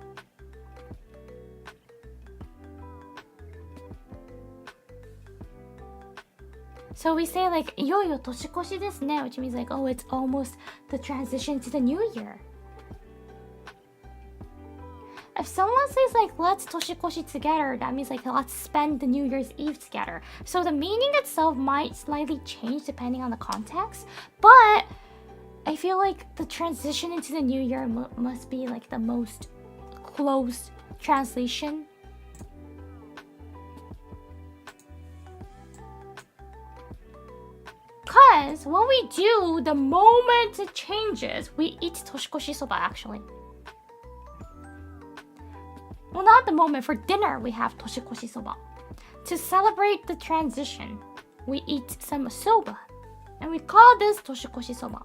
So we say like, いよいよ年越しですね, which means like, oh, it's almost the transition to the new year. If someone says like, let's 年越し together, that means like, let's spend the New Year's Eve together. So the meaning itself might slightly change depending on the context, but I feel like the transition into the new year must be like the most close translation. Because what we do the moment it changes, we eat toshikoshi soba actually. Well, not the moment. For dinner, we have toshikoshi soba. To celebrate the transition, we eat some soba. And we call this toshikoshi soba.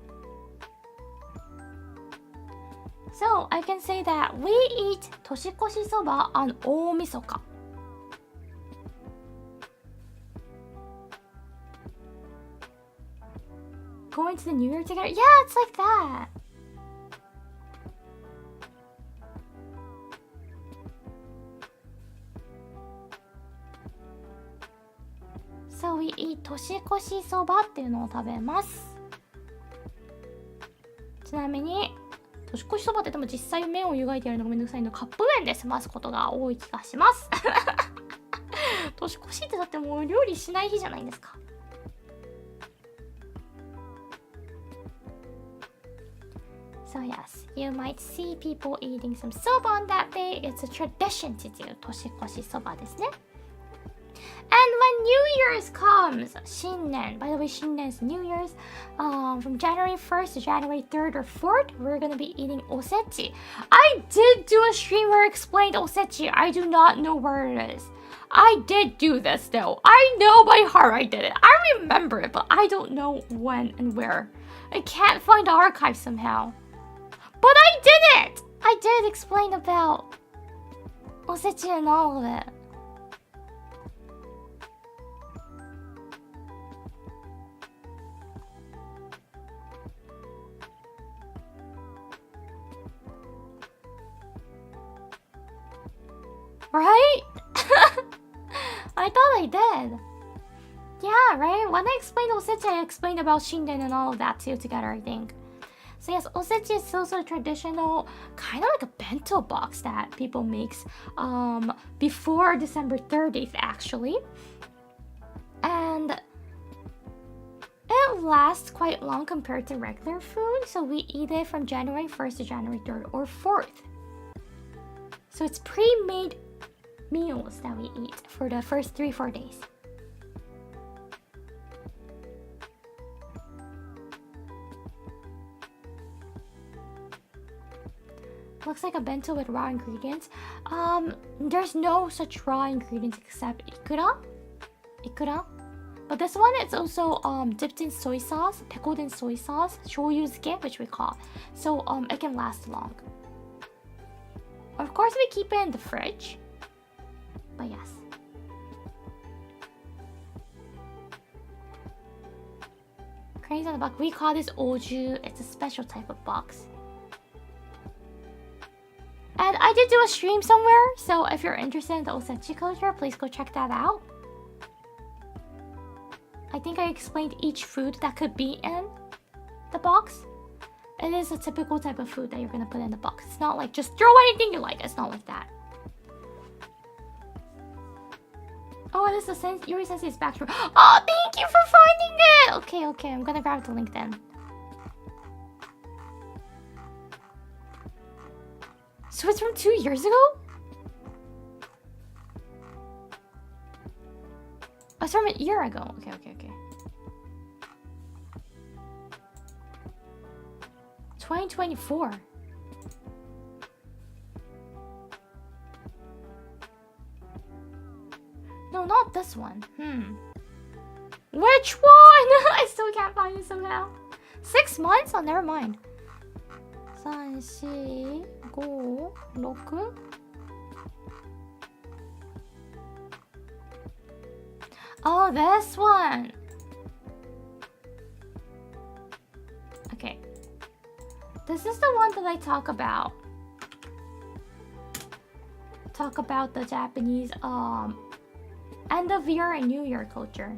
So, I can say that we eat toshikoshi soba on Omisoka. Going to the New Year together? Yeah, it's like that. So we eat 年越しそばっていうのを食べます。ちなみに年越しそばってでも実際麺を湯がいてやるのがめんどくさいのでカップ麺で済ますことが多い気がします年越しってだってもう料理しない日じゃないんですか。So yes, you might see people eating some soba on that day. It's a tradition to do 年越しそばですね。And when New Year's comes, 新年, by the way, 新年 is New Year's, from January 1st to January 3rd or 4th, we're gonna be eating osechi. I did do a stream where I explained osechi. I do not know where it is. I did do this though. I know by heart I did it. I remember it, but I don't know when and where. I can't find the archive somehow. But I did it! I did explain about osechi and all of it. Right? I thought I did. Yeah, right? When I explained osechi, I explained about shinden and all of that too together, I think. So yes, osechi is also a traditional, kind of like a bento box that people makes before December 30th actually. And it lasts quite long compared to regular food, so we eat it from January 1st to January 3rd or 4th. So it's pre-made meals that we eat for the first 3-4 days. Looks like a bento with raw ingredients. There's no such raw ingredients except ikura. But this one is also dipped in soy sauce, pickled in soy sauce, shoyu-zuke, which we call. So it can last long. Of course, we keep it in the fridge. But yes. Cranes on the box. We call this oju. It's a special type of box. And I did do a stream somewhere, so if you're interested in the osechi culture, please go check that out. I think I explained each food that could be in the box. It is a typical type of food that you're gonna put in the box. It's not like just throw anything you like. It's not like that. Oh, this is Yuri Sensei's background. Oh, thank you for finding it! Okay, I'm gonna grab the link then. So it's from 2 years ago? Oh, it's from a year ago. Okay. 2024. No, not this one. Which one? I still can't find it somehow. 6 months? Oh, never mind. 3, 4, 5, 6. Oh, this one. Okay. This is the one that I talk about. Talk about the Japanese end of year and New Year culture.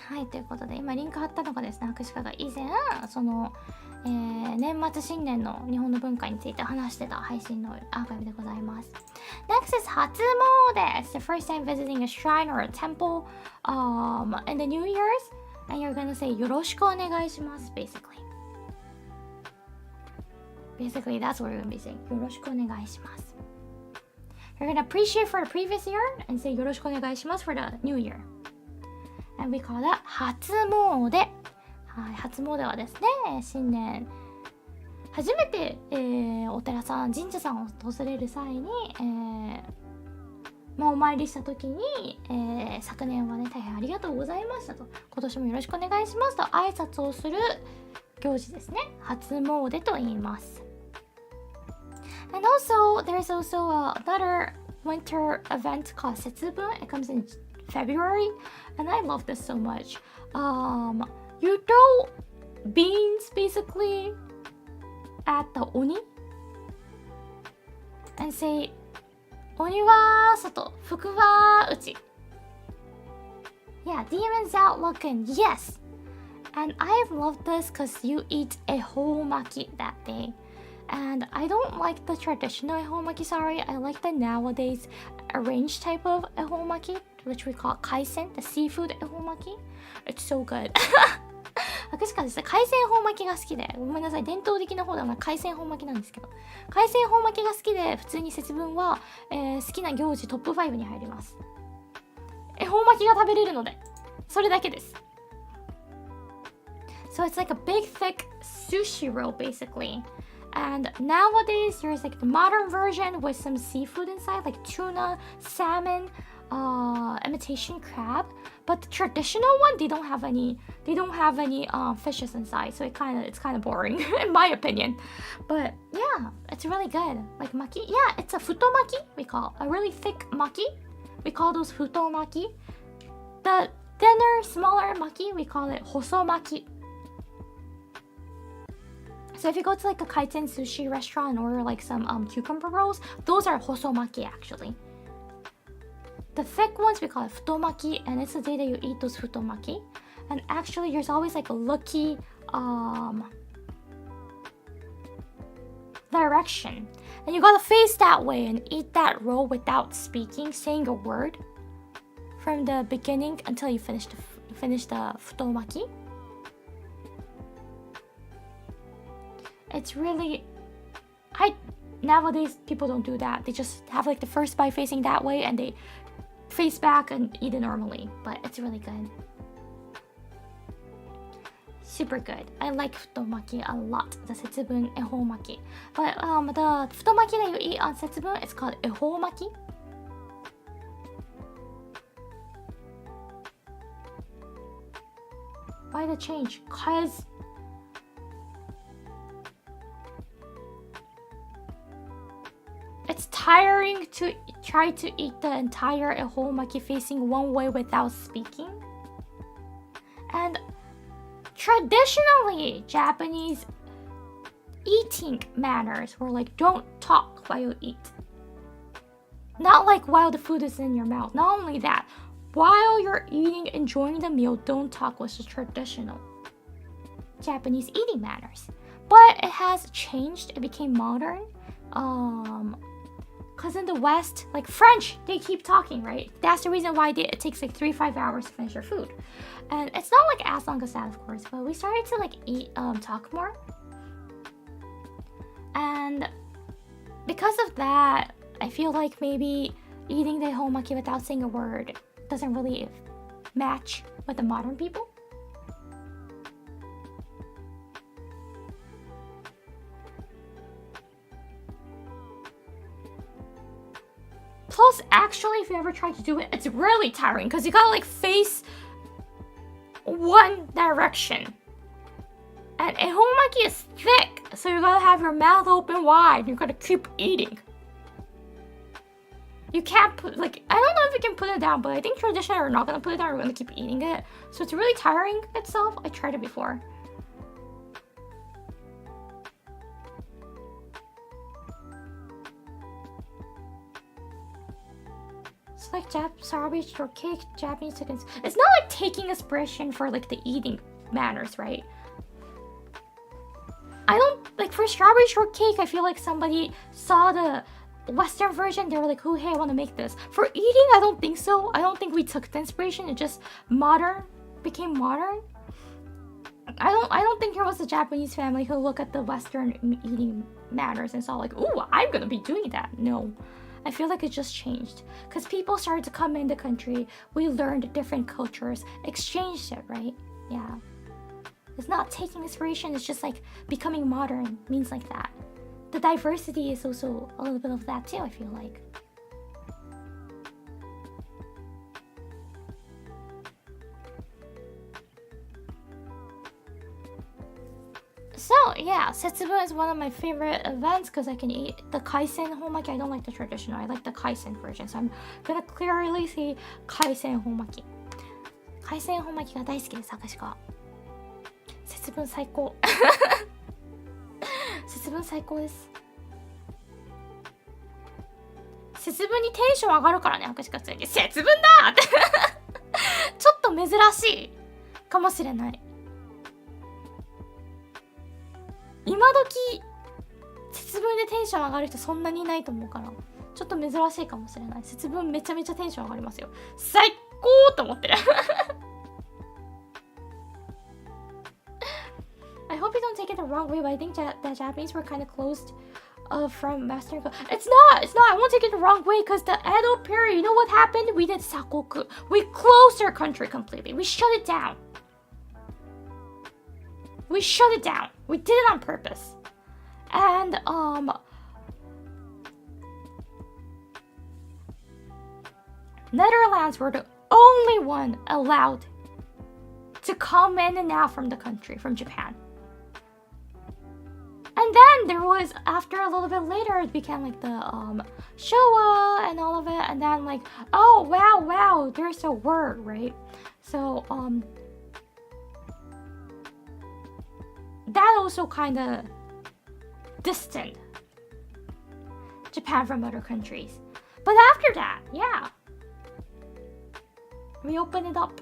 はい、ということで今リンク貼ったのがですね、博士課が以前その、年末新年の日本の文化について話してた配信のアーカイブでございます。Next is 初詣. It's the first time visiting a shrine or a temple in the New Year's, and you're gonna say よろしくお願いします basically that's what you're gonna be saying. よろしくお願いします. You're gonna appreciate for the previous year and say よろしくお願いします for the new year.And we call that 初詣。はい、初詣はですね、新年初めて、お寺さん、神社さんを訪れる際に、お参りした時に、昨年はね大変ありがとうございましたと、今年もよろしくお願いしますと挨拶をする行事ですね。初詣と言います。And also, there's also another winter event called Setsubun. It comes in February, and I love this so much. You throw beans basically at the oni and say 鬼は外、福は内. Yeah, demons out looking, yes. And I've loved this because you eat a whole maki that day. And I don't like the traditional ehomaki, sorry. I like the nowadays arranged type of ehomaki, which we call kaisen, the seafood ehomaki. It's so good. 確かですね、海鮮恵方巻きが好きで、ごめんなさい、伝統的な方では海鮮恵方巻きなんですけど、海鮮恵方巻きが好きで、普通に節分は、好きな行事トップ5に入ります。恵方巻きが食べれるので、それだけです。So it's like a big thick sushi roll basically. And nowadays there's like the modern version with some seafood inside, like tuna, salmon, imitation crab. But the traditional one, they don't have any fishes inside, so it's kind of boring in my opinion. But yeah, it's really good. Like maki, yeah, it's a futomaki we call a really thick maki. We call those futomaki. The thinner, smaller maki, we call it hosomaki. So if you go to like a kaiten sushi restaurant and order like some cucumber rolls, those are hosomaki actually. The thick ones we call it futomaki, and it's the day that you eat those futomaki. And actually there's always like a lucky direction. And you gotta face that way and eat that roll without speaking, saying a word from the beginning until you finish the futomaki. It's really... Nowadays people don't do that. They just have like the first bite facing that way and they face back and eat it normally. But it's really good. Super good. I like futomaki a lot. The Setsubun ehomaki. But the futomaki that you eat on Setsubun, it's called ehomaki. Why the change? Cause it's tiring to try to eat the entire ehomaki facing one way without speaking. And traditionally, Japanese eating manners were like, don't talk while you eat. Not like while the food is in your mouth. Not only that, while you're eating, enjoying the meal, don't talk was the traditional Japanese eating manners. But it has changed. It became modern. Because in the West, like French, they keep talking, right? That's the reason why it takes like 3-5 hours to finish your food. And it's not like as long as that, of course, but we started to like talk more. And because of that, I feel like maybe eating the ehomaki without saying a word doesn't really match with the modern people. Plus, actually, if you ever try to do it, it's really tiring because you gotta like face one direction. And ehomaki is thick, so you gotta have your mouth open wide. You gotta keep eating. You can't put, like, I don't know if you can put it down, but I think traditionally we're not gonna put it down, we're gonna keep eating it. So it's really tiring itself. I tried it before. It's like strawberry shortcake, Japanese chickens. It's not like taking inspiration for like the eating manners, right? I don't, like for strawberry shortcake, I feel like somebody saw the Western version, they were like, oh hey, I want to make this. For eating, I don't think so. I don't think we took the inspiration, it just became modern. I don't think there was a Japanese family who looked at the Western eating manners and saw like, oh, I'm gonna be doing that. No. I feel like it just changed. Because people started to come in the country, we learned different cultures, exchanged it, right? Yeah. It's not taking inspiration, it's just like becoming modern, means like that. The diversity is also a little bit of that too, I feel like. So yeah, Setsubun is one of my favorite events because I can eat the kaisen homaki. I don't like the traditional, I like the kaisen version. So I'm gonna clearly say kaisen homaki. Kaisen homaki が大好きです、私が。節分最高。節分最高です。節分にテンション上がるからね、私がついて節分だってちょっと珍しいかもしれない。今時節分でテンション上がる人そんなにいないと思うからちょっと珍しいかもしれない。節分めちゃめちゃテンション上がりますよ。最高と思ってるI hope you don't take it the wrong way, but I think that Japanese were kind of closed from Western. It's not. I won't take it the wrong way because the Edo period, you know what happened? We did sakoku. We closed our country completely. We shut it down. We shut it down. We did it on purpose. And Netherlands were the only one allowed to come in and out from the country, from Japan. And then there was, after a little bit later, it became like the Showa and all of it. And then like, oh, wow, there's a word, right? So, that also kind of distant Japan from other countries. But after that, yeah, we opened it up.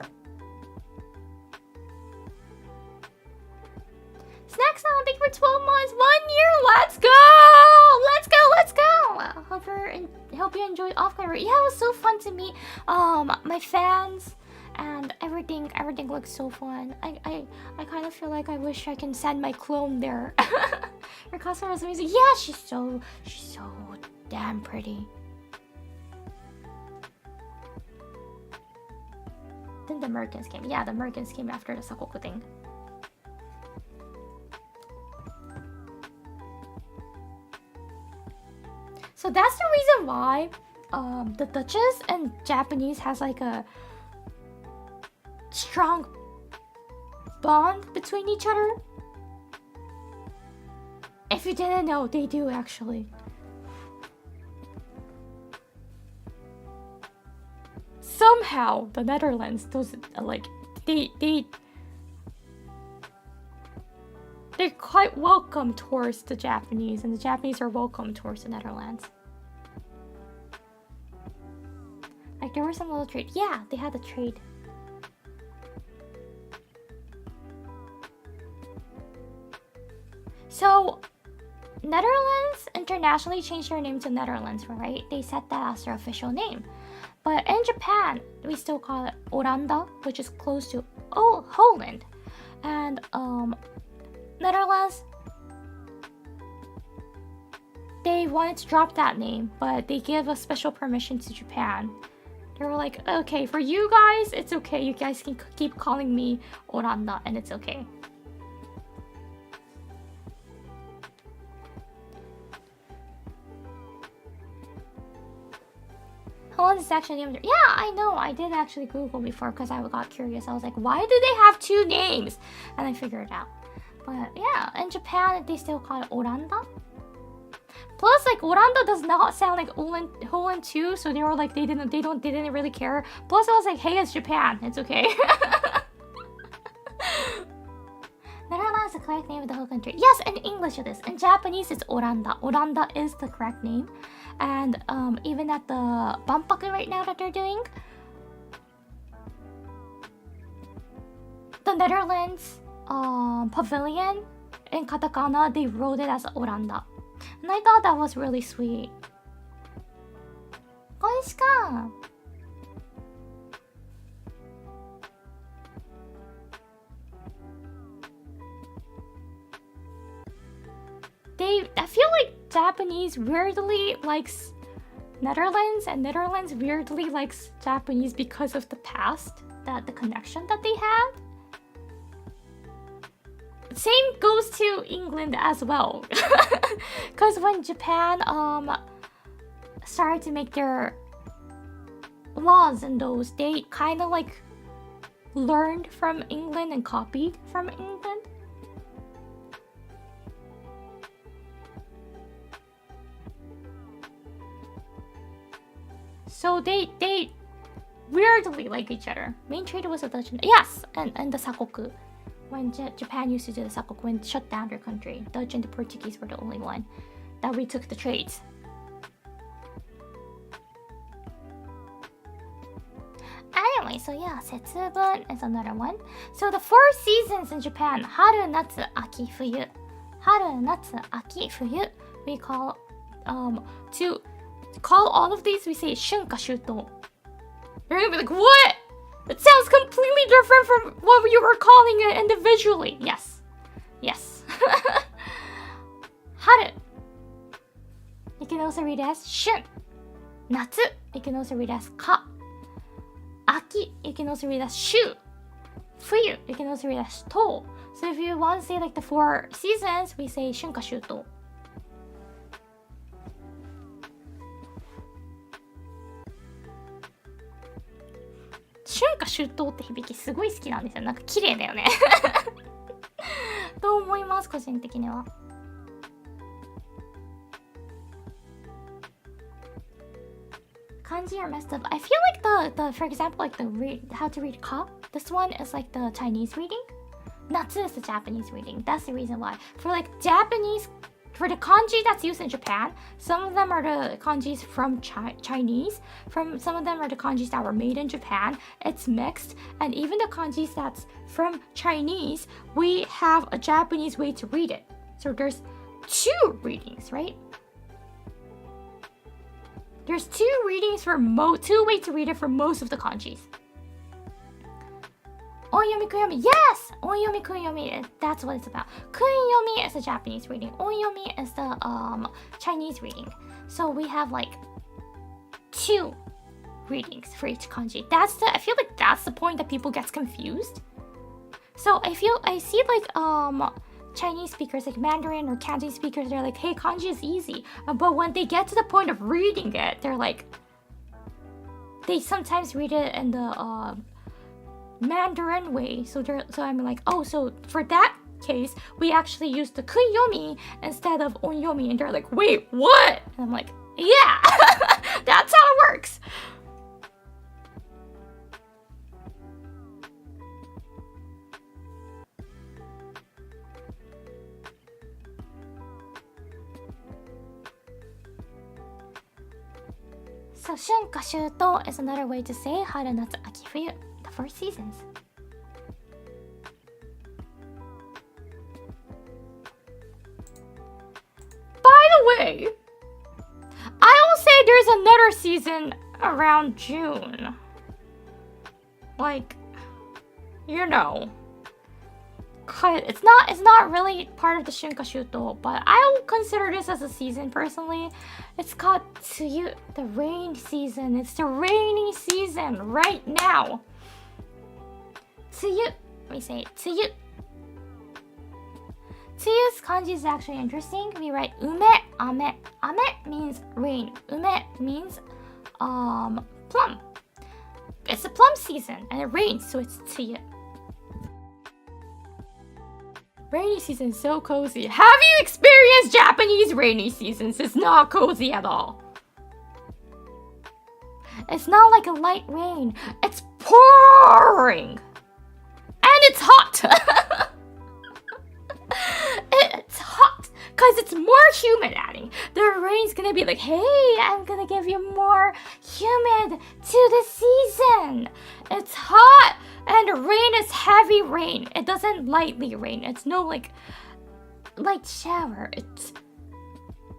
Snacks on, thank you for 12 months, 1 year, let's go! Hope you enjoyed off camera. Yeah, it was so fun to meet my fans and everything looks so fun. I kind of feel like I wish I can send my clone there. Your costume was amazing. Yeah, she's so damn pretty. Then the Americans came. Yeah, the Americans came after the Sakoku thing. So that's the reason why the Duchess and Japanese has like a strong bond between each other. If you didn't know, they do actually. Somehow the Netherlands doesn't like they're quite welcome towards the Japanese, and the Japanese are welcome towards the Netherlands. Like there was some little trade. Yeah, they had a trade. So Netherlands internationally changed their name to Netherlands, right? They set that as their official name. But in Japan, we still call it Oranda, which is close to Holland. And Netherlands, they wanted to drop that name, but they gave a special permission to Japan. They were like, okay, for you guys, it's okay. You guys can keep calling me Oranda, and it's okay. How long is actually name? Yeah, I know. I did actually Google before because I got curious. I was like, why do they have two names? And I figured it out. But yeah, in Japan, they still call it Oranda. Plus, like Oranda does not sound like Holland too, so they were like they didn't really care. Plus, I was like, hey, it's Japan. It's okay. Netherlands is the correct name of the whole country. Yes, in English it is. In Japanese, it's Oranda. Oranda is the correct name. And even at the Banpaku right now that they're doing, the Netherlands pavilion in katakana, they wrote it as Oranda. And I thought that was really sweet. Koishika! I feel like Japanese weirdly likes Netherlands, and Netherlands weirdly likes Japanese because of the past, the connection that they had. Same goes to England as well. Because when Japan started to make their laws and those, they kind of like learned from England and copied from England. So they weirdly like each other. Main trade was the Dutch. Yes, and the Sakoku. When Japan used to do the Sakoku, when it shut down their country, Dutch and the Portuguese were the only one that we took the trades. Anyway, so yeah, Setsubun is another one. So the 4 seasons in Japan, Haru, Natsu, Aki, Fuyu. Haru, Natsu, Aki, Fuyu. We call to call all of these, we say Shunka Shuto. You're gonna be like, what? It sounds completely different from what you were calling it individually. Yes. Yes. Haru. You can also read as Shun. Natsu. You can also read as Ka. Aki. You can also read as Shu. Fuyu. You can also read as To. So if you want to say like the 4 seasons, we say Shunka Shuto. Shunka Shuto って響きすごい好きなんですよ。なんか綺麗だよね。と思います、個人的には。Kanji are messed up. I feel like the for example, like how to read ka. This one is like the Chinese reading. Natsu is the Japanese reading. That's the reason why. For like Japanese, for the kanji that's used in Japan, some of them are the kanjis from Chinese. Some of them are the kanjis that were made in Japan. It's mixed. And even the kanjis that's from Chinese, we have a Japanese way to read it. So there's 2 readings, right? There's 2 readings for 2 ways to read it for most of the kanjis. Onyomi Kunyomi, yes! Onyomi Kunyomi, that's what it's about. Kunyomi is the Japanese reading. Onyomi is the Chinese reading. So we have like 2 readings for each kanji. I feel like that's the point that people get confused. So I see like Chinese speakers, like Mandarin or Kanji speakers, they're like, hey, kanji is easy. But when they get to the point of reading it, they're like, they sometimes read it in the Mandarin way. So I'm like, oh, so for that case, we actually use the kunyomi instead of onyomi. And they're like, wait, what? And I'm like, yeah, that's how it works. So Shunka Shuto is another way to say Haru, Natsu, Aki, Fuyu, the 4 seasons. By the way, I will say there's another season around June. Like, you know. It's not really part of the Shunka Shuto, but I will consider this as a season personally. It's called Tsuyu, the rain season. It's the rainy season right now. Tsuyu. Let me say it. Tsuyu. Tsuyu's kanji is actually interesting. We write ume, ame. Ame means rain. Ume means plum. It's the plum season and it rains, so it's tsuyu. Rainy season is so cozy. Have you experienced Japanese rainy seasons? It's not cozy at all. It's not like a light rain. It's pouring. And it's hot. It's hot because it's more humid adding. The rain's gonna be like, hey, I'm gonna give you more humid to the season. It's hot and rain is heavy rain. It doesn't lightly rain. It's no like light shower. It's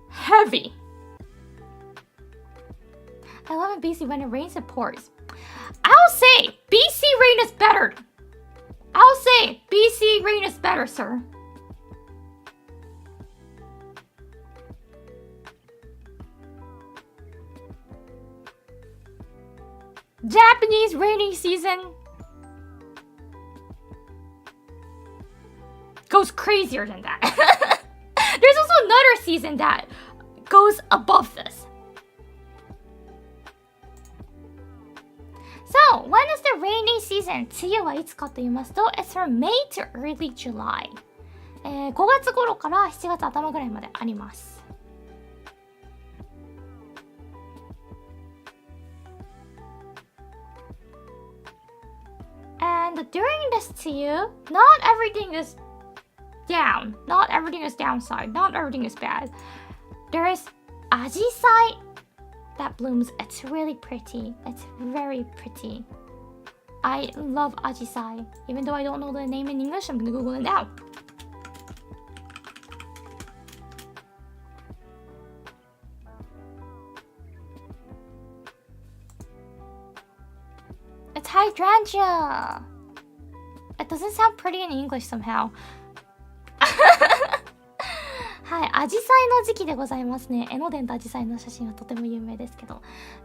heavy. I love in BC when it rains it pours. I'll say BC rain is better. I'll say BC rain is better, sir. Japanese rainy season goes crazier than that. There's also another season that goes above this. So, when is the rainy season? 梅雨はいつかと言いますと、it's from May to early July. 5月頃から7月頭ぐらいまであります。And during this tsuyu, not everything is down. Not everything is downside. Not everything is bad. There is ajisai that blooms. It's really pretty. It's very pretty. I love ajisai. Even though I don't know the name in English, I'm gonna Google it now. It's hydrangea. It doesn't sound pretty in English somehow. はい、アジサイの時期でございますね。江ノ電とアジサイの写真はとても有名ですけど、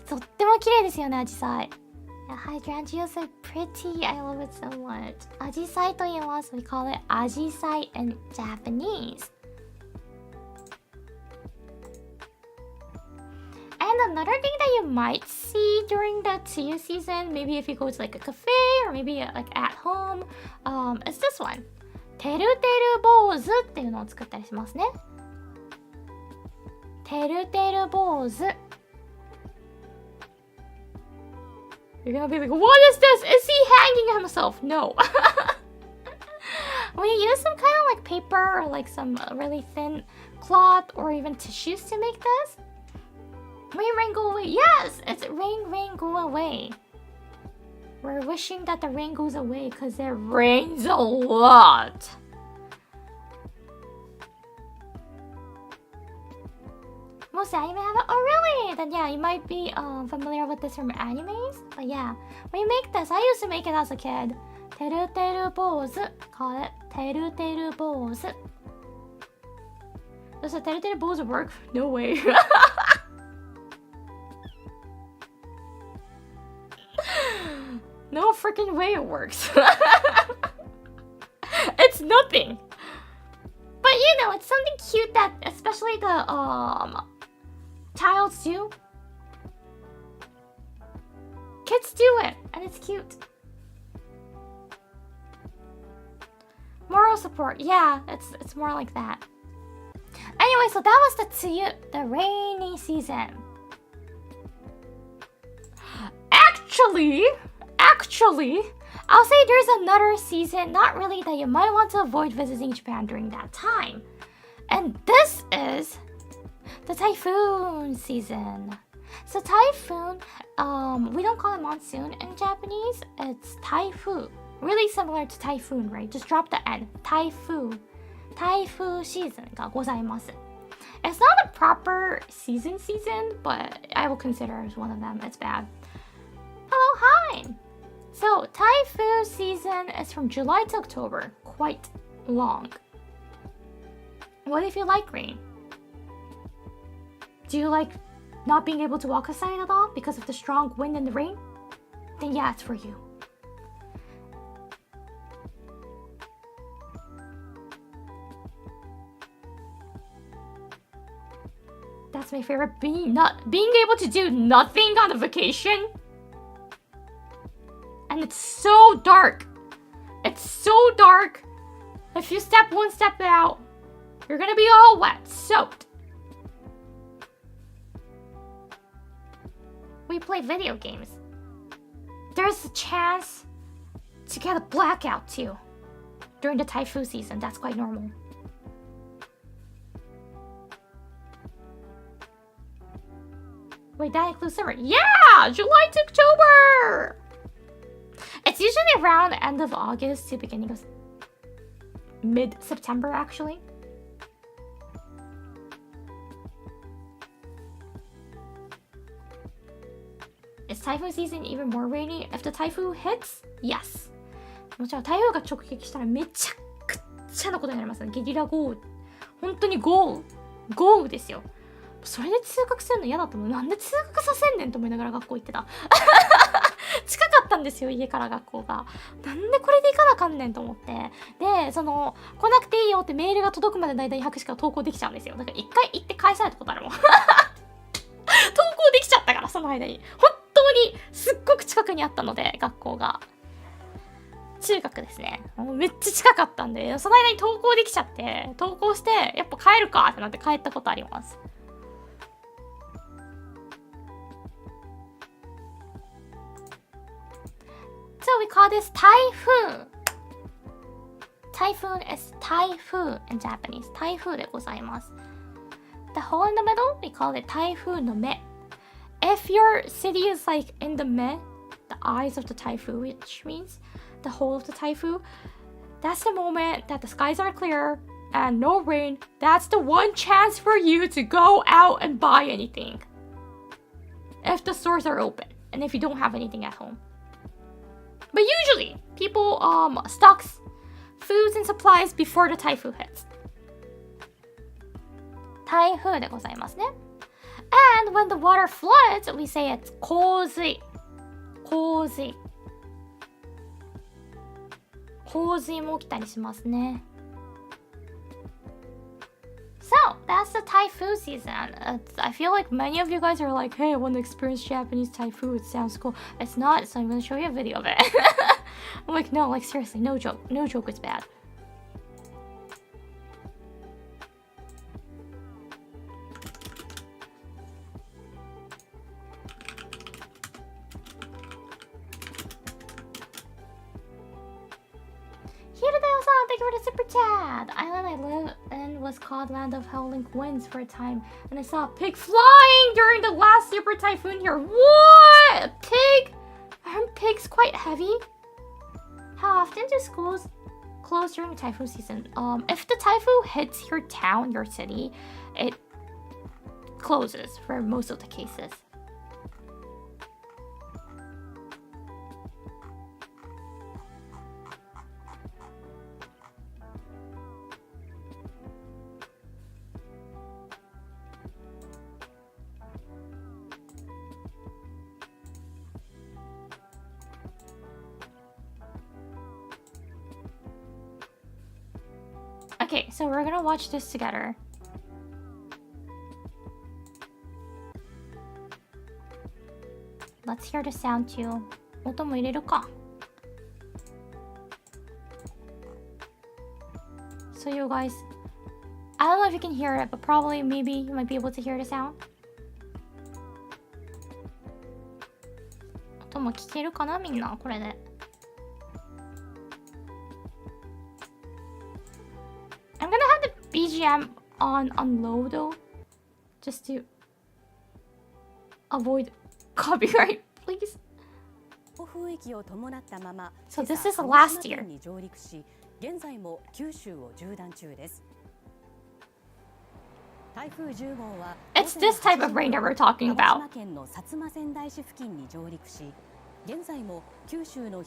とっても綺麗ですよね、アジサイ。Hydrangeas are pretty. I love it so much. アジサイと言います。We call it アジサイ in Japanese. And another thing that you might see during the tsuyu season, maybe if you go to like a cafe or maybe like at home, is this one. てるてる坊主っていうのを作ったりしますね。てるてる坊主。You're gonna be like, what is this? Is he hanging himself? No. We use some kind of like paper or like some really thin cloth or even tissues to make this. Rain, rain, go away. Yes, it's rain, rain, go away. We're wishing that the rain goes away because it rains a lot. Most anime have it. Oh, really? Then yeah, you might be familiar with this from animes. But yeah, we make this. I used to make it as a kid. Teru teru bozu. Call it teru teru bozu. Does the teru teru bozu work? No way. No freaking way it works. It's nothing. But you know, it's something cute that especially the childs do. Kids do it, and it's cute. Moral support, yeah, it's more like that. Anyway, so that was the tsuyu, the rainy season. Actually, I'll say there's another season, not really, that you might want to avoid visiting Japan during that time. And this is the typhoon season. So typhoon, we don't call it monsoon in Japanese, it's typhoon. Really similar to typhoon, right? Just drop the N. Typhoon. Typhoon season がございます。It's not a proper season, but I will consider as one of them. It's bad. Hello, hi! So, typhoon season is from July to October. Quite long. What if you like rain? Do you like not being able to walk outside at all because of the strong wind and the rain? Then yeah, it's for you. That's my favorite. Being able to do nothing on a vacation. And it's so dark. It's so dark. If you step one step out, you're gonna be all wet, soaked. We play video games. There's a chance to get a blackout too. During the typhoon season, that's quite normal. Wait, that includes summer. Yeah! July to October! It's usually around the end of August to beginning of mid-September, actually. Is typhoon season even more rainy if the typhoon hits? Yes. もちろん台風が直撃したらめちゃくちゃなことになりますね。ゲリラ豪雨。本当に豪雨ですよ。それで通学するの嫌だったの。なんで通学させんねんと思いながら学校行ってた。近かったんですよ、家から学校が。なんでこれで行かなあかんねんと思って。で、来なくていいよってメールが届くまでの間に100しか投稿できちゃうんですよ。だから一回行って返されたことあるもん。投稿できちゃったから、その間に。本当にすっごく近くにあったので、学校が。中学ですね。もうめっちゃ近かったんで、その間に投稿できちゃって、投稿して、やっぱ帰るかってなって帰ったことあります。So we call this typhoon. Typhoon is typhoon in Japanese. 台風でございます。The hole in the middle, we call it 台風の目。If your city is like in the 目, the eyes of the typhoon, which means the hole of the typhoon, that's the moment that the skies are clear and no rain. That's the one chance for you to go out and buy anything. If the stores are open and if you don't have anything at home. But usually, people stocks foods and supplies before the typhoon hits. 台風でございますね。And when the water floods, we say it's 洪水。洪水。洪水も起きたりしますね。So, that's the typhoon season. I feel like many of you guys are like, hey, I want to experience Japanese typhoon. It sounds cool. It's not, so I'm going to show you a video of it. I'm like, no, like seriously, no joke. No joke is bad. Thank you for the super chat. The island I live in was called Land of Howling Winds for a time, and I saw a pig flying during the last super typhoon here. What? A pig? Aren't pigs quite heavy? How often do schools close during typhoon season? If the typhoon hits your town, your city, it closes for most of the cases. Okay, so we're gonna watch this together. Let's hear the sound too. 音も入れるか。So you guys, I don't know if you can hear it, but probably maybe you might be able to hear the sound. 音も聞けるかなみんなこれで。I'm gonna have the BGM on low though, just to avoid copyright, please. So this is last year. It's this type of rain that we're talking about.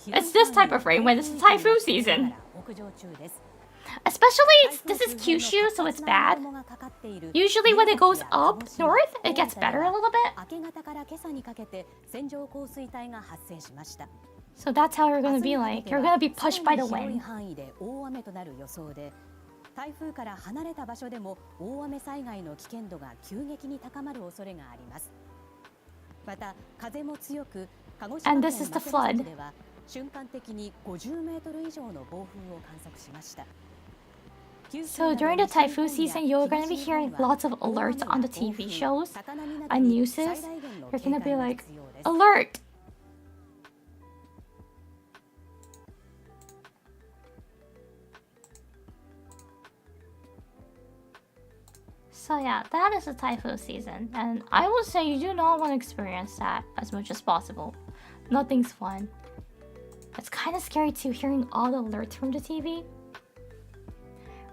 It's this type of rain when it's typhoon season. Especially, this is Kyushu, so it's bad. Usually when it goes up north, it gets better a little bit. So that's how you're gonna be like. You're gonna be pushed by the wind. 台風から離れた場所でも大雨災害の危険度が急激に高まる恐れがあります。また風も強く、鹿児島県松山市では瞬間的に50メートル以上の暴風を観測しました。So during the typhoon season, you're going to be hearing lots of alerts on the TV shows and news. You're going to be like, alert! So yeah, that is the typhoon season, and I would say you do not want to experience that as much as possible. Nothing's fun. It's kind of scary too, hearing all the alerts from the TV.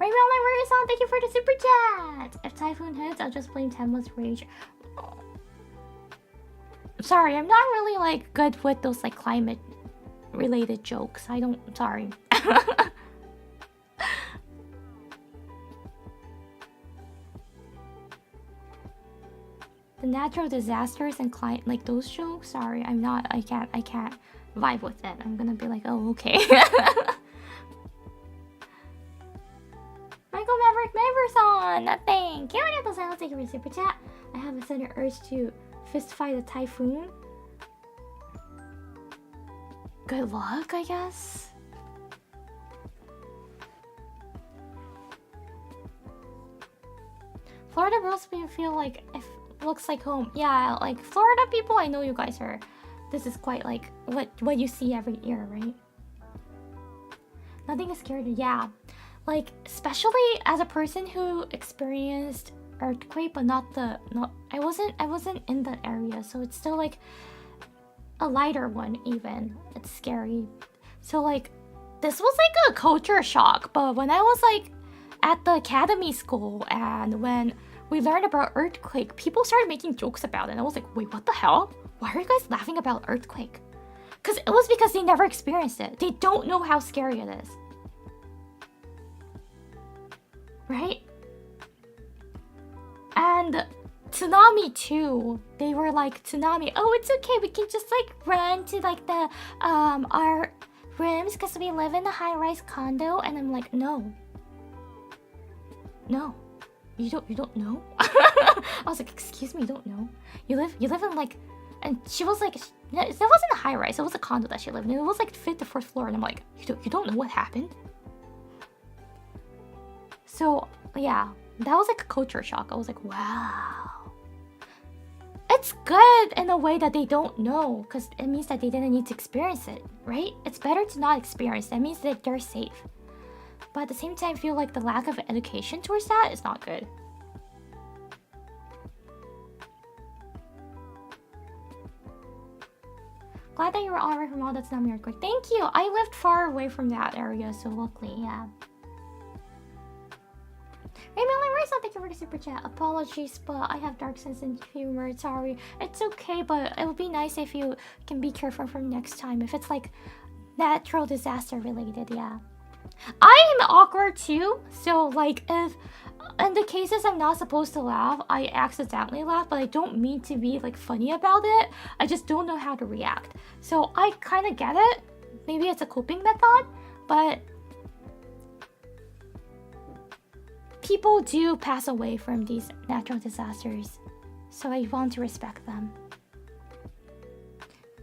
Rainbow Library-san, thank you for the super chat! If typhoon hits, I'll just blame Tenma's rage. Oh. Sorry, I'm not really like good with those like climate related jokes. Sorry. The natural disasters and climate, like those jokes, sorry, I can't vibe with it. I'm gonna be like, oh, okay. Michael Maverick-san, thank you. Thank you for the super chat. I have a sudden urge to fist fight a typhoon. Good luck, I guess. Florida girls feel like if looks like home. Yeah, like Florida people, I know you guys are. This is quite like what you see every year, right? Nothing is scary. Yeah, like especially as a person who experienced earthquake, but I wasn't in that area, so it's still like a lighter one. Even it's scary. So like this was like a culture shock. But when I was like at the academy school and when we learned about earthquake, people started making jokes about it. And I was like, wait, what the hell? Why are you guys laughing about earthquake? Because they never experienced it. They don't know how scary it is. Right? And tsunami too. They were like, tsunami, oh, it's okay. We can just like run to like the our rooms because we live in a high-rise condo. And I'm like, no. You don't know? I was like, excuse me, you don't know? You live in like, and she was like, it wasn't a high rise, it was a condo that she lived in. It was like 5th to 4th floor, and I'm like, you don't know what happened? So yeah, that was like a culture shock. I was like, wow. It's good in a way that they don't know, because it means that they didn't need to experience it, right? It's better to not experience it. That means that they're safe. But at the same time, I feel like the lack of education towards that is not good. Glad that you were alright from all that tsunami earthquake. Thank you! I lived far away from that area, so luckily, yeah. Thank you for the super chat. Apologies, but I have dark sense and humor. Sorry. It's okay, but it would be nice if you can be careful from next time. If it's like natural disaster related, yeah. I am awkward too, so like if in the cases I'm not supposed to laugh, I accidentally laugh, but I don't mean to be like funny about it. I just don't know how to react. So I kind of get it. Maybe it's a coping method, but people do pass away from these natural disasters, so I want to respect them.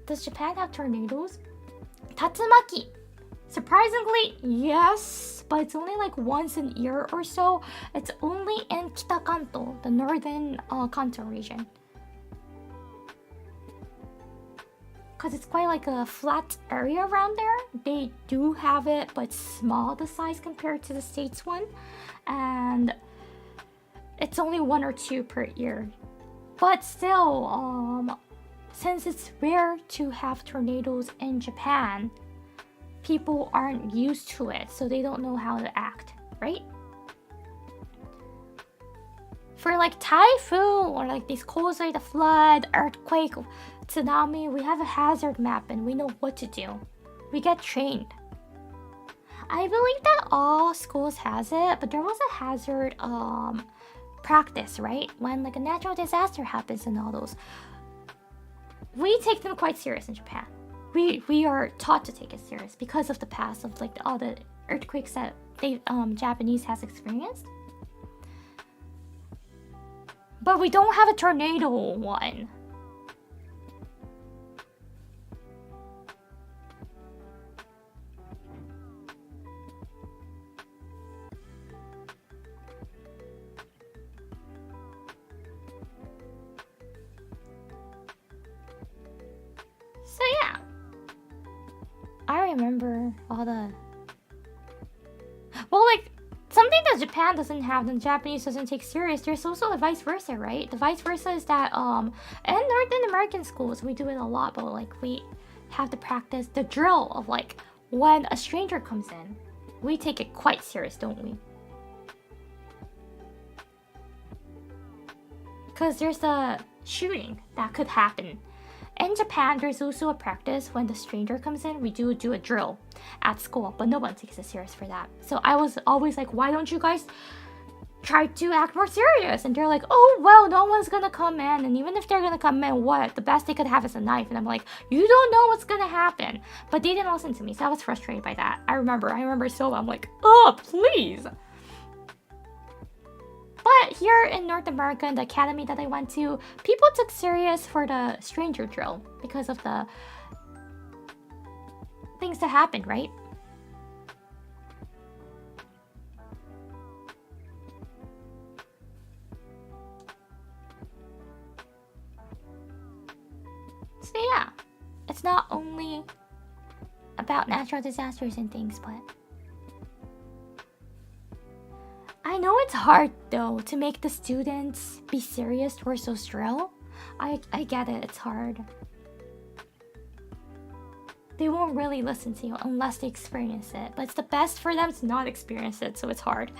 Does Japan have tornadoes? Tatsumaki. Surprisingly, yes, but it's only like once a year or so. It's only in Kita Kanto, the northern Kanto region. Because it's quite like a flat area around there. They do have it, but it's small the size compared to the States one. And it's only 1 or 2 per year. But still, since it's rare to have tornadoes in Japan, people aren't used to it, so they don't know how to act, right? For like typhoon or like these causing the flood, earthquake, tsunami, we have a hazard map and we know what to do. We get trained. I believe that all schools has it, but there was a hazard practice, right? When like a natural disaster happens and all those. We take them quite serious in Japan. We are taught to take it serious because of the past of like all the earthquakes that they Japanese has experienced. But we don't have a tornado one. So yeah, I remember all the like something that Japan doesn't have and Japanese doesn't take serious. There's also the vice versa, right? The vice versa is that in Northern American schools we do it a lot, but like we have to practice the drill of like when a stranger comes in, we take it quite serious, don't we? Because there's a shooting that could happen. In Japan, there's also a practice when the stranger comes in, we do a drill at school, but no one takes it serious for that. So I was always like, why don't you guys try to act more serious? And they're like, oh, well, no one's gonna come in. And even if they're gonna come in, what? The best they could have is a knife. And I'm like, you don't know what's gonna happen. But they didn't listen to me, so I was frustrated by that. I remember so I'm like, oh, please. But here in North America, in the academy that I went to, people took serious for the stranger drill because of the things that happened, right? So yeah, it's not only about natural disasters and things, but I know it's hard though to make the students be serious towards those drill. I get it, it's hard. They won't really listen to you unless they experience it, but it's the best for them to not experience it, so it's hard.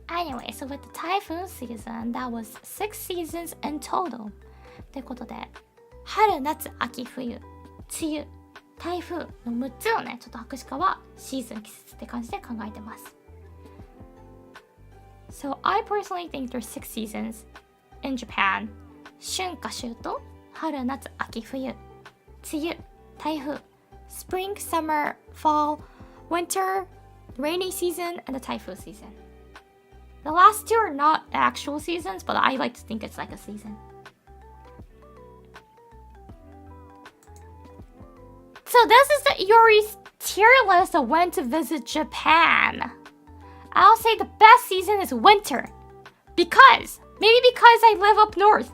Anyway, so with the Typhoon season, that was 6 seasons in total. ということで、春、夏、秋、冬、梅雨、台風の6つをね、ちょっと博士課はシーズン季節って感じで考えてます。So I personally think there's 6 seasons in Japan. 春夏秋冬、春、夏、秋、冬、梅雨、台風、spring, summer, fall, winter, rainy season, and the typhoon season. The last 2 are not actual seasons, but I like to think it's like a season. So this is the Yuri's tier list of when to visit Japan. I'll say the best season is winter. Maybe because I live up north.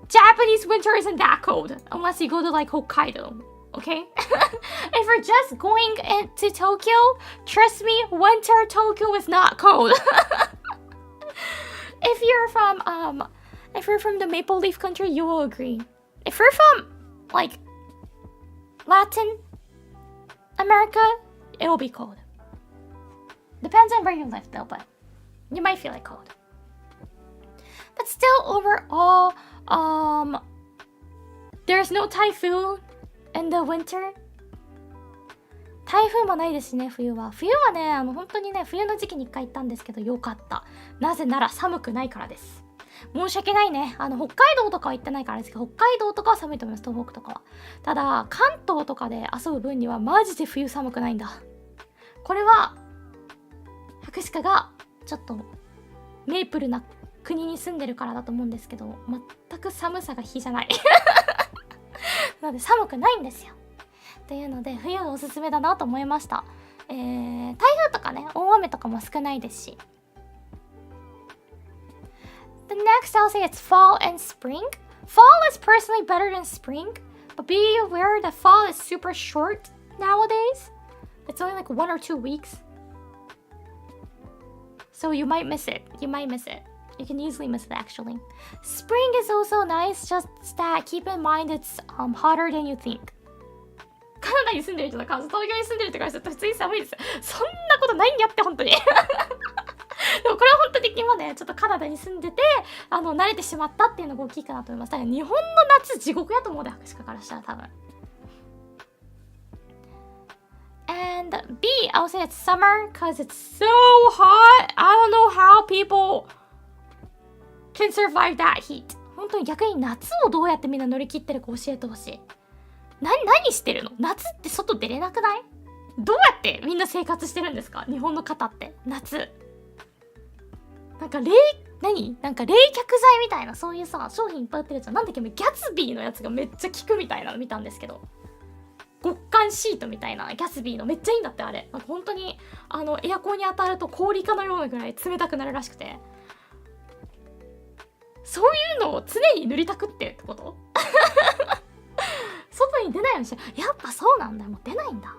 Japanese winter isn't that cold. Unless you go to like Hokkaido. Okay? If we're just going into Tokyo, trust me, winter Tokyo is not cold. If you're from the Maple Leaf country, you will agree. If you're from like Latin America, it will be cold. Depends on where you live though, but you might feel it cold. But still overall, there's no typhoon in the winter. 台風もないですしね、冬は。冬はね、本当にね、冬の時期に1回行ったんですけど、よかった。なぜなら寒くないからです。申し訳ないね。北海道とかは行ってないからですけど、北海道とかは寒いと思います、東北とかは。ただ、関東とかで遊ぶ分にはマジで冬寒くないんだ。これは、博士課がちょっとメープルな国に住んでるからだと思うんですけど、全く寒さが比じゃない。なので寒くないんですよ。っていうので、冬がおすすめだなと思いました。台風とかね、大雨とかも少ないですし。The next I'll say it's fall and spring. Fall is personally better than spring, but be aware that fall is super short nowadays. It's only like 1 or 2 weeks. So you might miss it. You can easily miss it actually. Spring is also nice, just that keep in mind it's hotter than you think. カナダに住んでる人とか、東京に住んでる人からすると普通に寒いです。そんなことないんやって、本当に。でもこれは本当に今ね、ちょっとカナダに住んでて、慣れてしまったっていうのが大きいかなと思います。だから日本の夏地獄やと思うで、博士課からしたら多分。And B, I'll say it's summer because it's so hot. I don't know how people can survive that heat. 本当に逆に夏をどうやってみんな乗り切ってるか教えてほしい。何してるの？夏って外出れなくない？どうやってみんな生活してるんですか？日本の方って夏なんかなんか冷却剤みたいなそういうさ商品いっぱい売ってるやつはなんだっけ、ギャツビーのやつがめっちゃ効くみたいなの見たんですけど、極寒シートみたいなギャツビーのめっちゃいいんだって。あれなんか本当にエアコンに当たると氷化のようなぐらい冷たくなるらしくて、そういうのを常に塗りたくってこと外に出ないようにして。やっぱそうなんだよ、もう出ないんだ。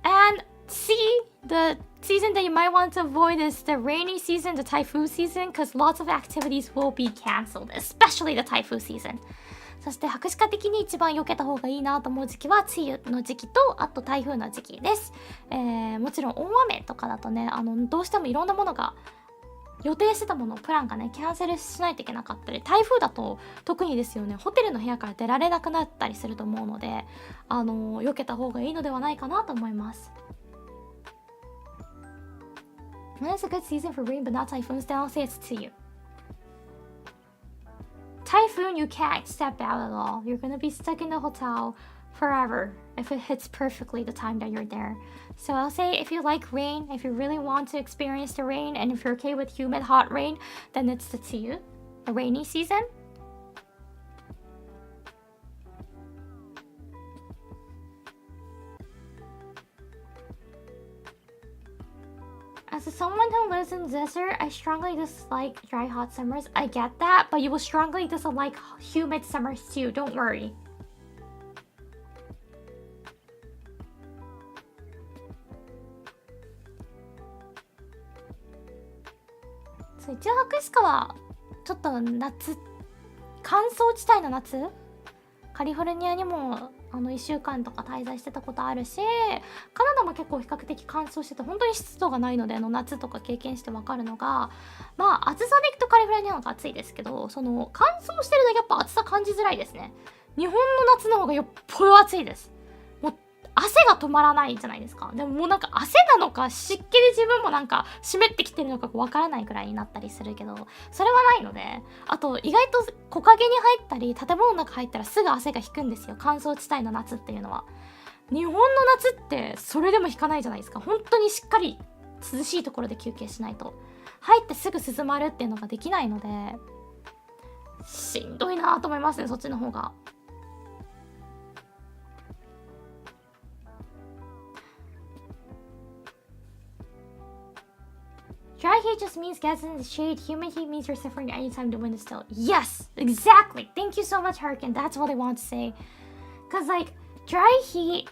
And see, the season that you might want to avoid is the rainy season, the typhoon season, because lots of activities will be cancelled, especially the typhoon season. そして博士課的に一番避けた方がいいなと思う時期は梅雨の時期とあと台風の時期です。もちろん大雨とかだとね、どうしてもいろんなものが予定してたものプランがねキャンセルしないといけなかったり、台風だと特にですよね、ホテルの部屋から出られなくなったりすると思うので、避けた方がいいのではないかなと思います。When is a good season for rain but not typhoons? Then I'll say it's to you. Typhoon, you can't step out at all. You're gonna be stuck in the hotel forever if it hits perfectly the time that you're there. So I'll say if you like rain, if you really want to experience the rain, and if you're okay with humid hot rain, then it's the to you, the rainy season. As someone who lives in desert, I strongly dislike dry hot summers. I get that, but you will strongly dislike humid summers too, don't worry. So, 一応博士課はちょっと夏、乾燥地帯の夏、カリフォルニアにも1週間とか滞在してたことあるし、カナダも結構比較的乾燥してて本当に湿度がないので、夏とか経験して分かるのが、まあ暑さでいくとカリフォルニアの方が暑いですけど、その乾燥してるだけやっぱ暑さ感じづらいですね。日本の夏の方がよっぽど暑いです。もう汗が止まらないじゃないですか。でももうなんか汗なのか湿気で自分もなんか湿ってきてるのか分からないくらいになったりするけど、それはないので、あと意外と木陰に入ったり建物の中入ったらすぐ汗が引くんですよ、乾燥地帯の夏っていうのは。日本の夏ってそれでも引かないじゃないですか。本当にしっかり涼しいところで休憩しないと入ってすぐ涼まるっていうのができないので、しんどいなと思いますね、そっちの方が。Dry heat just means gas in the shade. Humid heat means you're suffering anytime the wind is still. Yes, exactly. Thank you so much, Hurricane. That's what I want to say. Because, like, dry heat,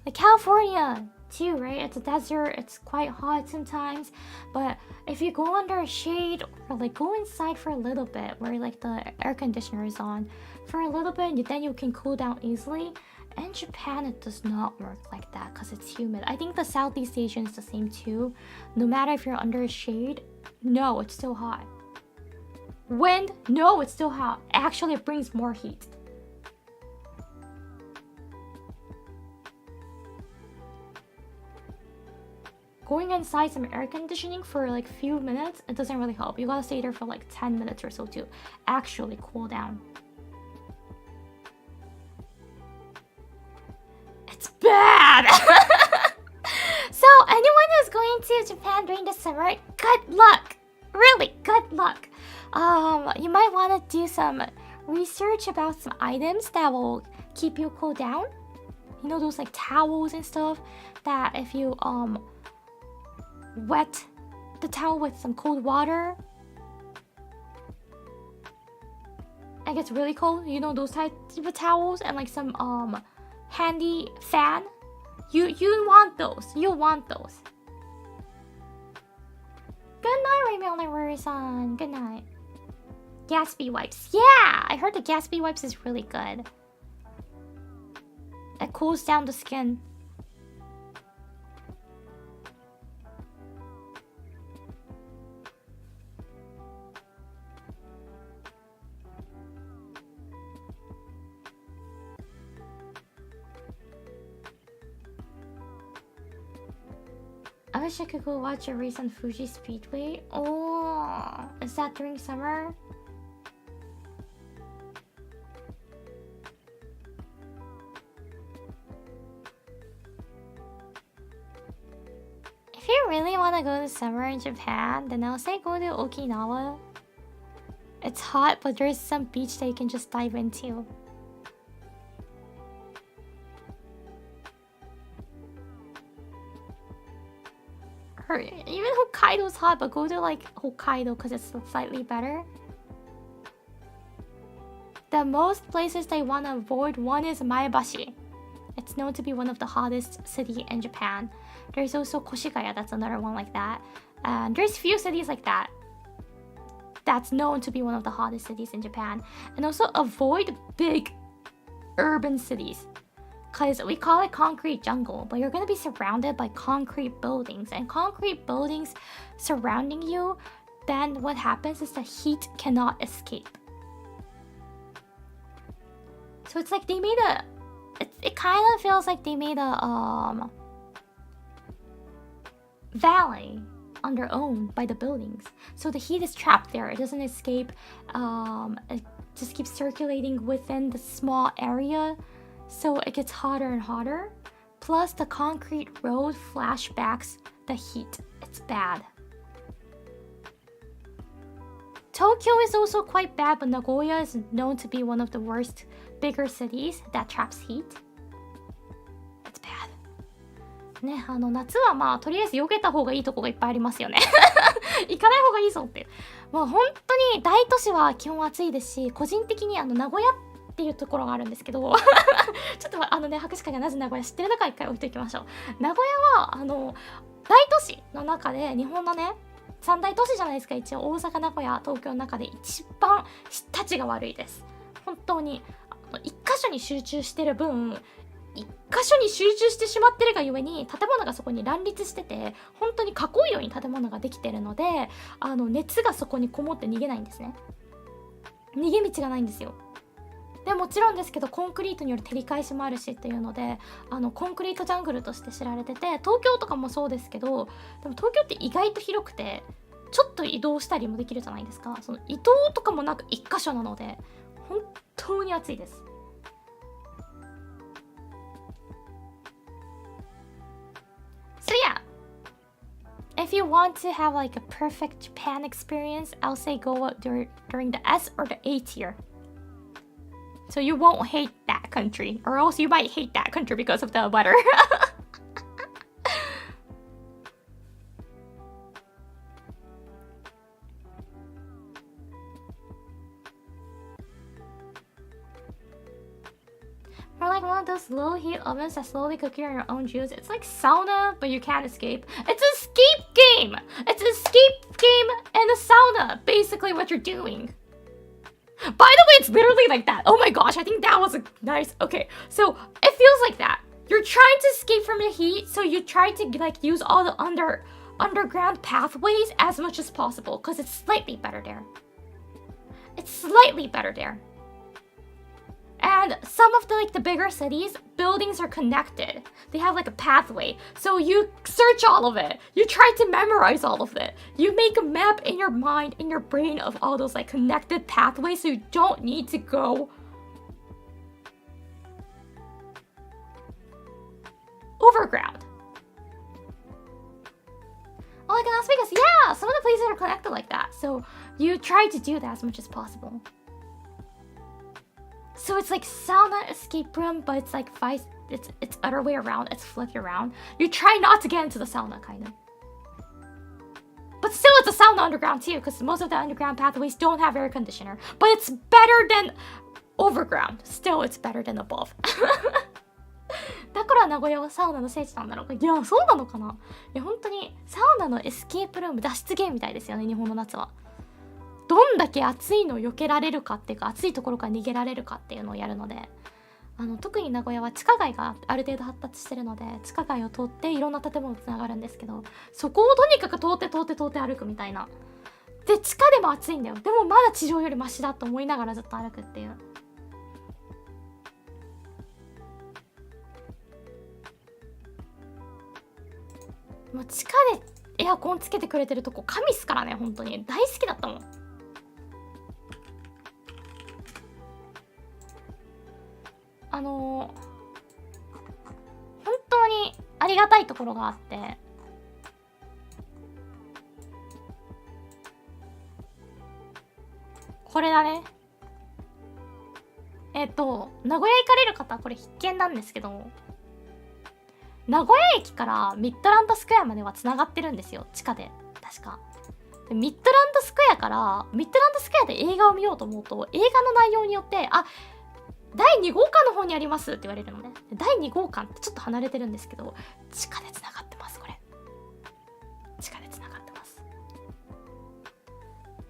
like California too, right? It's a desert. It's quite hot sometimes. But if you go under a shade or, like, go inside for a little bit where, like, the air conditioner is on for a little bit, and then you can cool down easily. In Japan, it does not work like that because it's humid. I think the Southeast Asian is the same too. No matter if you're under a shade, no, it's still hot. Wind, no, it's still hot. Actually, it brings more heat. Going inside some air conditioning for like few minutes, it doesn't really help. You gotta stay there for like 10 minutes or so to actually cool down. It's bad! So, anyone who's going to Japan during the summer, good luck! Really, good luck! You might want to do some research about some items that will keep you cool down. You know, those like towels and stuff that if you wet the towel with some cold water, it gets really cold. You know, those types of towels, and like some handy fan. You want those. You want those. Good night, Raymond. Good night. Gatsby wipes. Yeah, I heard the Gatsby wipes is really good. It cools down the skin. I wish I could go watch a race on Fuji Speedway. Oh, is that during summer? If you really want to go to summer in Japan, then I'll say go to Okinawa. It's hot, but there's some beach that you can just dive into. Or even Hokkaido's hot, but go to like Hokkaido because it's slightly better. The most places they want to avoid, one is Maebashi. It's known to be one of the hottest city in Japan. There's also Koshigaya, that's another one like that. And there's few cities like that that's known to be one of the hottest cities in Japan. And also avoid big urban cities, because we call it concrete jungle, but you're going to be surrounded by concrete buildings, and concrete buildings surrounding you, then what happens is the heat cannot escape. So it's like they made a, it kind of feels like they made a valley on their own by the buildings. So the heat is trapped there. It doesn't escape. It just keeps circulating within the small area. So it gets hotter and hotter. Plus the concrete road flashbacks the heat. It's bad. Tokyo is also quite bad, but Nagoya is known to be one of the worst bigger cities that traps heat. It's bad. ね、夏はまあとりあえず避けた方がいいとこがいっぱいありますよね。行かない方がいいぞっていう。もう本当に大都市は基本暑いですし、個人的に名古屋っていうところがあるんですけど、ちょっと博士会がなぜ名古屋知ってるのか一回置いておきましょう。名古屋は大都市の中で日本のね、三大都市じゃないですか。一応大阪、名古屋、東京の中で一番たちが悪いです。本当に一箇所に集中してる分、一箇所に集中してしまってるがゆえに建物がそこに乱立してて、本当に囲うように建物ができてるので、熱がそこにこもって逃げないんですね。逃げ道がないんですよ。でもちろんですけど、コンクリートによる照り返しもあるしっていうので、コンクリートジャングルとして知られてて、東京とかもそうですけど、でも東京って意外と広くて、ちょっと移動したりもできるじゃないですか。その移動とかもなく一箇所なので、本当に暑いです。So yeah, if you want to have like a perfect Japan experience, I'll say go out during the S or the A tier. So you won't hate that country, or else you might hate that country because of the weather. Or like one of those low heat ovens that slowly cook your own juice. It's like sauna, but you can't escape. It's an escape game! It's an escape game and a sauna, basically what you're doing. By the way, it's literally like that. Oh my gosh, I think that was a nice... Okay, so it feels like that. You're trying to escape from the heat, so you try to like use all the underground pathways as much as possible, because it's slightly better there. It's slightly better there. And some of the bigger cities, buildings are connected. They have like a pathway. So you search all of it. You try to memorize all of it. You make a map in your mind, in your brain of all those like connected pathways, so you don't need to go overground. Well, like in Las Vegas, yeah, some of the places are connected like that. So you try to do that as much as possible. So it's like sauna escape room, but it's like it's other way around. It's flipped around. You try not to get into the sauna, kind of. But still, it's a sauna underground too, because most of the underground pathways don't have air conditioner. But it's better than overground. Still, it's better than above. だから名古屋はサウナの聖地なんだろうか。いや、そうなのかな。いや、本当にサウナのエスケープルーム脱出ゲームみたいですよね、日本の夏は。どんだけ暑いのを避けられるかっていうか、暑いところから逃げられるかっていうのをやるので、特に名古屋は地下街がある程度発達してるので、地下街を通っていろんな建物つながるんですけど、そこをとにかく通って歩くみたいな。で、地下でも暑いんだよ。でもまだ地上よりマシだと思いながらずっと歩くっていう。もう地下でエアコンつけてくれてるとこ神っすからね。本当に大好きだったもん。本当にありがたいところがあって、これだね。名古屋行かれる方はこれ必見なんですけど、名古屋駅からミッドランドスクエアまではつながってるんですよ、地下で。確かでミッドランドスクエアからミッドランドスクエアで映画を見ようと思うと、映画の内容によって第2号館の方にありますって言われるのね。第2号館ってちょっと離れてるんですけど、地下でつながってます。これ地下でつながってます。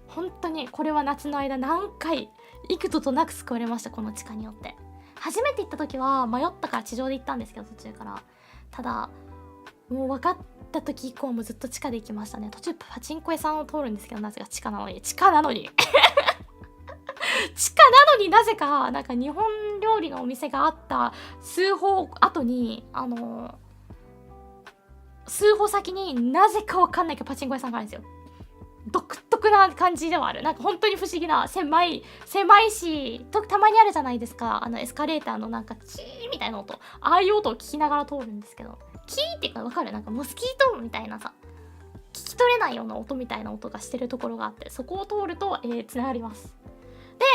本当にこれは夏の間何回幾度となく救われました、この地下によって。初めて行った時は迷ったから地上で行ったんですけど、途中から。ただもう分かった時以降もずっと地下で行きましたね。途中パチンコ屋さんを通るんですけど、なぜか地下なのに地下なのになぜかなんか日本料理のお店があった数歩後に数歩先になぜかわかんないけどパチンコ屋さんがあるんですよ。独特な感じではある。なんか本当に不思議な狭いしたまにあるじゃないですか、エスカレーターのなんかキーみたいな音、ああいう音を聞きながら通るんですけど、キーっていうかわかる、なんかモスキートみたいなさ、聞き取れないような音みたいな音がしてるところがあって、そこを通るとつながります。で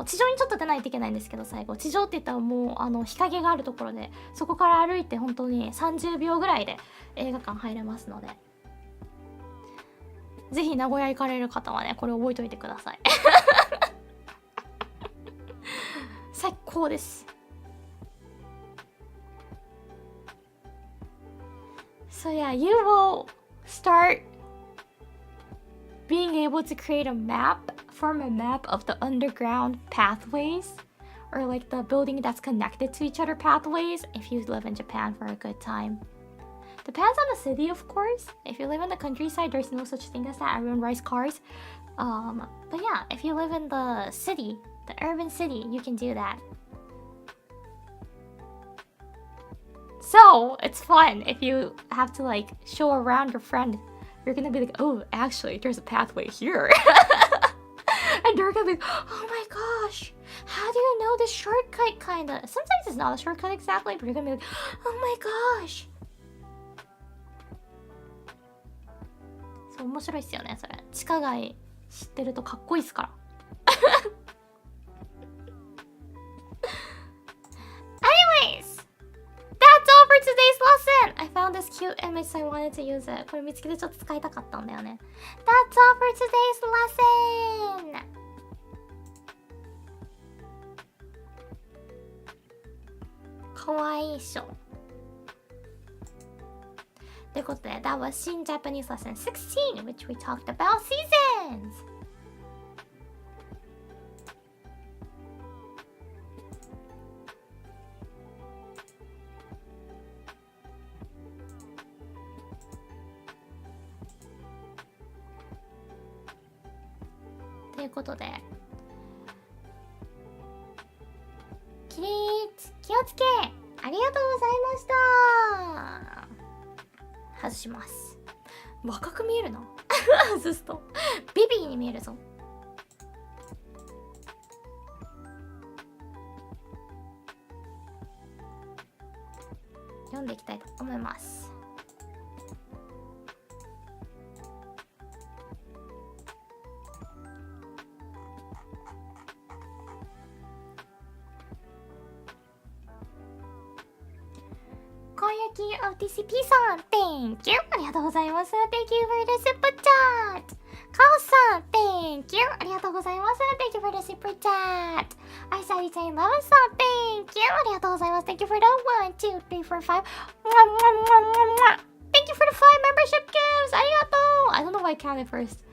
地上にちょっと出ないといけないんですけど、最後地上って言ったらもう日陰があるところで、そこから歩いて本当に30秒ぐらいで映画館入れますので、ぜひ名古屋行かれる方はね、これ覚えておいてください最高です。So yeah, you will start being able to create form a map of the underground pathways, or like the building that's connected to each other pathways, if you live in Japan for a good time. Depends on the city, of course. If you live in the countryside, there's no such thing as that. Everyone rides cars. But yeah, if you live in the city, the urban city, you can do that. So it's fun if you have to like show around your friend. You're gonna be like, oh, actually, there's a pathway here. And they're gonna be like, oh my gosh, how do you know this shortcut kinda? Sometimes it's not a shortcut exactly, but you're gonna be like, oh my gosh. そう、面白いっすよね、それ。地下街知ってるとかっこいいっすから。Anyways, that's all for today's lesson. I found this cute image, so I wanted to use it. これ見つけてちょっと使いたかったんだよね。That's all for today's lesson. かわいいっしょ。ということで、that was 新 Japanese lesson 16, in which we talked about seasons. ということで、起立、気をつけ、ありがとうございました。外します。若く見えるな外すとビビーに見えるぞ。読んでいきたいと思います。OTCP さん Thank you ありがとうございます。 Thank you for the super chat。 カオさん Thank you ありがとうございます。 Thank you for the super chat。 I saw you saying love さん Thank you ありがとうございます。 Thank you for the 1, 2, 3, 4, 5 Thank you for the 5 membership gifts ありがとう。 I don't know why I counted first。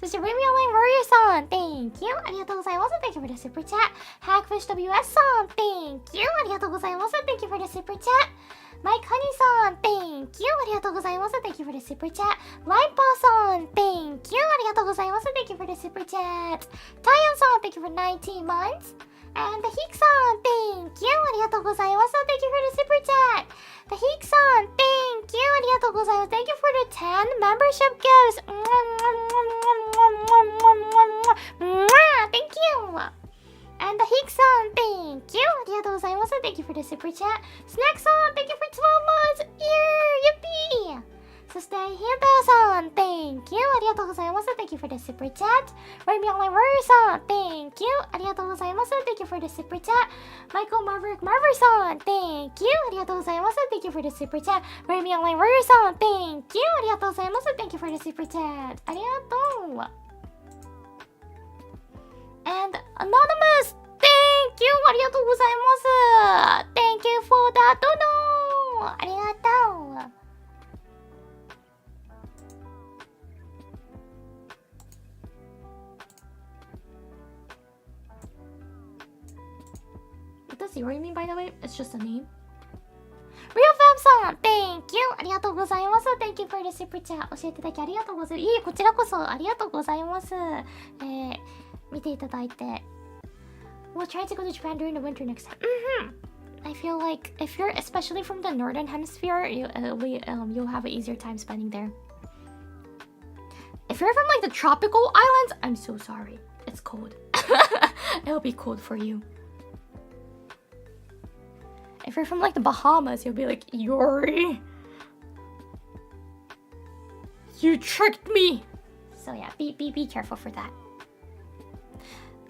そして Remy Online Warrior さん Thank you ありがとうございます。 Thank you for the super chat。 Hackfish WS さん Thank you ありがとうございます。 Thank you for the super chat。マイクハニーさん Thank you ありがとうございます。 Thank you for the super chat。 ライパーさん Thank you ありがとうございます。 Thank you for the super chat。 タイアンさん Thank you for 19 months。 And the Hick さん Thank you ありがとうございます。 Thank you for the super chat。 The Hick さん Thank you ありがとうござ Japan membership gifts. Thank you. And the Hik-san, thank you. ありがとうございます。Thank you for the super chat. Snack-san, thank you for 12 months. Yippee! そして、ヒントさん、thank you. ありがとうございます。Thank you for the super chat. Raimi Online Warrior さん、thank you. ありがとうございます。Thank you for the super chat. Michael Maverick Marver さん、thank you. ありがとうございます。Thank you for the super chat. Raimi Online Warrior さん、thank you. ありがとうございます。Thank you for the super chat. ありがとう。And Anonymous, thank you. ありがとうございます。Thank you for that dono. ありがとう。What does Yori mean, by the way? It's just a name. Real Fam さん Thank you! ありがとうございます。Thank you for the super chat. 教えていただきありがとうございます。いえ、こちらこそありがとうございます。見ていただいて。We'll try to go to Japan during the winter next time. I feel like if you're especially from the northern hemisphere, you'll have an easier time spending there. If you're from like the tropical islands, I'm so sorry. It's cold. It'll be cold for you. If you're from like the Bahamas, you'll be like, Yori, you tricked me. So yeah, be careful for that.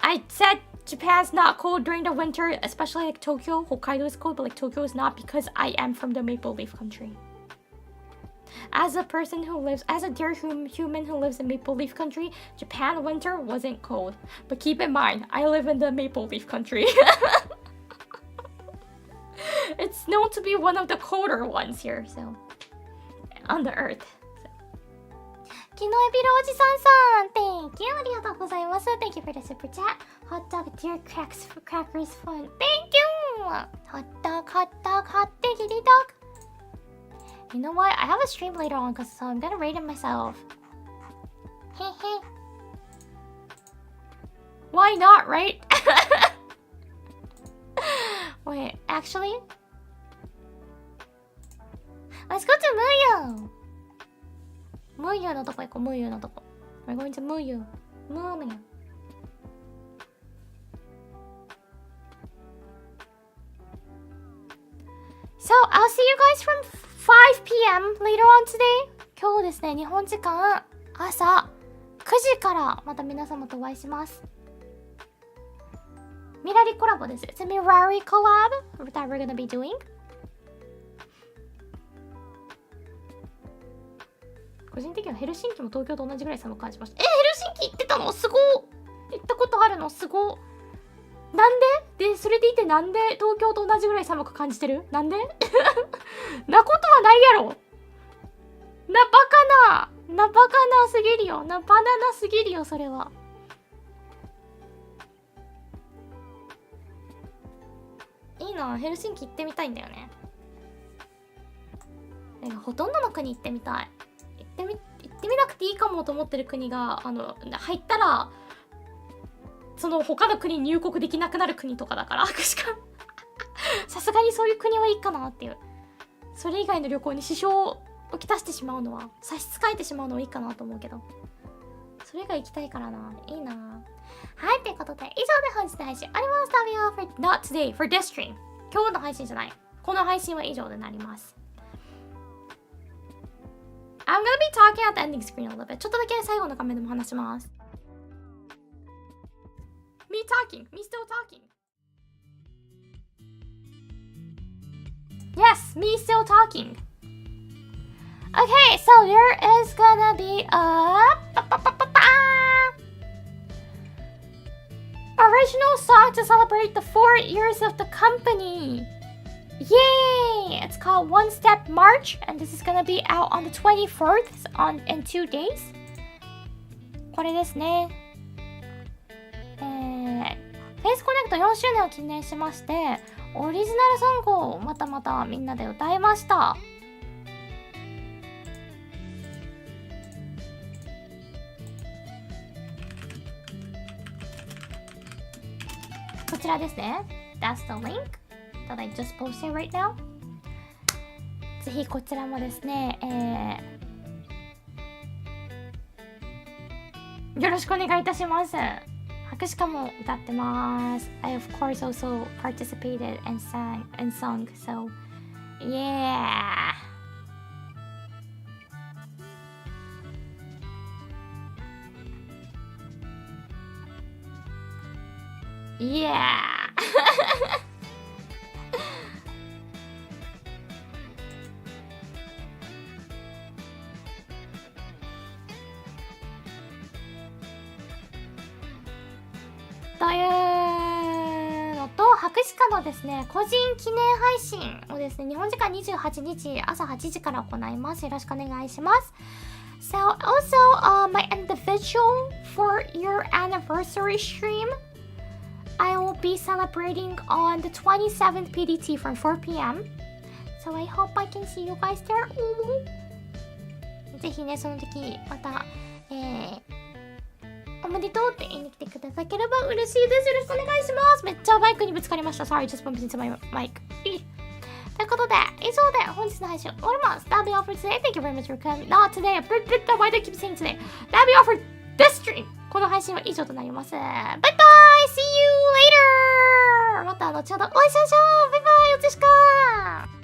I said Japan's not cold during the winter, especially like Tokyo. Hokkaido is cold, but like Tokyo is not because I am from the Maple Leaf Country. As a person who lives, as a dear human who lives in Maple Leaf Country, Japan winter wasn't cold. But keep in mind, I live in the Maple Leaf Country. It's known to be one of the colder ones here, so on the earth. 昨日エビロおじさんさん Thank you ありがとうございます Thank you for the super chat. Hot dog dear crackers fun. Thank you. Hot dog hot diggity dog. You know what? I have a stream later on so I'm gonna rate it myself. Hey. Why not, right? Wait, actually? Let's go to Muyo! Muyo のとこ行こう、Muyo のとこ。We're going to Muyo. Muyo. So, I'll see you guys from 5 p.m. later on today. 今日ですね、日本時間朝9時からまた皆様とお会いします。ミラリコラボです。It's a Mirari collab that we're gonna be doing. 個人的にはヘルシンキも東京と同じぐらい寒く感じました。ヘルシンキ行ってたのすご行ったことあるのすごなんでそれでいてなんで東京と同じぐらい寒く感じてるなんでなことはないやろなバカなすぎるよバナナすぎるよそれはいいなヘルシンキ行ってみたいんだよねほとんどの国行ってみたい行ってみなくていいかもと思ってる国が入ったらその他の国に入国できなくなる国とかだからさすがにそういう国はいいかなっていうそれ以外の旅行に支障をきたしてしまうのは差し支えてしまうのはいいかなと思うけどそれが行きたいからないいなはいということで以上で本日の配信あります。 Not today for this stream 今日の配信じゃないこの配信は以上でなります。I'm gonna be talking at the ending screen a little bit. ちょっとだけ最後の画面でも話します。Me talking. Me still talking. Yes, me still talking. Okay, so there is gonna be a original song to celebrate the 4 years of the company. Yay! It's called One Step March, and this is gonna be out on the 24th in 2 days. これですね。Heiz Connect 4周年を記念しまして、オリジナルソングをまたみんなで歌いました。こちらですね。That's the link that I just posted right now. ぜひこちらもですね、よろしくお願いいたします。白鹿も歌ってます。I of course also participated and sung, so yeah. Yeah. というのと、白鹿のですね、個人記念配信をですね、日本時間28日朝8時から行います。よろしくお願いします。So also, my individual for your anniversary stream, I will be celebrating on the 27th PDT from 4 p.m. So I hope I can see you guys there. ぜひね、その時また、おめでとうって言いに来てくださければ嬉しいです。よろしくお願いします。めっちゃバイクにぶつかりました。Sorry, just bumped into my mic. ということで、以上で本日の配信終わります。That'll be all for today. Thank you very much for coming. Not today. Why do I keep saying today? That'll be all for this stream. この配信は以上となります。バイバイ !See you later! また後ほどお会いしましょうバイバイおつしかー